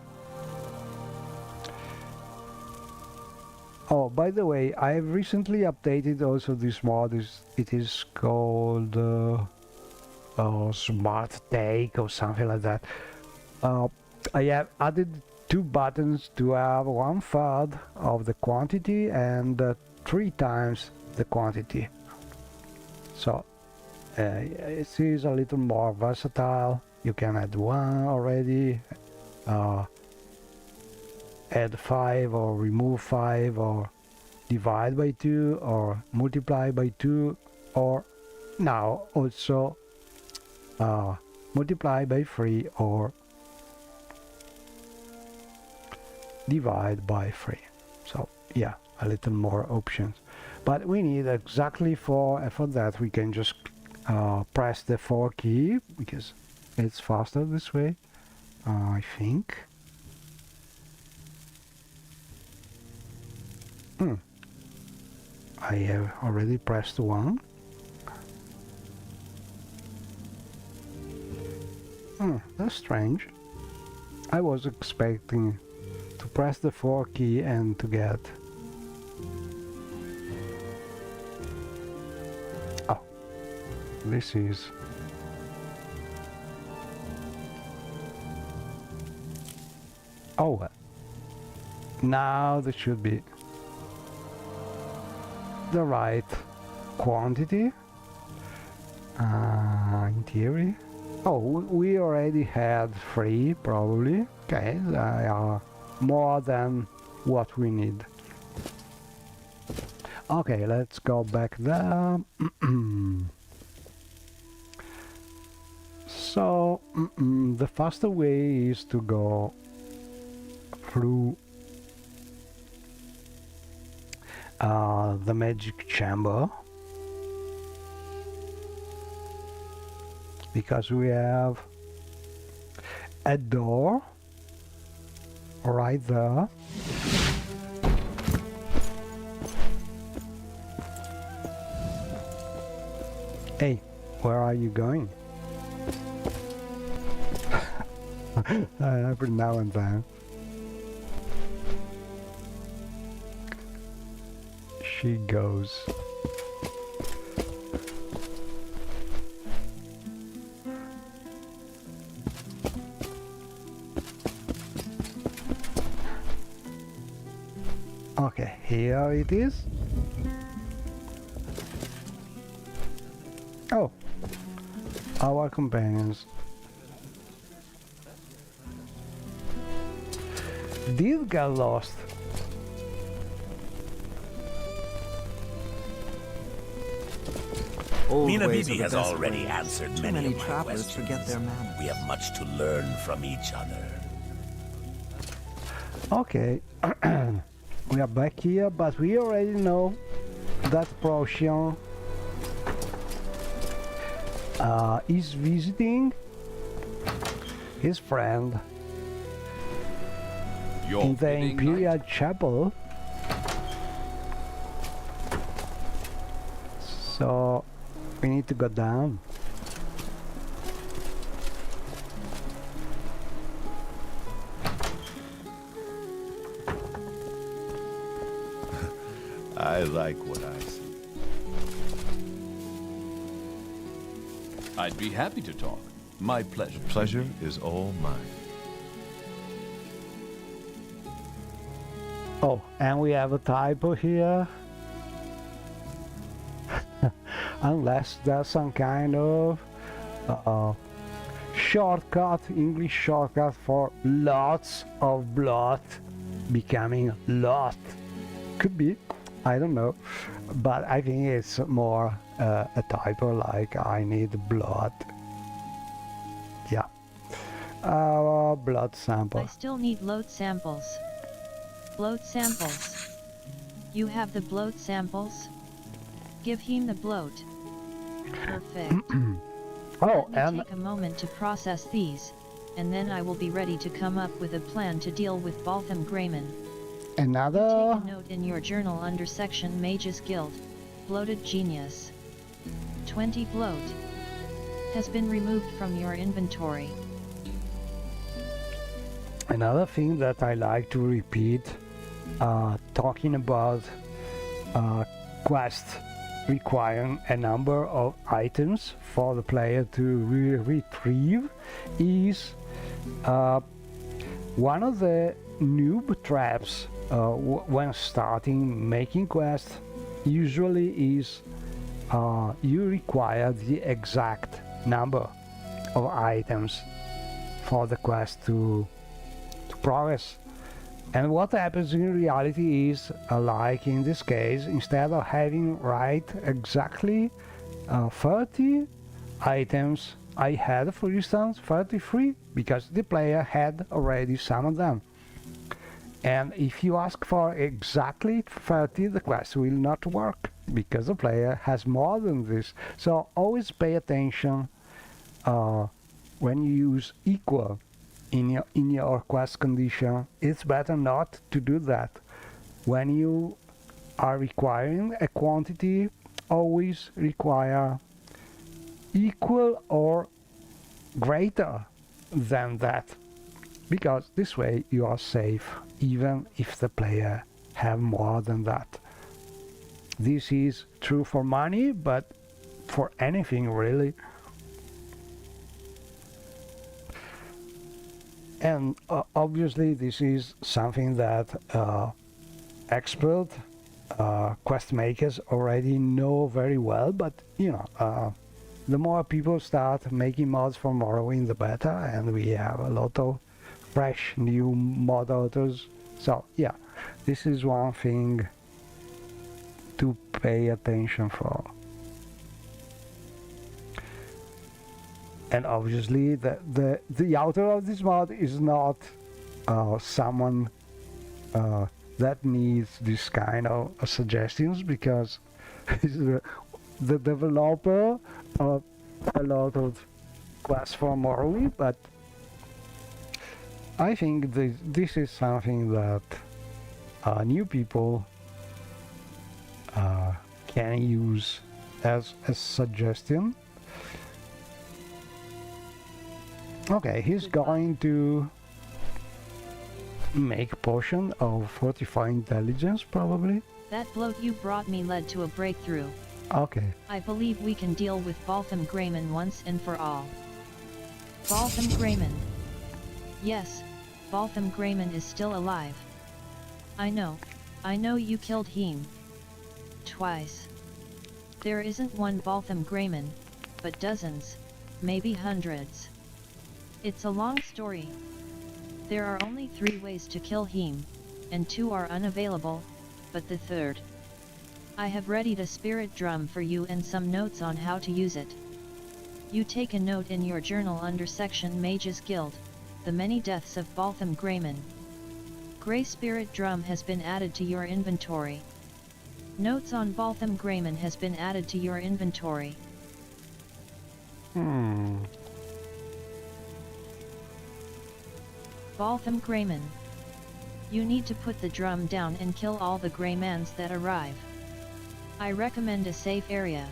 Oh, by the way, I have recently updated also this mod. It is called Smart Take or something like that. I have added 2 buttons to have 1/3 of the quantity and 3 times the quantity. So it is a little more versatile. You can add 1 already, add 5 or remove 5, or divide by 2 or multiply by 2, or now also multiply by 3 or divide by 3. So yeah, a little more options, but we need exactly 4, and for that we can just press the 4 key because it's faster this way, I think. I have already pressed 1. That's strange. I was expecting to press the 4 key and to get... Oh, this is... Oh, well. Now there should be the right quantity in theory. Oh, we already had 3 probably. Okay, they are more than what we need. Okay, let's go back there. So the faster way is to go through the magic chamber, because we have a door right there. Hey, where are you going? Every now and then she goes. Okay, here it is. Oh, our companions. Did get lost. Mina Bibi has already answered Too many many of my travelers questions. forget their manners. We have much to learn from each other. Okay, we are back here, but we already know that Procyon is visiting his friend in the Imperial Chapel. So we need to go down. I like what I see. I'd be happy to talk. My pleasure. Pleasure is all mine. Oh, and we have a typo here. Unless there's some kind of shortcut, English shortcut for lots of blood becoming lot. Could be, I don't know, but I think it's more a typo, like I need blood. Yeah. Blood sample. I still need bloat samples. Bloat samples. You have the bloat samples? Give him the bloat. Perfect. Oh, Let and me take a moment to process these, and then I will be ready to come up with a plan to deal with Baltham Grayman. another. Take a note in your journal under section Mages Guild, Bloated Genius. 20 bloat has been removed from your inventory. Another thing that I like to repeat, talking about quests requiring a number of items for the player to retrieve, is one of the noob traps when starting making quests usually is you require the exact number of items for the quest to progress. And what happens in reality is, like in this case, instead of having exactly 30 items, I had, for instance, 33, because the player had already some of them. And if you ask for exactly 30, the quest will not work, because the player has more than this. So always pay attention when you use equal in your quest condition. It's better not to do that. When you are requiring a quantity, always require equal or greater than that, because this way you are safe, even if the player have more than that. This is true for money, but for anything really. And obviously this is something that expert quest makers already know very well, but you know, the more people start making mods for Morrowind, the better, and we have a lot of fresh new mod authors. So yeah, this is one thing to pay attention for. And obviously the author of this mod is not someone that needs this kind of suggestions, because he's the developer of a lot of quests for Morrowind, but I think this is something that new people can use as a suggestion. Okay, he's going to make potion of fortify intelligence, probably. That bloat you brought me led to a breakthrough. Okay. I believe we can deal with Baltham Grayman once and for all. Baltham Grayman. Yes, Baltham Grayman is still alive. I know you killed him. Twice. There isn't one Baltham Grayman, but dozens, maybe hundreds. It's a long story. There are only 3 ways to kill him, and 2 are unavailable, but the third. I have readied a spirit drum for you and some notes on how to use it. You take a note in your journal under section Mages Guild, the many deaths of Baltham Grayman. Grey Spirit Drum has been added to your inventory. Notes on Baltham Grayman has been added to your inventory. Baltham Grayman. You need to put the drum down and kill all the Graymans that arrive. I recommend a safe area,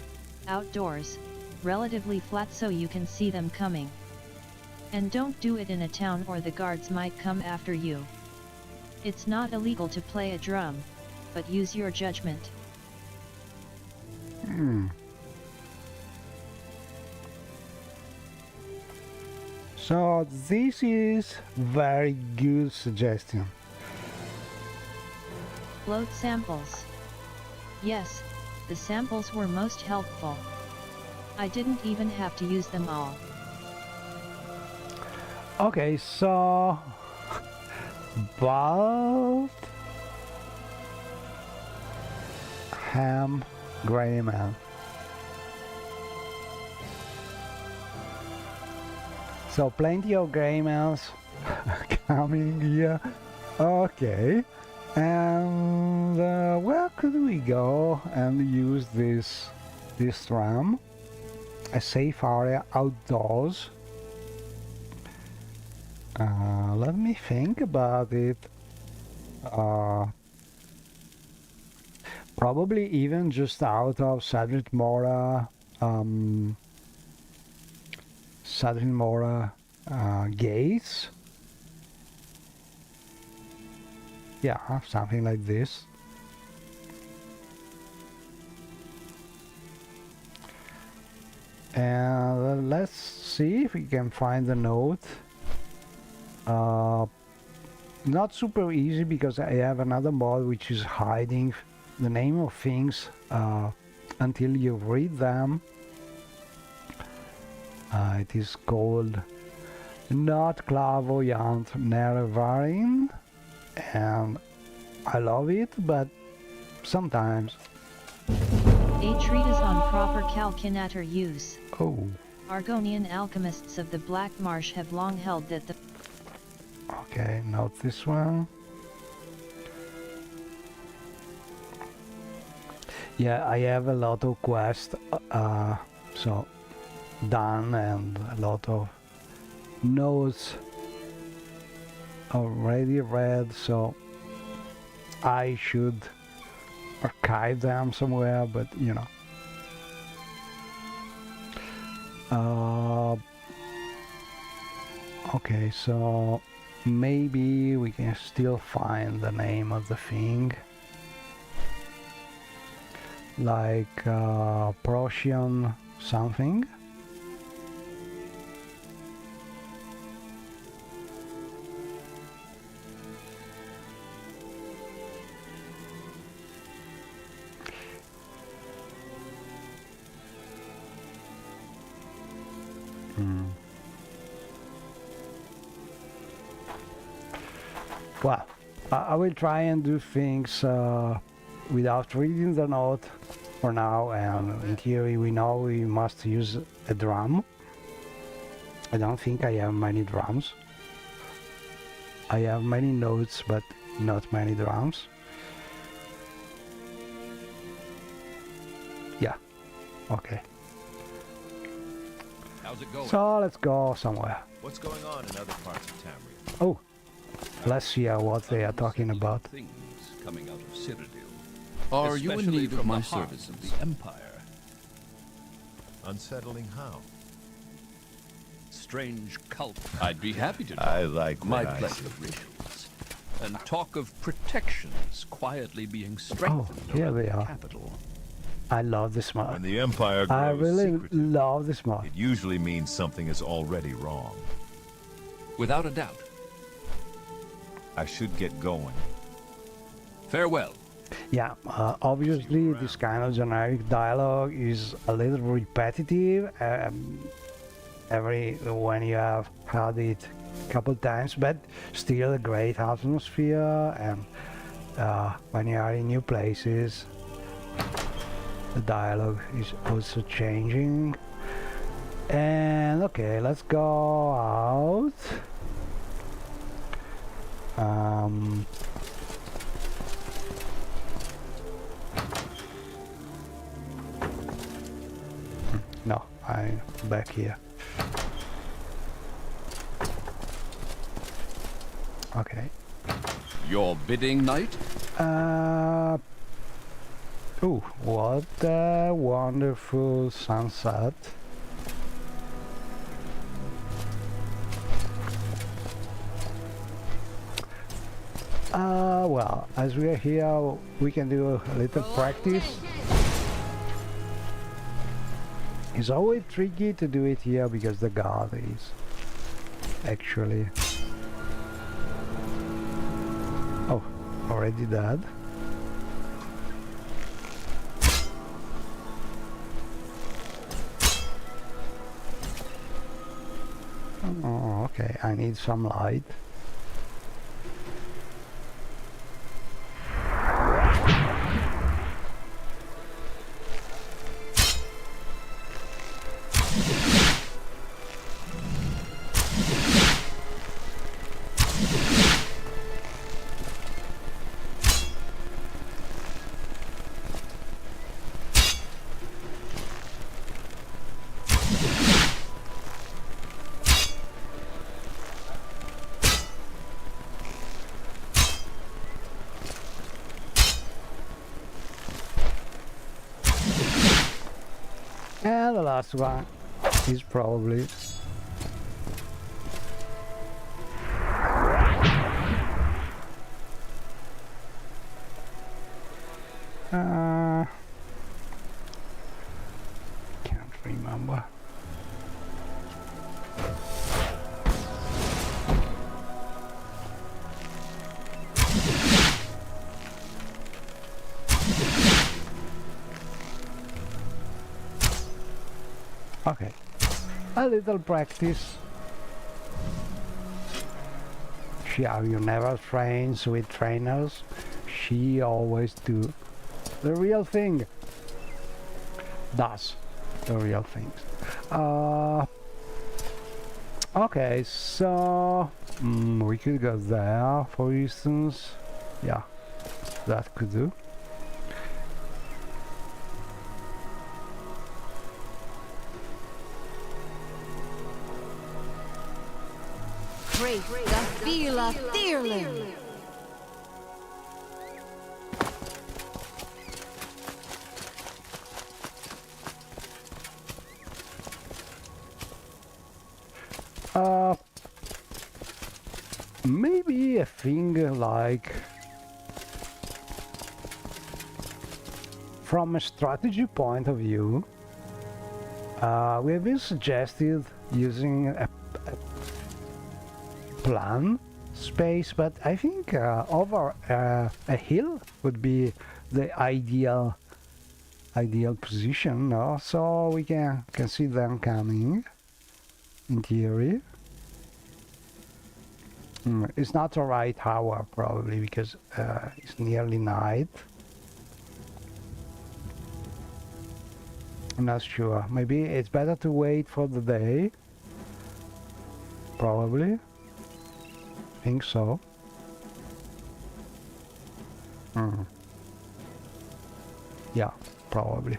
outdoors, relatively flat so you can see them coming. And don't do it in a town or the guards might come after you. It's not illegal to play a drum, but use your judgment. So this is very good suggestion. Bloat samples. Yes, the samples were most helpful. I didn't even have to use them all. Okay, so Baltham Grayman. So plenty of Graymans coming here. Okay, and where could we go and use this drum? A safe area outdoors. Let me think about it. Probably even just out of Sadrin Mora gates. Yeah, something like this. And let's see if we can find the note. Not super easy because I have another mod which is hiding the name of things until you read them. It is called Not Clairvoyant Nerevarin, and I love it, but sometimes. A treatise on proper calcinator use. Oh. Argonian alchemists of the Black Marsh have long held that the... Okay, note this one. Yeah, I have a lot of quests, so done, and a lot of notes already read, so I should archive them somewhere, but you know. Okay, so maybe we can still find the name of the thing, like Procyon something. Well, I will try and do things without reading the note for now, and in theory we know we must use a drum. I don't think I have many drums. I have many notes, but not many drums. Yeah, okay. How's it going? So let's go somewhere. What's going on in other parts of Tamriel? Oh, let's hear what they are talking about. Things coming out of Cyrodiil. Are you in need of my services? Of the Empire. Unsettling how? Strange cult. I'd be happy to. I like my what I pleasure. see. Rituals and talk of protections quietly being strengthened. Oh, here around they the are. capital. I love this mod. When the Empire grows I really secretive, love this mod. it usually means something is already wrong. Without a doubt. I should get going. Farewell. Yeah, obviously this kind of generic dialogue is a little repetitive when you have had it a couple times, but still a great atmosphere, and when you are in new places the dialogue is also changing. And okay, let's go out. No, I'm back here. Okay. Your bidding, knight? Oh, what a wonderful sunset. Well, as we are here, we can do a little practice. It's always tricky to do it here because the guard is actually... Oh, already dead. Oh, okay, I need some light. And the last one is probably can't remember. Okay, a little practice. You never trains with trainers. She always do the real thing. Does the real things. Okay, so we could go there, for instance. Yeah, that could do. Great, Gafila Thirling. Maybe a thing like from a strategy point of view, we have been suggested using a plan space, but I think over a hill would be the ideal position, no? So we can see them coming in theory. It's not the right hour probably because it's nearly night. I'm not sure. Maybe it's better to wait for the day. Probably. Think so. Yeah, probably.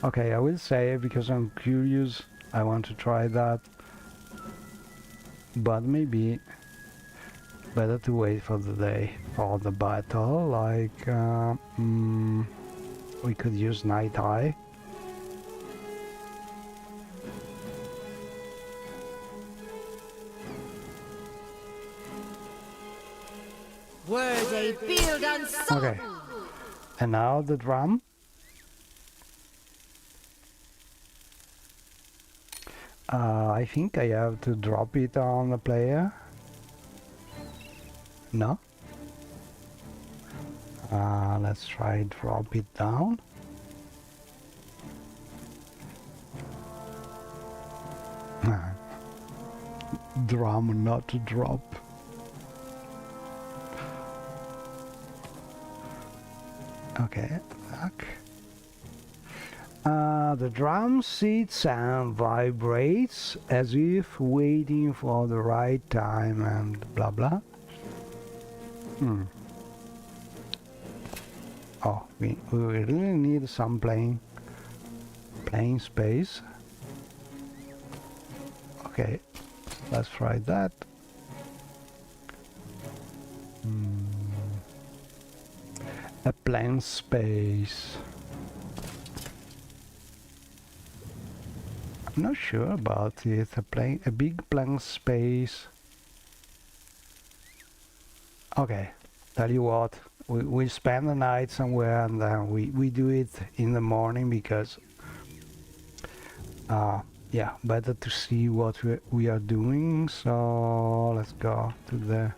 Okay, I will say because I'm curious, I want to try that. But maybe better to wait for the day for the battle, like we could use Night Eye. Were they built on soul? Okay, and now the drum. I think I have to drop it on the player. No? Let's try drop it down. Drum not to drop. Okay, back. The drum sits and vibrates as if waiting for the right time and blah blah. Oh, we really need some playing space. Okay, let's try that. A playing space. I'm not sure about it. A big blank space. Okay, tell you what, we spend the night somewhere and then we do it in the morning because yeah, better to see what we are doing. So let's go to the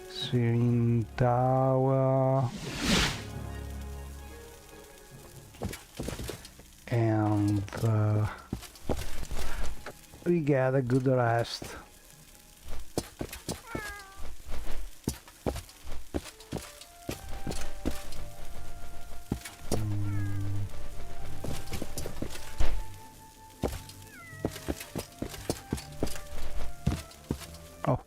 Serene Tower and we get a good rest. Oh.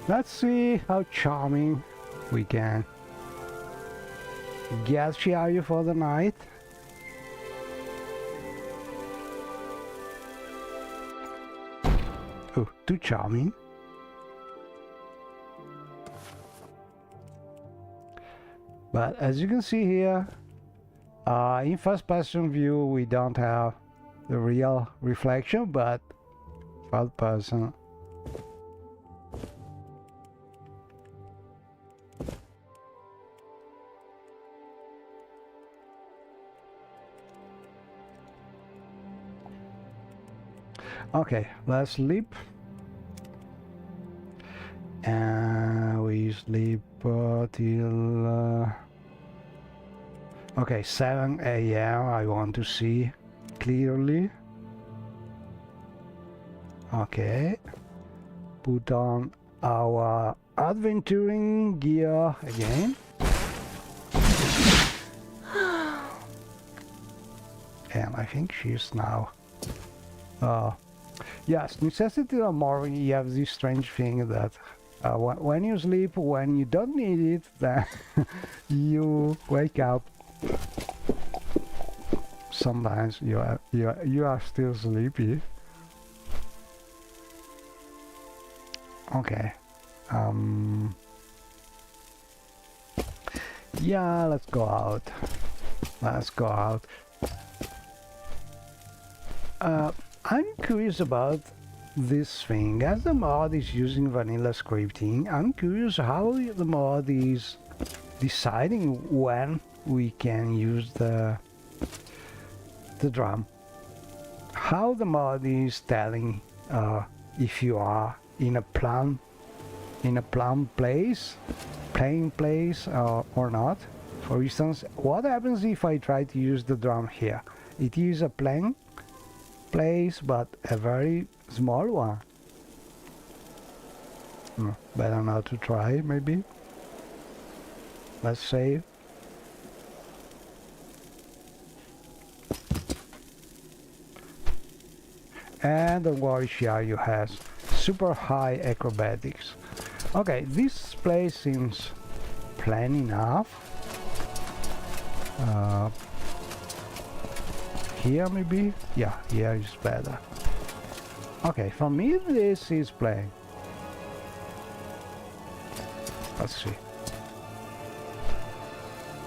Let's see how charming we can get Chiayu for the night. Oh, too charming. But as you can see here, in first person view we don't have the real reflection, but third person. Okay, let's sleep. And we sleep till okay, 7 a.m. I want to see clearly. Okay, put on our adventuring gear again. And I think she's now yes, necessity of Morrowind, you have this strange thing that when you sleep, when you don't need it, then you wake up. Sometimes you are still sleepy. Okay. Yeah, let's go out. Let's go out. I'm curious about this thing. As the mod is using vanilla scripting, I'm curious how the mod is deciding when we can use the drum. How the mod is telling if you are in a planned place, playing place or not. For instance, what happens if I try to use the drum here? It is a playing place, but a very small one. Better not to try, maybe. Let's save. And don't worry, Shiaryu has super high acrobatics. Okay, this place seems plain enough. Here maybe? Yeah, here is better. Okay, for me this is plain. Let's see.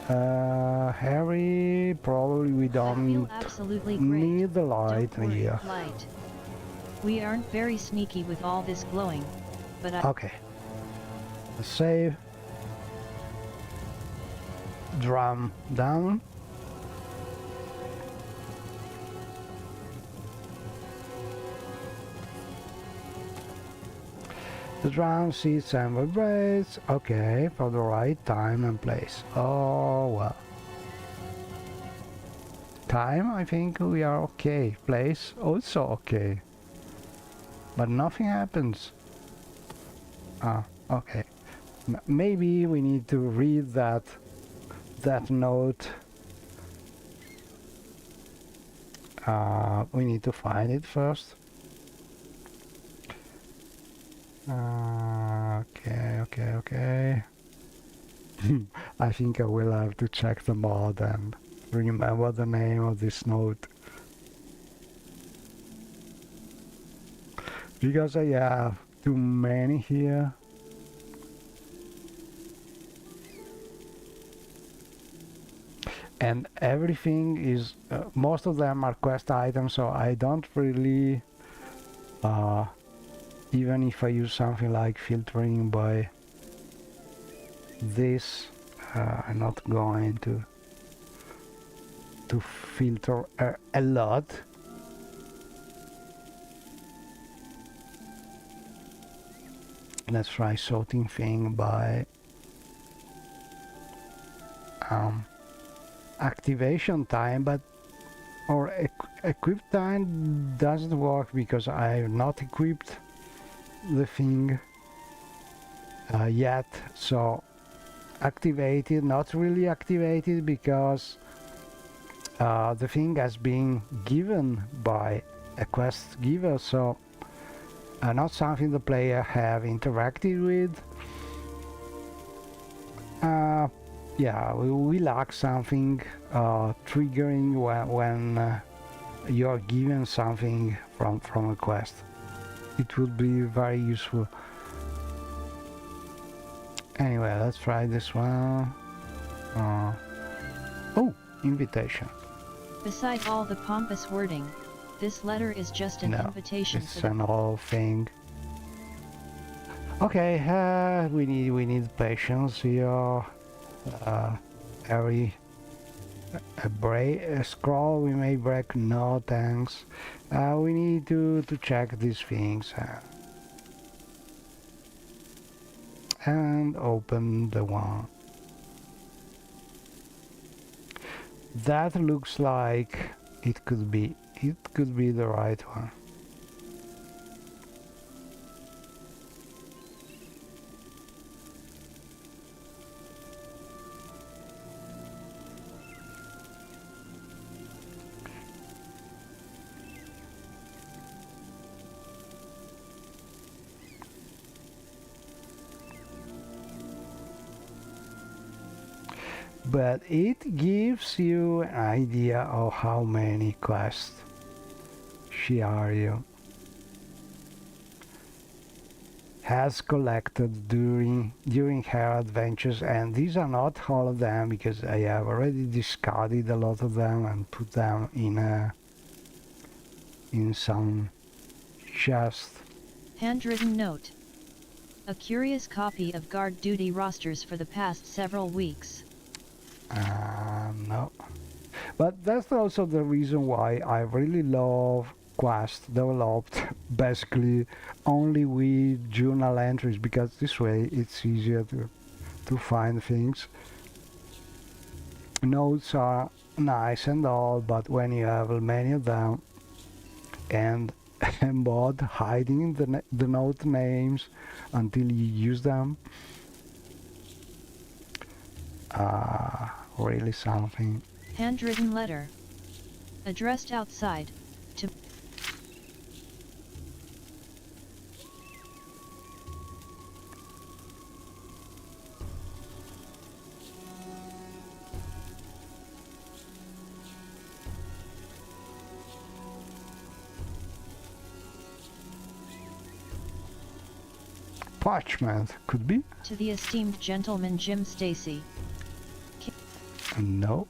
Harry, probably we don't need the light here. Light. We aren't very sneaky with all this glowing, but Okay. Let's save. Drum down. The drum seats and vibrates. Okay, for the right time and place. Oh well. Time, I think we are okay. Place, also okay. But nothing happens. Ah, okay. Maybe we need to read that note. We need to find it first. Okay. I think I will have to check the mod and remember the name of this note. Because I have too many here. And everything is, most of them are quest items, so I don't really, even if I use something like filtering by this, I'm not going to filter a lot. Let's try sorting thing by activation time, but or equip time doesn't work because I have not equipped the thing yet. So activated, not really activated, because the thing has been given by a quest giver, so not something the player have interacted with. Yeah, we lack something triggering when you're given something from a quest. It would be very useful. Anyway, let's try this one. Oh, invitation. Besides all the pompous wording, this letter is just an invitation. It's an old thing. Okay, we need patience here. Every a scroll we may break. No thanks. We need to check these things and open the one that looks like it could be the right one. But it gives you an idea of how many quests Shiaryu has collected during her adventures, and these are not all of them because I have already discarded a lot of them and put them in some chest. Handwritten note. A curious copy of guard duty rosters for the past several weeks. No. But that's also the reason why I really love Quest developed basically only with journal entries, because this way it's easier to find things. Notes are nice and all, but when you have many of them and mod hiding the node names until you use them. Really something. Handwritten letter. Addressed outside, to... Parchment, could be? To the esteemed gentleman Jim Stacy. No.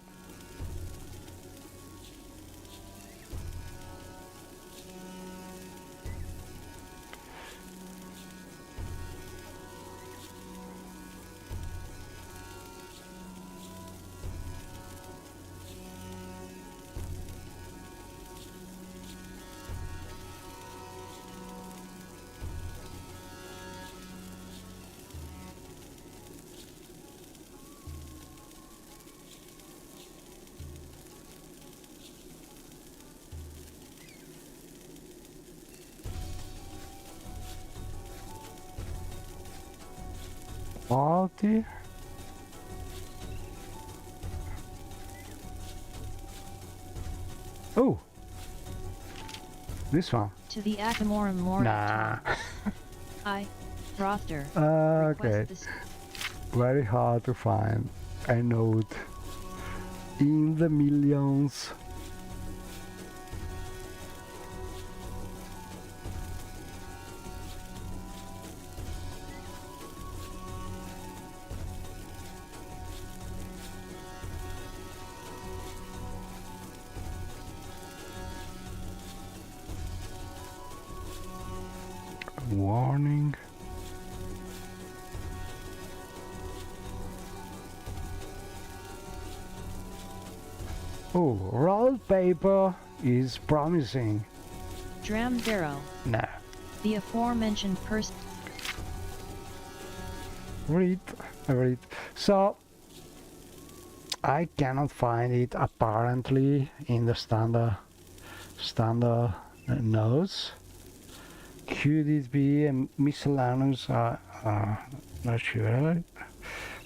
Party. Oh, this one. To the Akamorum Mora. Nah. I, Rother. Okay. Very hard to find a note in the millions. Warning. Oh, rolled paper is promising. Dram Barrow. No. The aforementioned person. Read. So, I cannot find it apparently in the standard notes. Could it be a miscellaneous? Not sure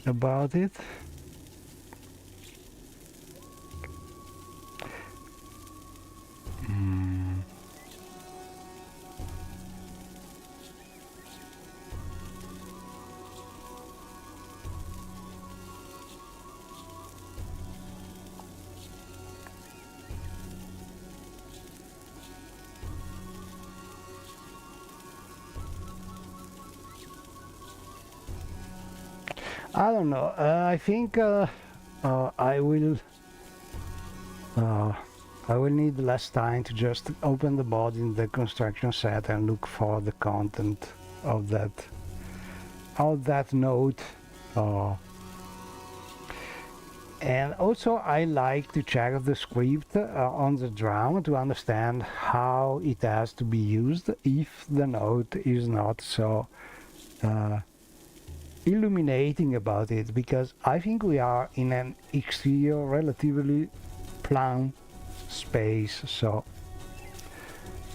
about it. I don't know. I think I will need less time to just open the mod in the construction set and look for the content of that node. And also I like to check the script on the drum to understand how it has to be used if the node is not so illuminating about it, because I think we are in an exterior relatively plain space, so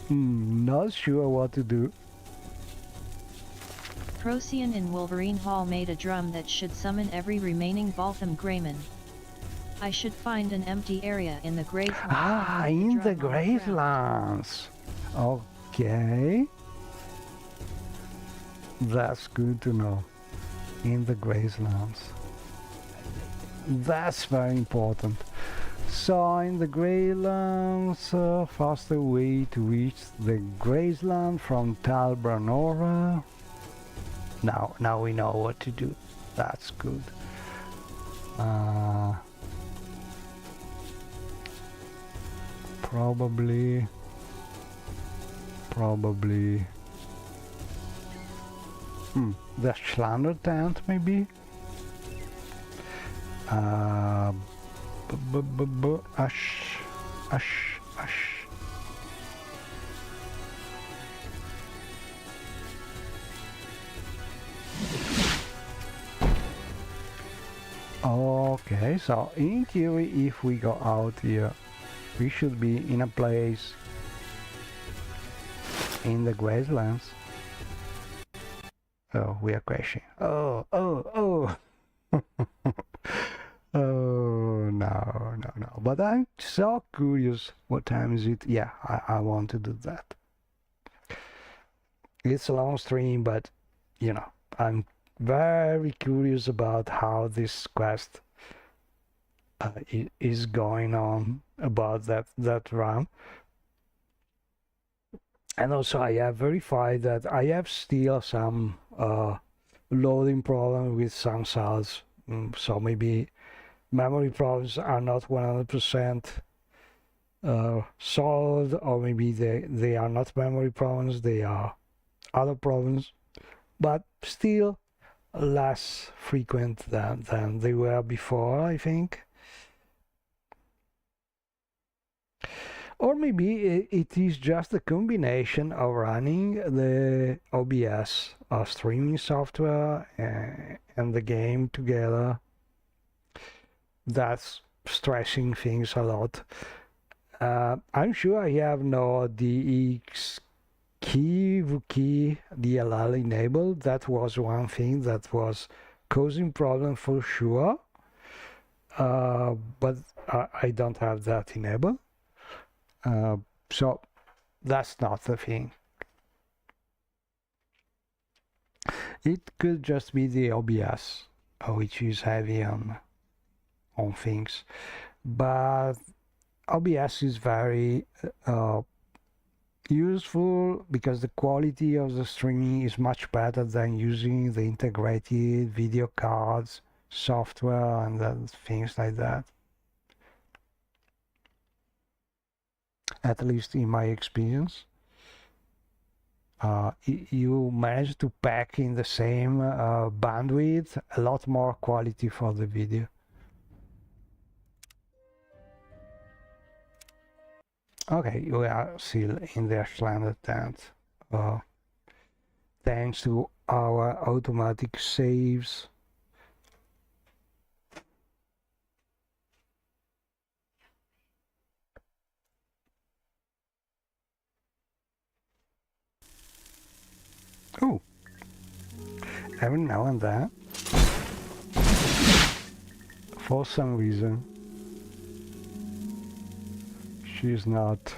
not sure what to do. Procyon in Wolverine Hall made a drum that should summon every remaining Baltham Greyman. I should find an empty area in the Gravelands. Ah, in the Gravelands. Okay. That's good to know. In the Gravelands. That's very important. So in the Gravelands, faster way to reach the Graveland from Tal Branora. Now we know what to do. That's good. Probably the Schlander tent maybe. Ash. Okay, so in theory, if we go out here, we should be in a place in the Gracelands. Oh, we are crashing. Oh. Oh, no. But I'm so curious. What time is it? Yeah, I want to do that. It's a long stream, but, you know, I'm very curious about how this quest is going on, about that run. And also I have verified that I have still some loading problem with some cells, so maybe memory problems are not 100% solved, or maybe they are not memory problems, they are other problems, but still less frequent than they were before, I think. Or maybe it is just a combination of running the OBS streaming software and the game together that's stressing things a lot. I'm sure I have no DX key Wookiee DLL enabled. That was one thing that was causing problem for sure, but I don't have that enabled. So that's not the thing. It could just be the OBS, which is heavy on things, but OBS is very useful because the quality of the streaming is much better than using the integrated video cards software and things like that. At least in my experience, you manage to pack in the same bandwidth a lot more quality for the video. Okay, we are still in the Ashland tent, thanks to our automatic saves. Oh, every now and then, for some reason, she's not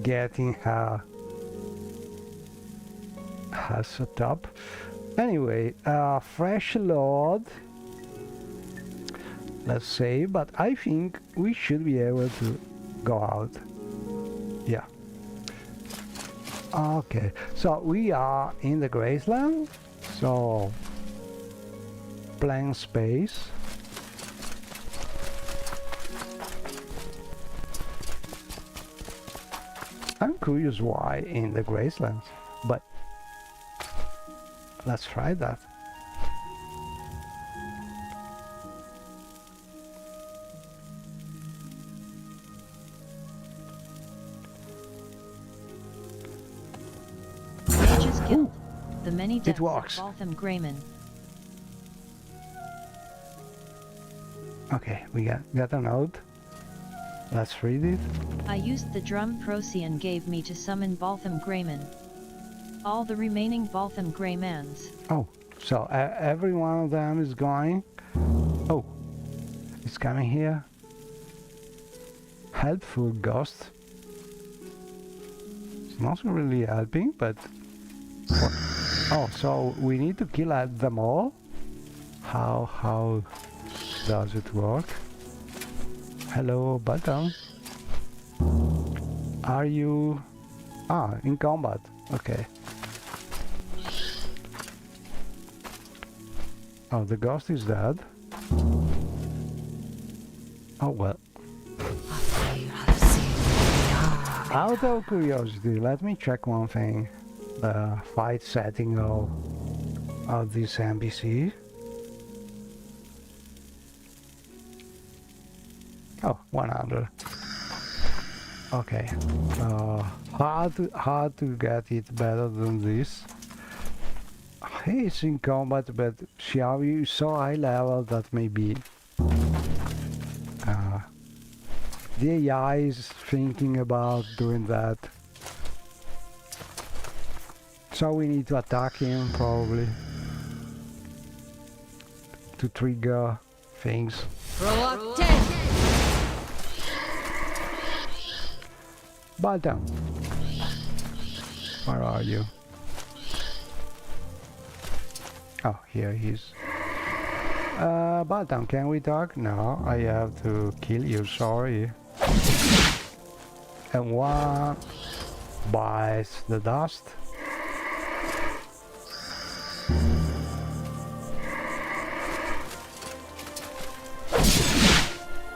getting her set up. Anyway, fresh load, let's say, but I think we should be able to go out. Yeah. Okay, so we are in the Graceland, so blank space. I'm curious why in the Gracelands, but let's try that. The many deaths it works. of Baltham Grayman. Okay, we got a note. Let's read it. I used the drum Procyon gave me to summon Baltham Grayman. All the remaining Baltham Graymans. Oh, so every one of them is going. Oh, it's coming here. Helpful ghost. It's not really helping, but. Oh, so we need to kill them all? How does it work? Hello, button. Are you... Ah, in combat. Okay. Oh, the ghost is dead. Oh, well. Out of curiosity, let me check one thing. The fight setting of this NPC. Oh, 100. Okay. Hard to get it better than this. He's in combat, but Xiaoyu is so high level that maybe the AI is thinking about doing that. So we need to attack him probably to trigger things. Baltam, where are you? Oh, here he is. Baltam, can we talk? No, I have to kill you, sorry. And one bites the dust.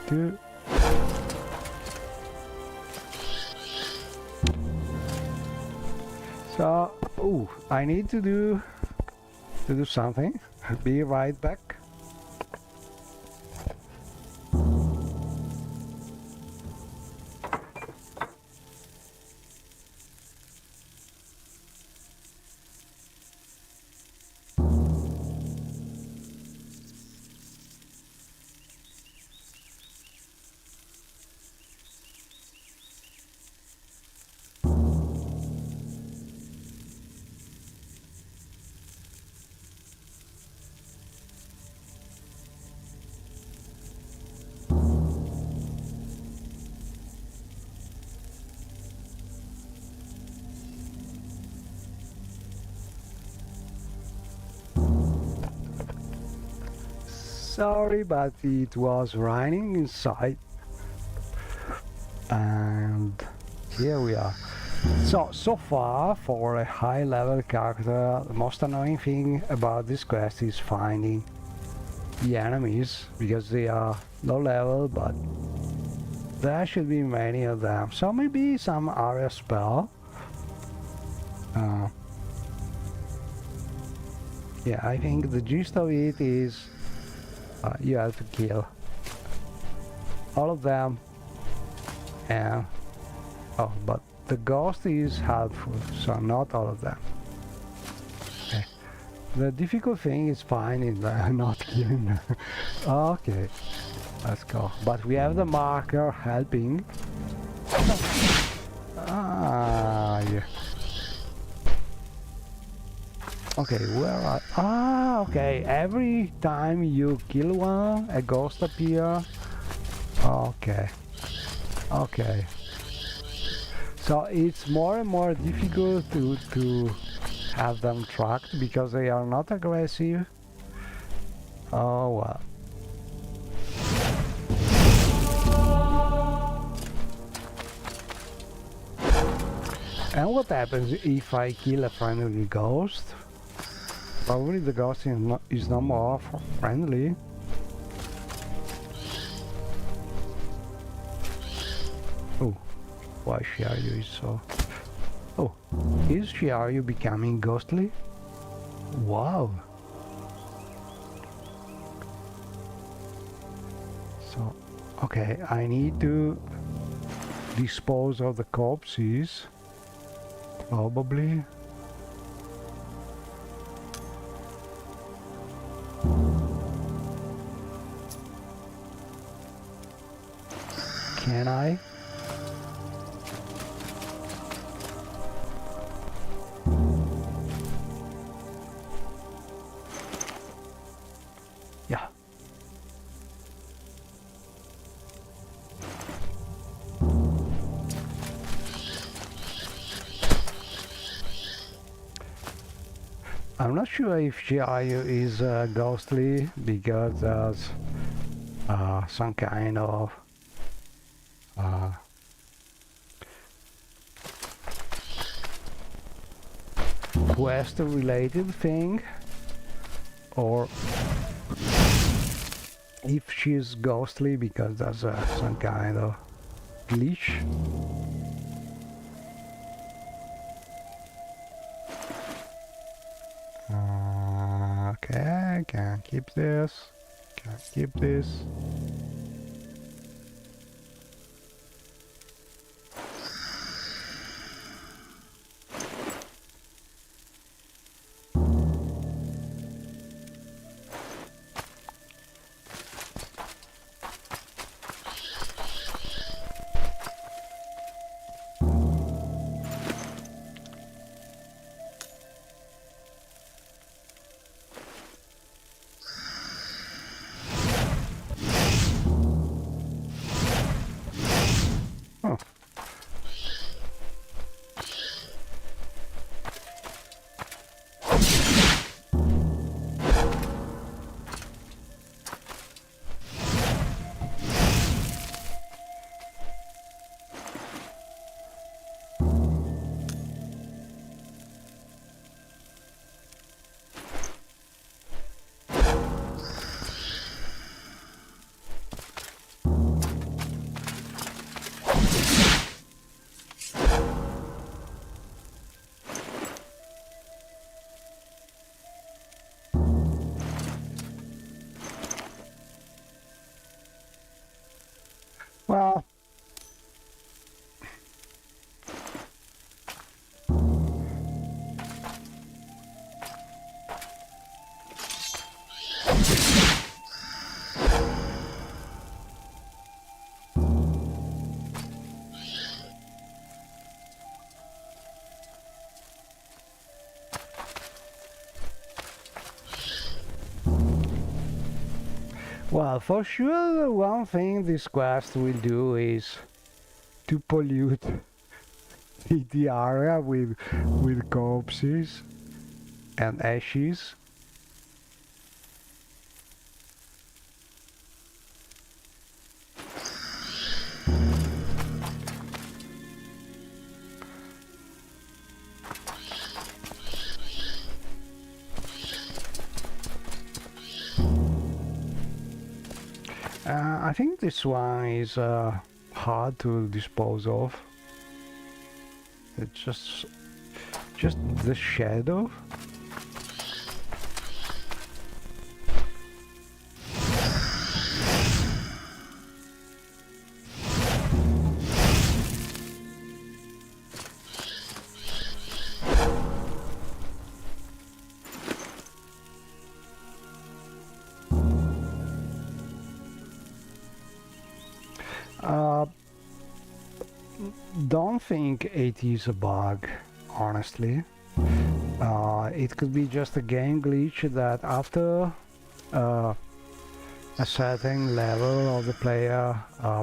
Two. So, ooh, I need to do something. Be right back. Sorry, but it was raining inside. And here we are. So far, for a high-level character, the most annoying thing about this quest is finding the enemies, because they are low level, but there should be many of them. So maybe some area spell. Yeah, I think the gist of it is you have to kill all of them, and oh, but the ghost is helpful, so not all of them. Okay. The difficult thing is finding them, not killing them. Okay, let's go. But we have the marker helping. Ah, yeah. Okay, where are... Ah, okay, every time you kill one, a ghost appears. Okay. Okay. So it's more and more difficult to have them tracked because they are not aggressive. Oh well. And what happens if I kill a friendly ghost? Probably the ghost is no more friendly. Oh, why Shiaryu is so... Oh, is Shiaryu becoming ghostly? Wow! So, okay, I need to dispose of the corpses. Probably. Can I? Yeah. I'm not sure if Shiaryu is ghostly because there's some kind of quest related thing, or if she's ghostly because there's some kind of glitch. Okay, can keep this, can keep this. Well, for sure, one thing this quest will do is to pollute the area with corpses and ashes. I think this one is hard to dispose of. It's just the shadow. Don't think it is a bug, honestly. It could be just a game glitch that after a certain level of the player,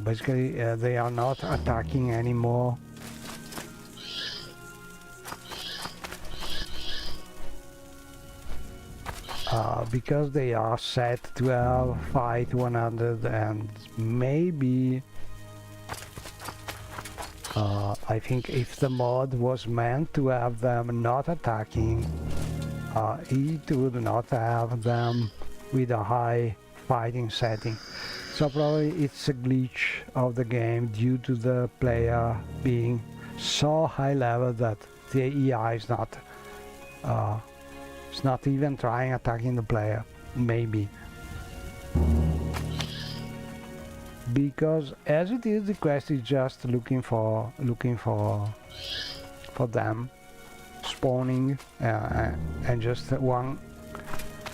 basically they are not attacking anymore. Because they are set to have fight 100 and maybe I think if the mod was meant to have them not attacking, it would not have them with a high fighting setting. So probably it's a glitch of the game due to the player being so high level that the AI is not even trying attacking the player, maybe. Because as it is, the quest is just looking for them spawning and just one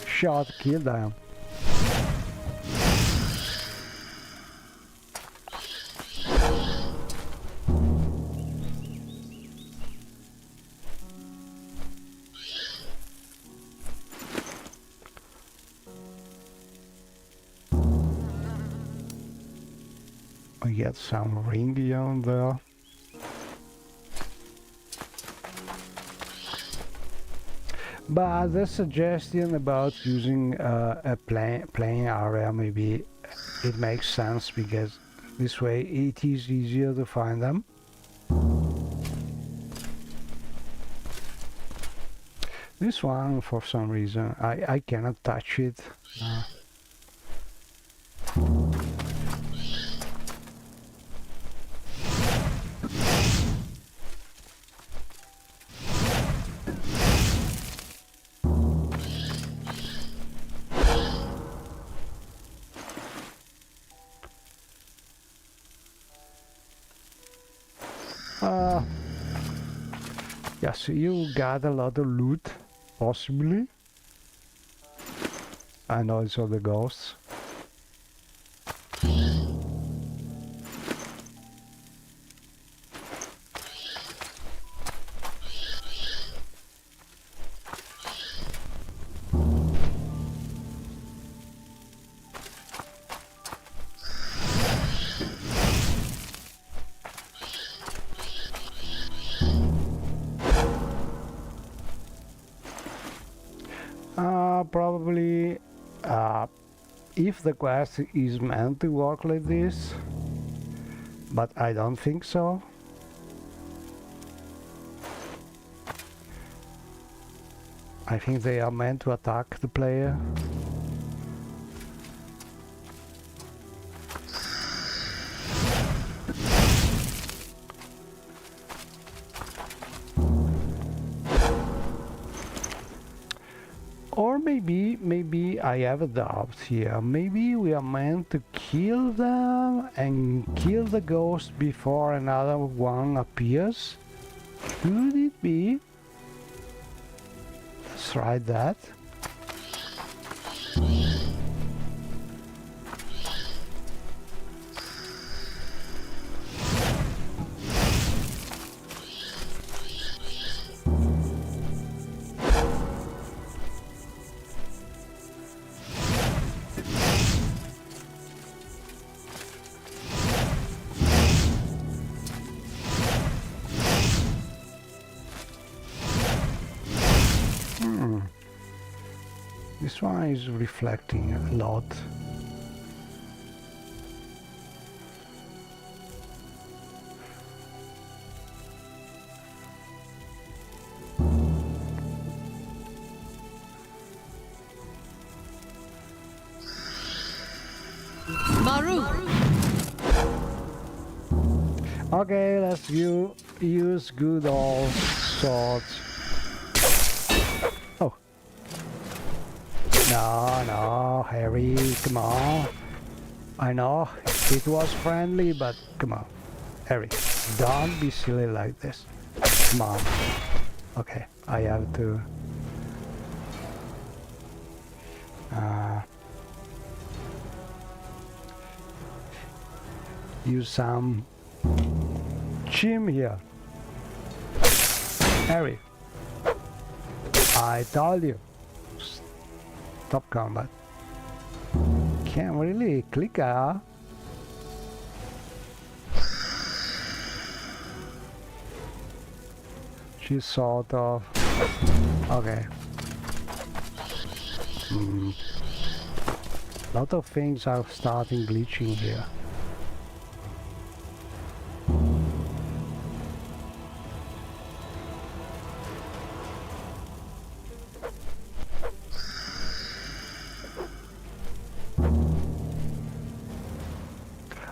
shot kill them. I get some ring on there. But the suggestion about using a plain area, maybe it makes sense because this way it is easier to find them. This one, for some reason, I cannot touch it. Yes, you got a lot of loot, possibly. And also the ghosts. Probably if the quest is meant to work like this, but I don't think so. I think they are meant to attack the player. Or maybe I have a doubt here. Maybe we are meant to kill them and kill the ghost before another one appears? Could it be? Let's try that. This one is reflecting a lot. Maru! Okay, let's use good old swords. Oh. No, Harry, come on. I know it was friendly, but come on. Harry, don't be silly like this. Come on. Okay, I have to... use some chim here. Harry, I told you. Stop combat. Can't really click her. She's sort of... okay. A lot of things are starting glitching here.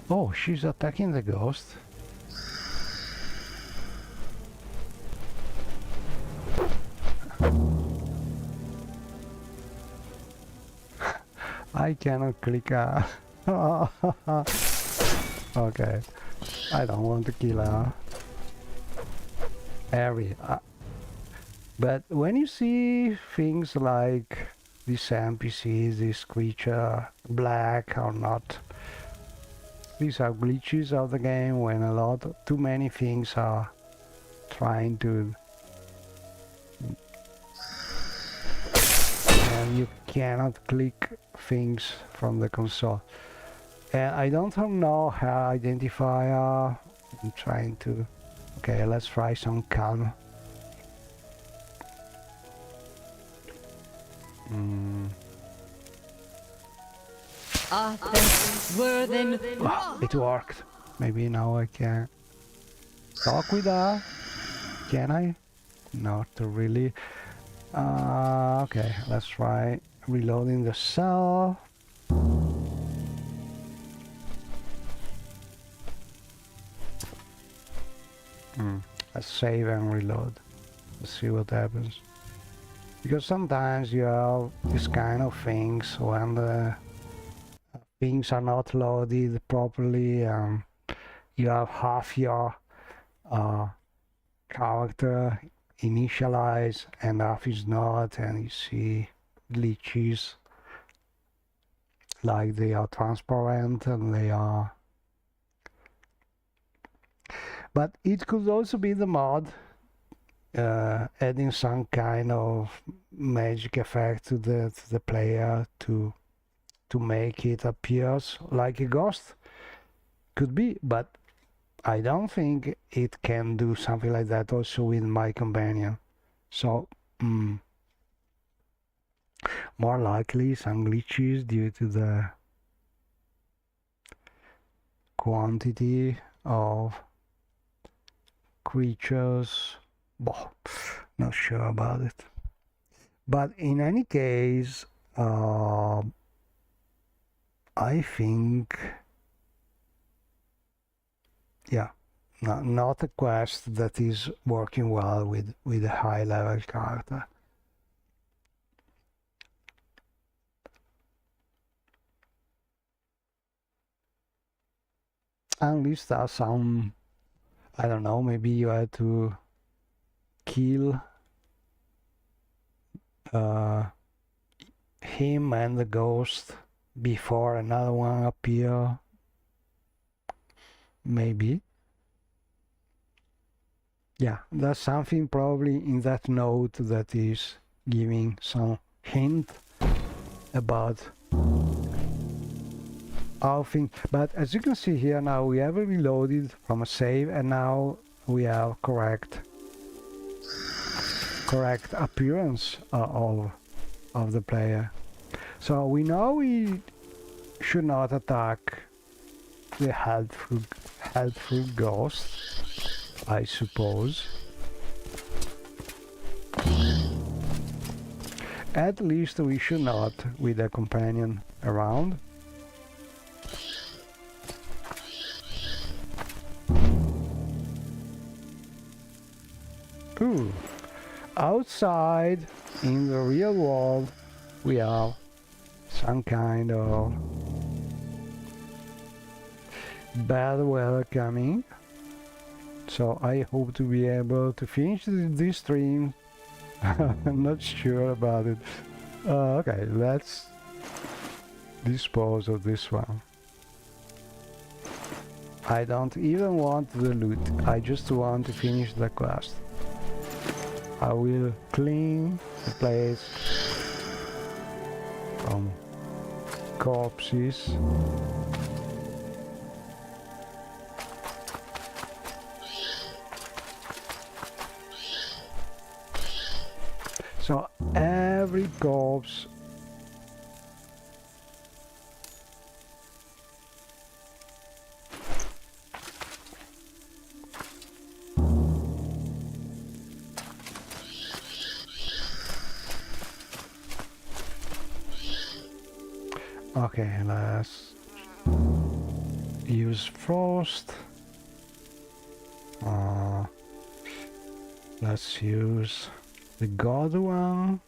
Oh, she's attacking the ghost. I cannot click her. Okay, I don't want to kill her. Harry. But when you see things like this NPC, this creature, black or not, these are glitches of the game when too many things are trying to... and you cannot click things from the console. And I don't know how to identify her. I'm trying to... okay, let's try some calm. It worked. Maybe now I can talk with her. Can I? Not really. Okay, let's try reloading the cell. Let's save and reload. Let's see what happens. Because sometimes you have this kind of things when the things are not loaded properly. You have half your character initialized and half is not, and you see glitches like they are transparent and they are... but it could also be the mod adding some kind of magic effect to the player to make it appears like a ghost. Could be, but I don't think it can do something like that also with my companion. So more likely some glitches due to the quantity of creatures. Not sure about it. But in any case, I think, yeah, not a quest that is working well with a high level character. At least there are some, I don't know, maybe you had to kill him and the ghost before another one appear. Maybe. Yeah, there's something probably in that note that is giving some hint about how things... but as you can see here now, we have reloaded from a save and now we have correct appearance of the player. So we know we should not attack the helpful ghosts, I suppose. At least we should not with a companion around. Ooh. Outside, in the real world, we have some kind of bad weather coming. So I hope to be able to finish this stream. I'm not sure about it. Okay, let's dispose of this one. I don't even want the loot, I just want to finish the quest. I will clean the place from corpses. So every corpse okay, let's use frost. Let's use the god one.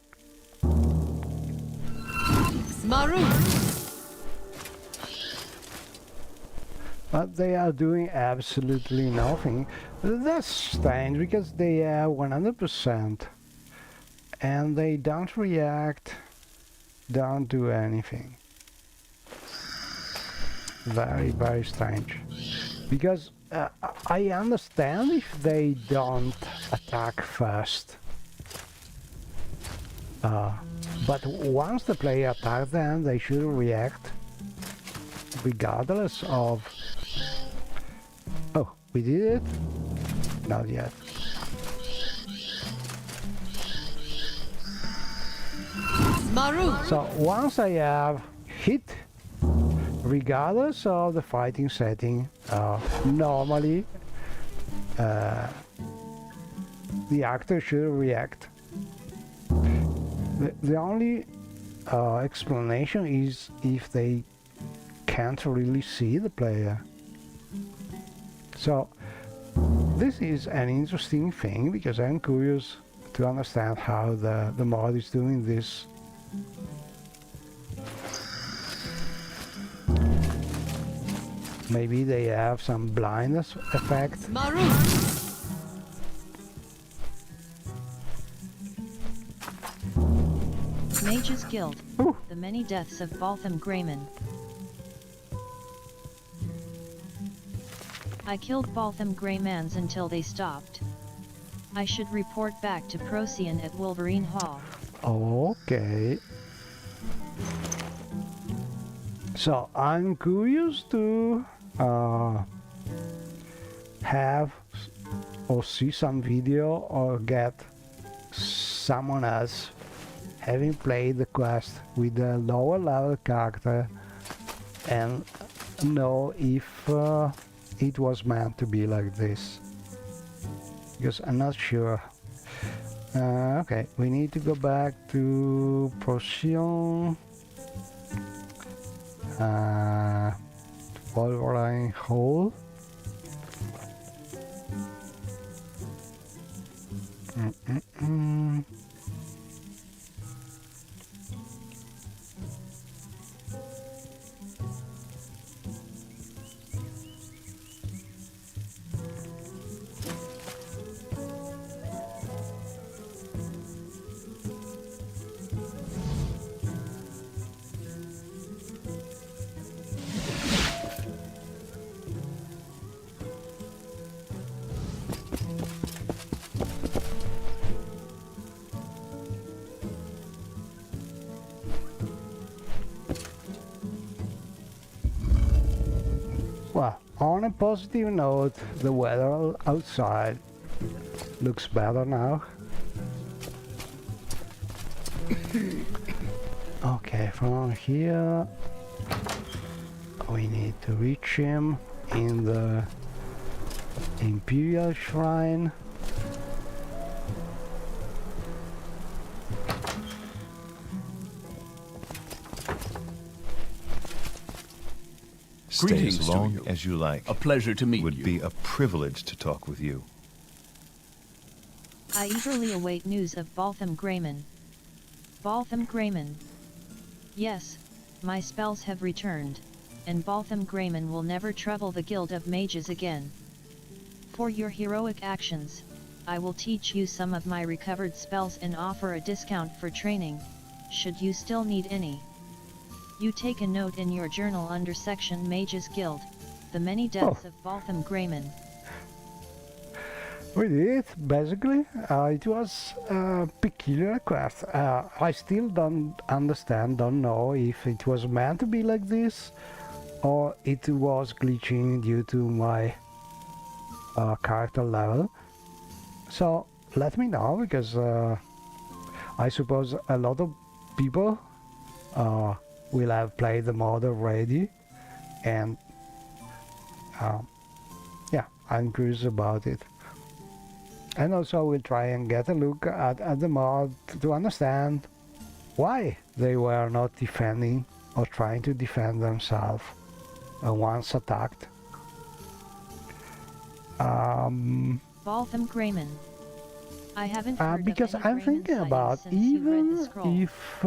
But they are doing absolutely nothing. That's strange because they have 100% and they don't react, don't do anything. Very, very strange. Because I understand if they don't attack first. But once the player attacks them, they should react regardless of... Oh, we did it? Not yet. So once I have hit, regardless of the fighting setting, normally the actor should react. The only explanation is if they can't really see the player. So this is an interesting thing because I'm curious to understand how the mod is doing this. Maybe they have some blindness effect. Mage's Guild. The many deaths of Baltham Greyman. I killed Baltham Greymans until they stopped. I should report back to Procyon at Wolverine Hall. Okay. So I'm curious to have or see some video or get someone else having played the quest with a lower level character and know if it was meant to be like this, because I'm not sure. Okay, we need to go back to Procyon, Wolverine Hall. Well, on a positive note, the weather outside looks better now. Okay. Okay, from here we need to reach him in the Imperial Shrine. Stay Greetings as to long you. as you like. A pleasure to meet It would you. be a privilege to talk with you. I eagerly await news of Baltham Grayman. Baltham Grayman. Yes, my spells have returned, and Baltham Grayman will never trouble the Guild of Mages again. For your heroic actions, I will teach you some of my recovered spells and offer a discount for training, should you still need any. You take a note in your journal under section Mages Guild, the many deaths of Baltham Grayman. We did, basically. It was a peculiar quest. I still don't understand, don't know if it was meant to be like this, or it was glitching due to my character level. So let me know, because I suppose a lot of people will have played the mod already, and yeah, I'm curious about it. And also we'll try and get a look at the mod to understand why they were not defending or trying to defend themselves once attacked. Baltham Grayman. I haven't heard because of any I'm Grayman thinking sightings about, since you read the even scroll. if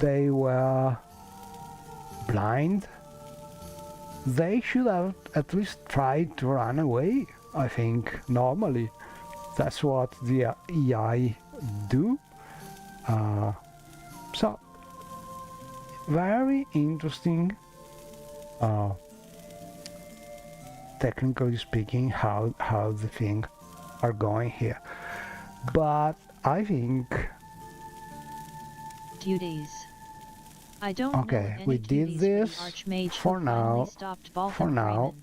they were blind, they should have at least tried to run away. I think normally that's what the AI do. So very interesting, technically speaking, how the things are going here. But I think Duties. I don't okay, know any we did duties this for the Archmage for who now. finally stopped Baltham For now,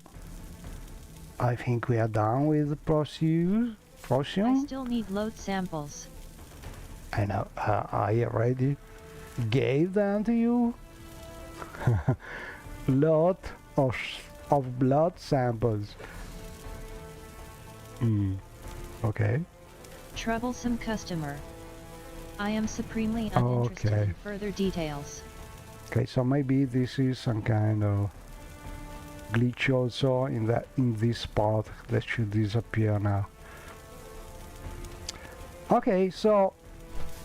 I think we are done with the procedure. I still need load samples. I know, I already gave them to you. Lot of blood samples. Okay. Troublesome customer. I am supremely uninterested Okay. in further details. Okay, so maybe this is some kind of glitch also in this spot that should disappear now. Okay, so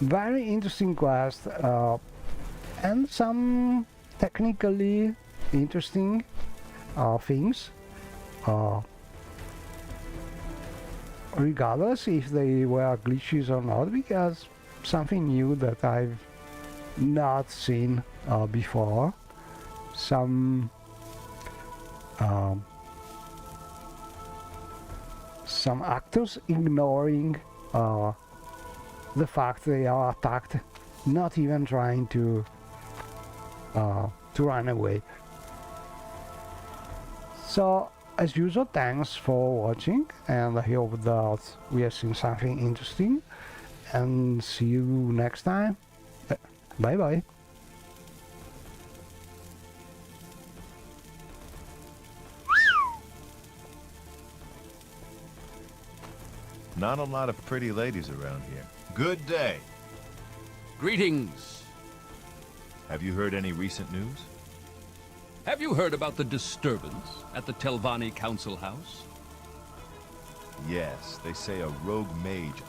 very interesting quest, and some technically interesting things, regardless if they were glitches or not, because something new that I've not seen before. Some actors ignoring the fact they are attacked, not even trying to run away. So as usual, thanks for watching, and I hope that we have seen something interesting, and see you next time. Bye bye. Not a lot of pretty ladies around here. Good day. Greetings. Have you heard any recent news? Have you heard about the disturbance at the Telvanni Council House? Yes, they say a rogue mage